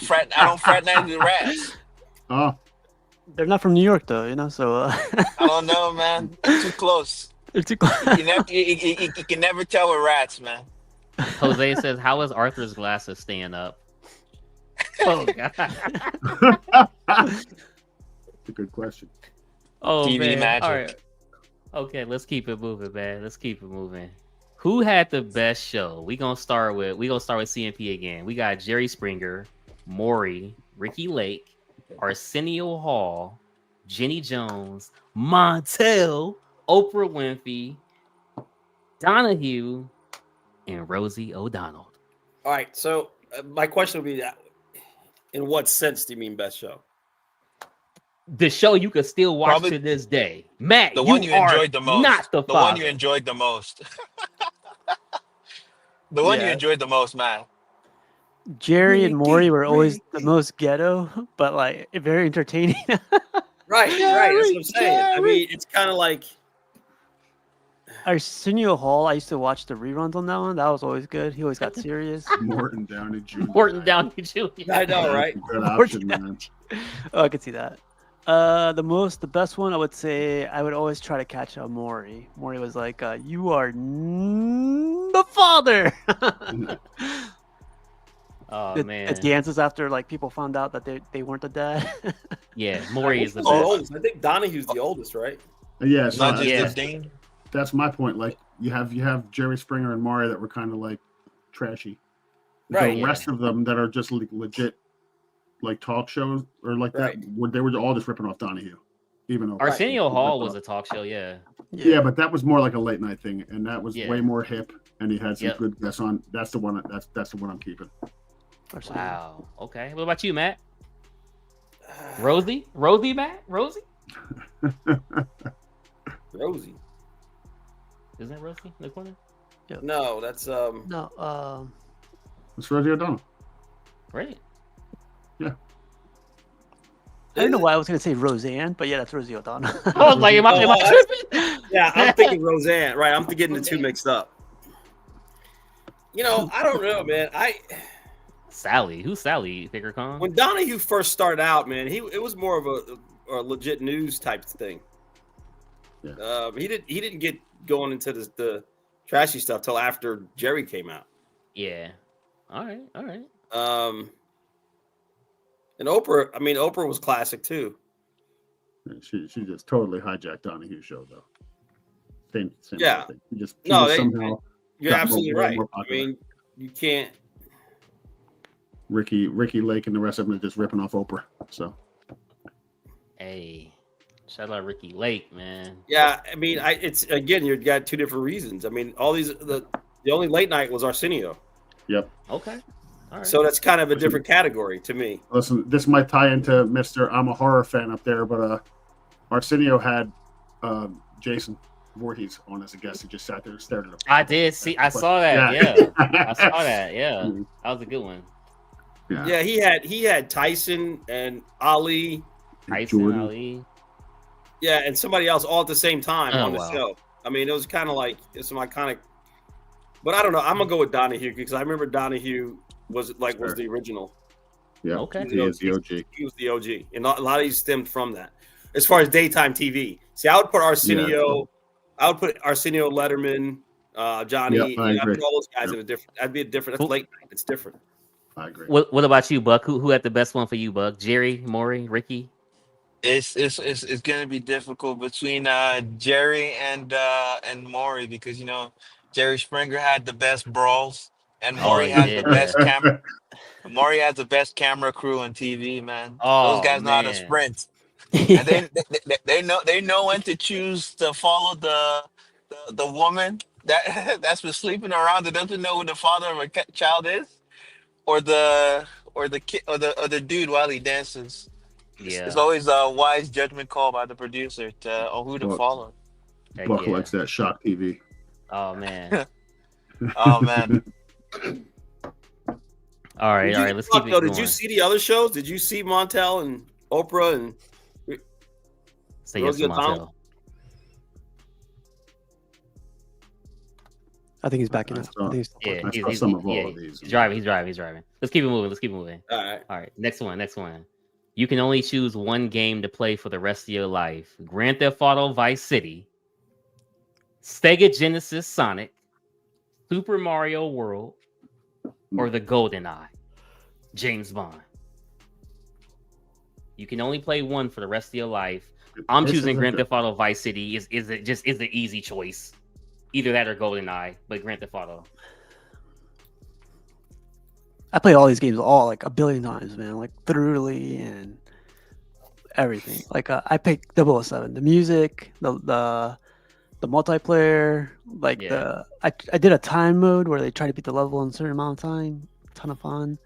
frat night with rats. Oh, They're not from New York though, you know, so I don't know, man. They're too close. they're too close. You can never tell with rats, man. Jose says, "How is Arthur's glasses staying up?" Oh God. that's a good question. Oh TV man. magic. All right. Okay, let's keep it moving, man. Let's keep it moving. Who had the best show? We gonna start with CMP again. We got Jerry Springer, Maury, Ricky Lake, Arsenio Hall, Jenny Jones, Montel, Oprah Winfrey, Donahue, and Rosie O'Donnell. All right. So my question would be, in what sense do you mean best show? The show you could still watch probably to this day. Matt, the one you enjoyed the most. Not the one you enjoyed the most. The one you enjoyed the most, man. Jerry and Maury were always the most ghetto, but like very entertaining. Right. That's what I'm saying. I mean, it's kind of like Arsenio Hall. I used to watch the reruns on that one. That was always good. He always got serious. Morton Downey Jr. I know, right? Good option, man. Oh, I could see that. The best one, I would say, I would always try to catch Maury. Maury was like, "You are the father." Oh man! It's the answers after like people found out that they weren't the dad. Yeah, Maury is the oldest. I think Donahue's the oldest, right? Yeah, that's my point. Like you have Jerry Springer and Maury that were kind of like trashy. Right. The rest of them that are just like legit, like talk shows or like that, they were all just ripping off Donahue. Even though Arsenio Hall was a talk show, yeah. Yeah, but that was more like a late night thing, and that was way more hip. And he had some good guests on. That's the one. That's the one I'm keeping. Wow. Okay. What about you, Matt? Rosie, Matt? Rosie? Rosie. Isn't it Rosie in the corner? Yep. No, that's No, it's Rosie O'Donnell. Right. Yeah. I don't know why I was gonna say Roseanne, but yeah, that's Rosie O'Donnell. I was like, am I tripping? Yeah, I'm thinking Roseanne. Right, I'm getting the two mixed up. You know, I don't know, man. Sally, who's Sally? Thicker Kong? When Donahue first started out, man, it was more of a legit news type thing. Yeah. He didn't get going into the trashy stuff till after Jerry came out. Yeah. All right. And Oprah was classic too. She just totally hijacked Donahue's show though. Same yeah. thing. You're absolutely right. I mean, you can't. Ricky Lake and the rest of them are just ripping off Oprah. So, hey, shout out Ricky Lake, man. Yeah, I mean, it's again, you got two different reasons. I mean, all these the only late night was Arsenio. Yep. Okay. All right. So that's kind of a different category to me. Listen, this might tie into Mr. I'm a horror fan up there, but Arsenio had Jason Voorhees on as a guest. He just sat there and stared at him. I did see. I saw that. Yeah. I saw that. Yeah, that was a good one. Yeah, he had Tyson and Ali. Ali. Yeah, and somebody else all at the same time on the show. I mean, it was kind of like some iconic. But I don't know. I'm gonna go with Donahue because I remember Donahue was the original. Yeah. Okay. He was the OG. He was the OG, and a lot of these stemmed from that. As far as daytime TV, see, I would put Arsenio. I would put Arsenio, Letterman, Johnny. Yep, I agree. I'd put all those guys in a different. That'd be a different. That's late night. It's different. I agree. What about you, Buck? Who had the best one for you, Buck? Jerry, Maury, Ricky? It's gonna be difficult between Jerry and Maury because Jerry Springer had the best brawls and Maury had the best camera. Maury has the best camera crew on TV, man. Those guys know how to sprint, and they know when to choose to follow the woman that's been sleeping around that doesn't know who the father of a child is. Or the kid or the dude while he dances. Yeah, it's always a wise judgment call by the producer on who to follow. Buck likes that shock TV. Oh man. Oh man. All right. Let's keep it going. Did you see the other shows? Did you see Montel and Oprah and Say yes to Montel? I think he's back in. He's driving. Let's keep it moving. All right. Next one. You can only choose one game to play for the rest of your life: Grand Theft Auto Vice City, Sega Genesis Sonic, Super Mario World, or the GoldenEye, James Bond. You can only play one for the rest of your life. I'm choosing Grand Theft Auto Vice City. Is the easy choice. Either that or GoldenEye, but Grand Theft Auto. I play all these games like a billion times, man. Like thoroughly, and everything. Like I picked 007, the music, the multiplayer, like I did a time mode where they try to beat the level in a certain amount of time. Ton of fun.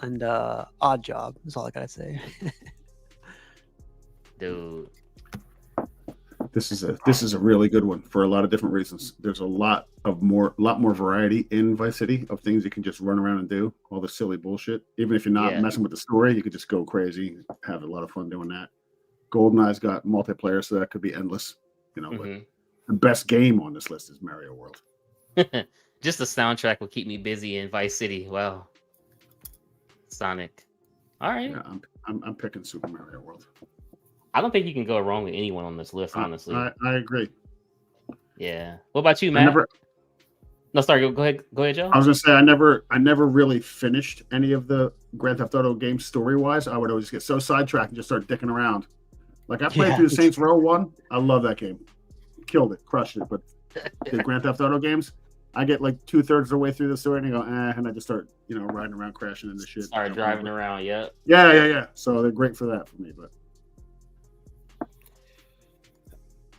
And Odd Job is all I gotta say. Dude. This is a really good one for a lot of different reasons. There's a lot more variety in Vice City of things you can just run around and do. All the silly bullshit. Even if you're not messing with the story, you could just go crazy, have a lot of fun doing that. GoldenEye's got multiplayer, so that could be endless. You know, but the best game on this list is Mario World. Just the soundtrack will keep me busy in Vice City. Wow. Sonic. All right. Yeah, I'm picking Super Mario World. I don't think you can go wrong with anyone on this list, honestly. I agree. Yeah. What about you, Matt? No, sorry. Go ahead, Joe. I was gonna say I never really finished any of the Grand Theft Auto games story-wise. I would always get so sidetracked and just start dicking around. Like I played through the Saints Row one. I love that game. Killed it, crushed it. But the Grand Theft Auto games, I get like 2/3 of the way through the story and I go, and I just start, riding around, crashing into shit. Start driving around, yeah. Yeah. So they're great for that for me, but.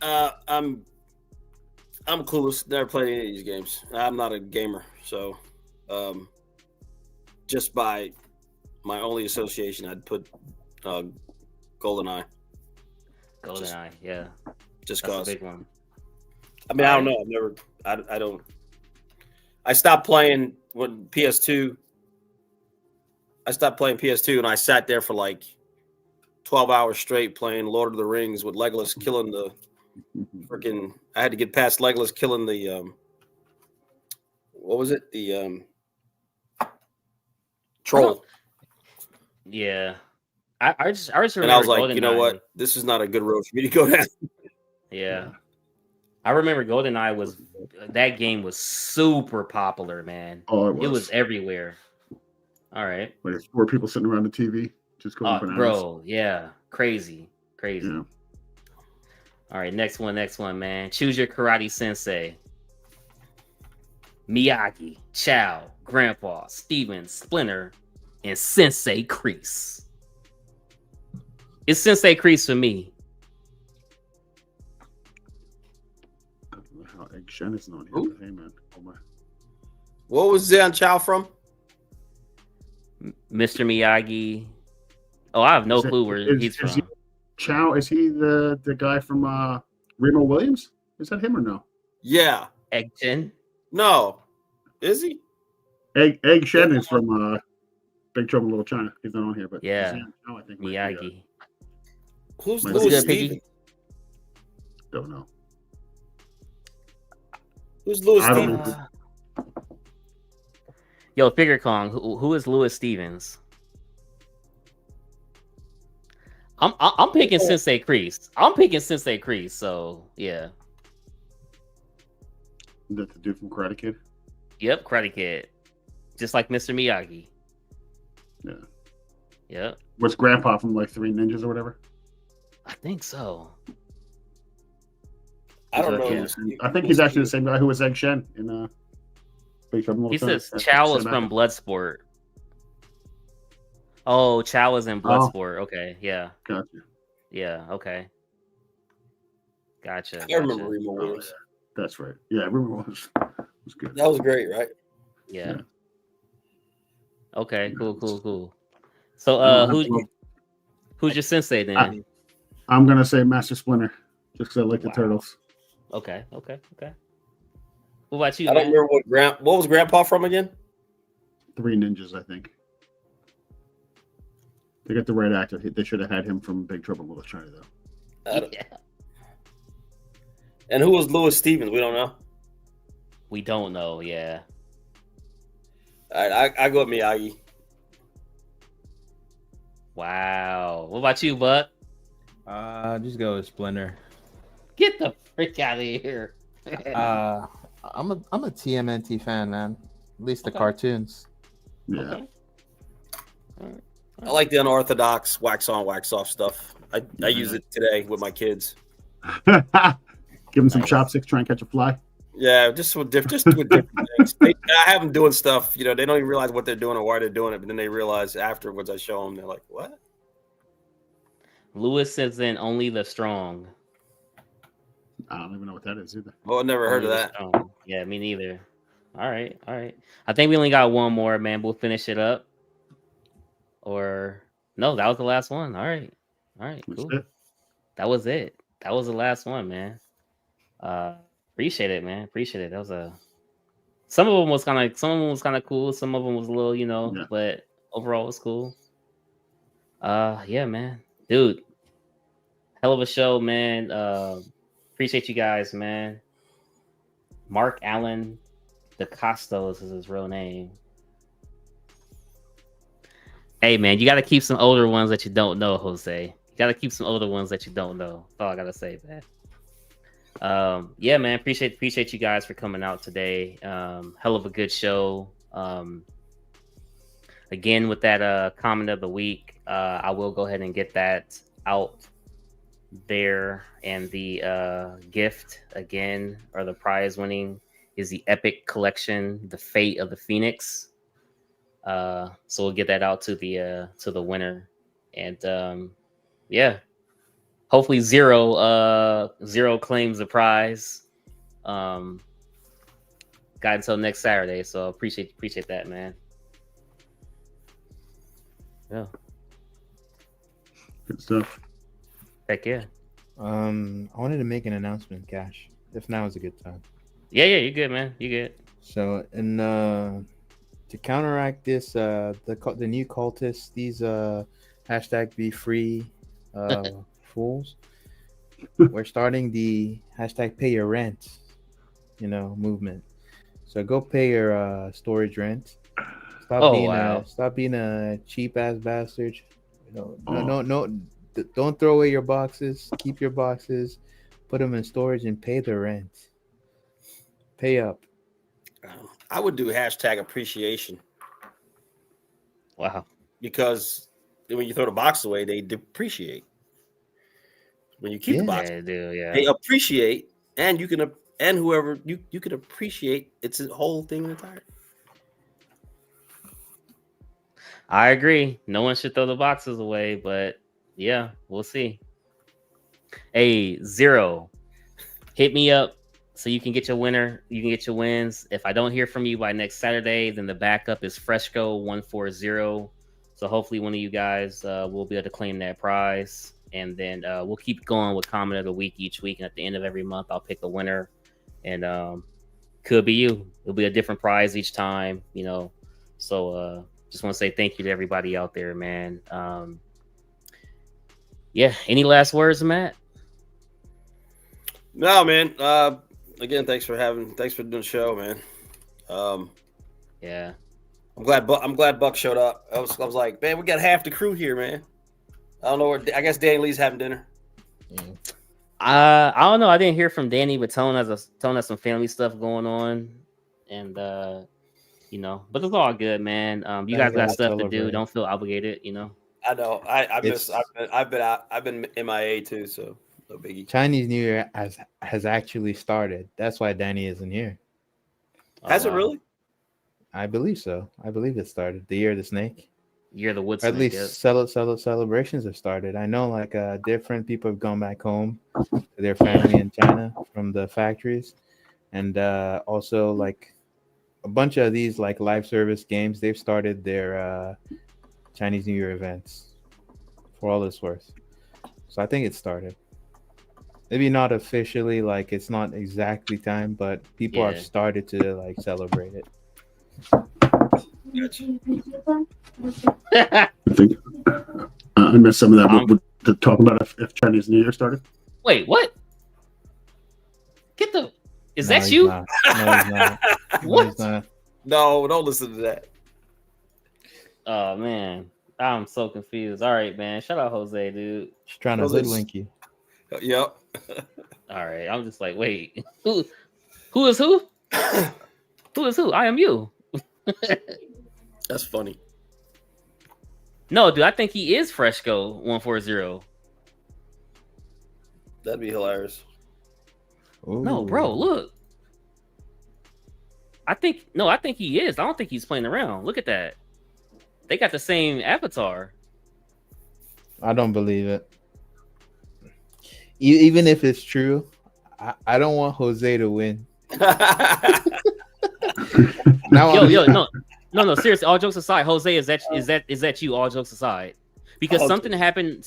I'm clueless. Never played any of these games. I'm not a gamer, so just by my only association, I'd put GoldenEye. GoldenEye, yeah. Just that's cause. a big one. I mean, I don't know. I don't. I stopped playing when PS2. I stopped playing PS2, and I sat there for like 12 hours straight playing Lord of the Rings with Legolas killing the freaking. I had to get past Legolas killing the what was it? The troll. Yeah. I just remember. And I was like, GoldenEye. you know what? This is not a good road for me to go down. Yeah. I remember GoldenEye that game was super popular, man. Oh, it was everywhere. All right. Like 4 people sitting around the TV just going bananas. Bro, yeah. Crazy. Yeah. All right, next one, man. Choose your karate sensei. Miyagi, Chow, Grandpa, Steven, Splinter, and Sensei Kreese. It's Sensei Kreese for me. I don't know how Egg Shen is not here. Hey, man. Oh, my. What was Zan Chow from? Mr. Miyagi. Oh, I have no clue where he's from. Chow, is he the guy from Remo Williams? Is that him or no? Yeah. Egg Shen? No. Is he? Egg Shen is from Big Trouble in Little China. He's not on here, but yeah. Chow, I think Miyagi. Who's Louis Stevens? Don't know. Who's Louis Stevens? Yo, Figure Kong, who is Louis Stevens? I'm picking Sensei Kreese. So yeah. Is that the dude from Karate Kid? Yep, Karate Kid. Just like Mr. Miyagi. Yeah. Yep. What's Grandpa from like 3 Ninjas or whatever? I think so. I don't know. Yeah. I think he's actually the same guy who was Egg Shen in Big Trouble in Little China. He says Chow was from Bloodsport. Oh, Chow was in Bloodsport. Okay, yeah. Gotcha. Yeah, okay. Gotcha. I remember Remo Williams. That's right. Yeah, Remo was good. That was great, right? Yeah. Okay, cool. So, who's your sensei then? I'm gonna say Master Splinter, just because I like the turtles. Okay. What about you? I don't remember what was Grandpa from again? 3 Ninjas, I think. They got the right actor. They should have had him from Big Trouble in Little China, though. Yeah. And who was Louis Stevens? We don't know. We don't know. Yeah. All right, I go with Miyagi. Wow. What about you, Buck? Just go with Splinter. Get the frick out of here. I'm a TMNT fan, man. At least the cartoons. Yeah. Okay. All right. I like the unorthodox wax on, wax off stuff. I use it today with my kids. Give them some chopsticks, try and catch a fly. Yeah, just with different things. I have them doing stuff. They don't even realize what they're doing or why they're doing it, but then they realize afterwards I show them, they're like, "What?" Lewis is in Only the Strong. I don't even know what that is either. Oh, I never heard of that. Yeah, me neither. All right. I think we only got one more, man. We'll finish it up. Or no, that was the last one. All right, cool. That was it. That was the last one, man. Appreciate it, man. Appreciate it. That was some of them was kind of cool. Some of them was a little, but overall it was cool. Yeah, man, dude, hell of a show, man. Appreciate you guys, man. Mark Allen DeCostos is his real name. Hey, man, you got to keep some older ones that you don't know, Jose. You got to keep some older ones that you don't know. That's all I got to say, man. Yeah, man, appreciate you guys for coming out today. Hell of a good show. Again, with that comment of the week, I will go ahead and get that out there. And the gift, again, or the prize winning, is the Epic Collection, The Fate of the Phoenix. So we'll get that out to the winner, and yeah, hopefully zero claims the prize. Got until next Saturday, so appreciate that, man. Yeah, good stuff. Heck yeah. I wanted to make an announcement, Cash, if now is a good time. Yeah, you're good, man. You good. So, to counteract this, the new cultists, these hashtag be free fools, we're starting the hashtag pay your rent, movement. So go pay your storage rent. Stop being a cheap ass bastard. No, don't throw away your boxes. Keep your boxes, put them in storage, and pay the rent. Pay up. I would do hashtag appreciation. Wow. Because when you throw the box away, they depreciate. When you keep the box, they appreciate, and you can whoever you can appreciate its whole thing entire. I agree. No one should throw the boxes away, but yeah, we'll see. Hey, Zero, hit me up. So you can get your winner. You can get your wins. If I don't hear from you by next Saturday, then the backup is Fresco140. So hopefully one of you guys will be able to claim that prize. And then we'll keep going with comment of the week each week. And at the end of every month, I'll pick a winner. And could be you. It'll be a different prize each time, So just want to say thank you to everybody out there, man. Yeah. Any last words, Matt? No, man. Again, thanks for doing the show, man. Yeah, I'm glad Buck showed up. I was like, man, we got half the crew here, man. I don't know I guess Danny Lee's having dinner. I don't know. I didn't hear from Danny, but Tone has some family stuff going on, and but it's all good, man. You guys got stuff to do. Don't feel obligated, I know. I've been out. I've been MIA too, so. No biggie. Chinese New Year has actually started. That's why Danny isn't here. Has it really? I believe so. I believe it started. The Year of the Snake. Year of the Wood Snake. At least yes. Celebrations have started. I know different people have gone back home to their family in China from the factories. And also a bunch of these live service games, they've started their Chinese New Year events for all it's worth. So I think it started. Maybe not officially, it's not exactly time, but people have started to celebrate it. I think I missed some of that. To talk about if Chinese New Year started. Wait, what? Is that you? Not. No, he's not. What? He's not. No, don't listen to that. Oh man, I'm so confused. All right, man. Shout out Jose, dude. Just trying to hoodwink you. Yep. All right. I'm just like, wait, who is who? Who is who? I am you. That's funny. No, dude, I think he is Fresco140. That'd be hilarious. Ooh. No, bro, look. I think he is. I don't think he's playing around. Look at that. They got the same avatar. I don't believe it. Even if it's true, I don't want Jose to win. No. Seriously, all jokes aside, Jose, is that you? All jokes aside, because something happened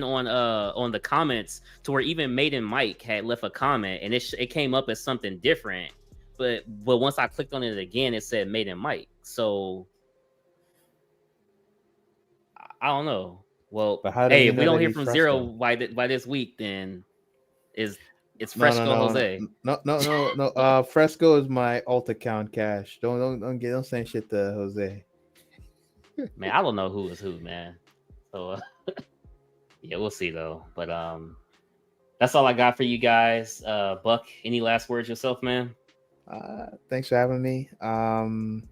on the comments to where even Maiden Mike had left a comment, and it came up as something different. But once I clicked on it again, it said Maiden Mike. So I don't know. Well, hey, if we don't hear from Zero by this week, then it's Fresco Jose. No. Fresco is my alt account, Cash. Don't say shit to Jose. Man, I don't know who is who, man. So yeah, we'll see though. But that's all I got for you guys. Buck, any last words yourself, man? Thanks for having me.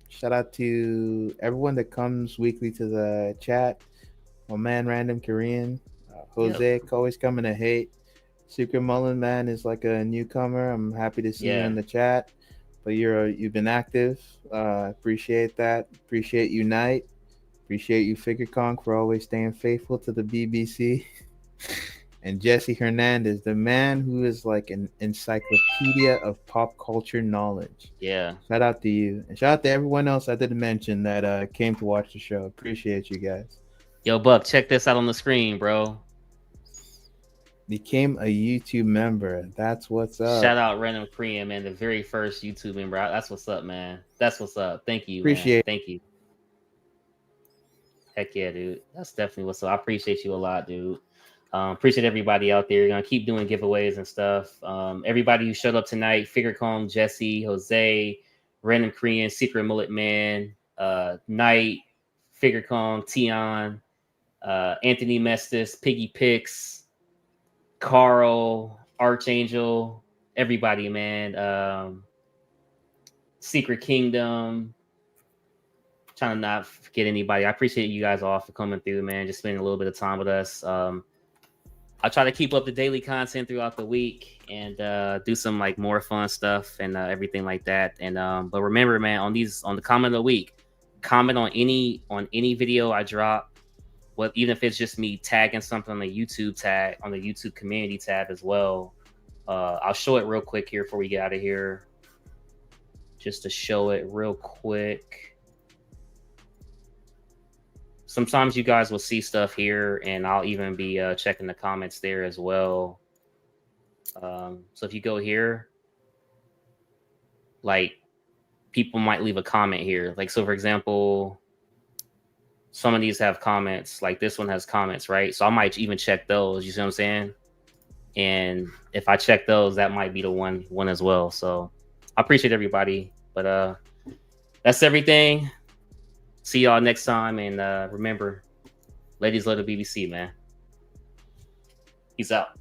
Shout out to everyone that comes weekly to the chat. My man, Random Korean, Jose, always coming to hate. Secret Mullen, man, is like a newcomer. I'm happy to see you in the chat, but you've been active. Appreciate that. Appreciate Unite. Appreciate you, Figure Conk, for always staying faithful to the BBC. And Jesse Hernandez, the man who is like an encyclopedia of pop culture knowledge. Yeah. Shout out to you. And shout out to everyone else I didn't mention that came to watch the show. Appreciate you guys. Yo, Buck, check this out on the screen, bro. Became a YouTube member. That's what's up. Shout out Random Korean, man, the very first YouTube member. That's what's up, man. That's what's up. Thank you. Appreciate man. Thank you. Heck yeah, dude. That's definitely what's up. I appreciate you a lot, dude. Appreciate everybody out there. You're gonna keep doing giveaways and stuff. Everybody who showed up tonight, Figure Kong, Jesse, Jose, Random Korean, Secret Mullet Man, Knight, Figure Kong, Tion, Anthony Mestis, Piggy Pix, Carl, Archangel, everybody, man. Secret Kingdom. Trying to not forget anybody. I appreciate you guys all for coming through, man. Just spending a little bit of time with us. I'll try to keep up the daily content throughout the week and do some like more fun stuff and everything like that. And but remember, man, on the comment of the week, comment on any video I drop. What, even if it's just me tagging something on the YouTube community tab as well. I'll show it real quick here before we get out of here. Just to show it real quick. Sometimes you guys will see stuff here, and I'll even be checking the comments there as well. So if you go here, like, people might leave a comment here. Like, so for example, some of these have comments. Like this one has comments, right? So I might even check those. You see what I'm saying? And if I check those, that might be the one as well. So I appreciate everybody. But that's everything. See y'all next time, and remember, ladies love the BBC, man. Peace out.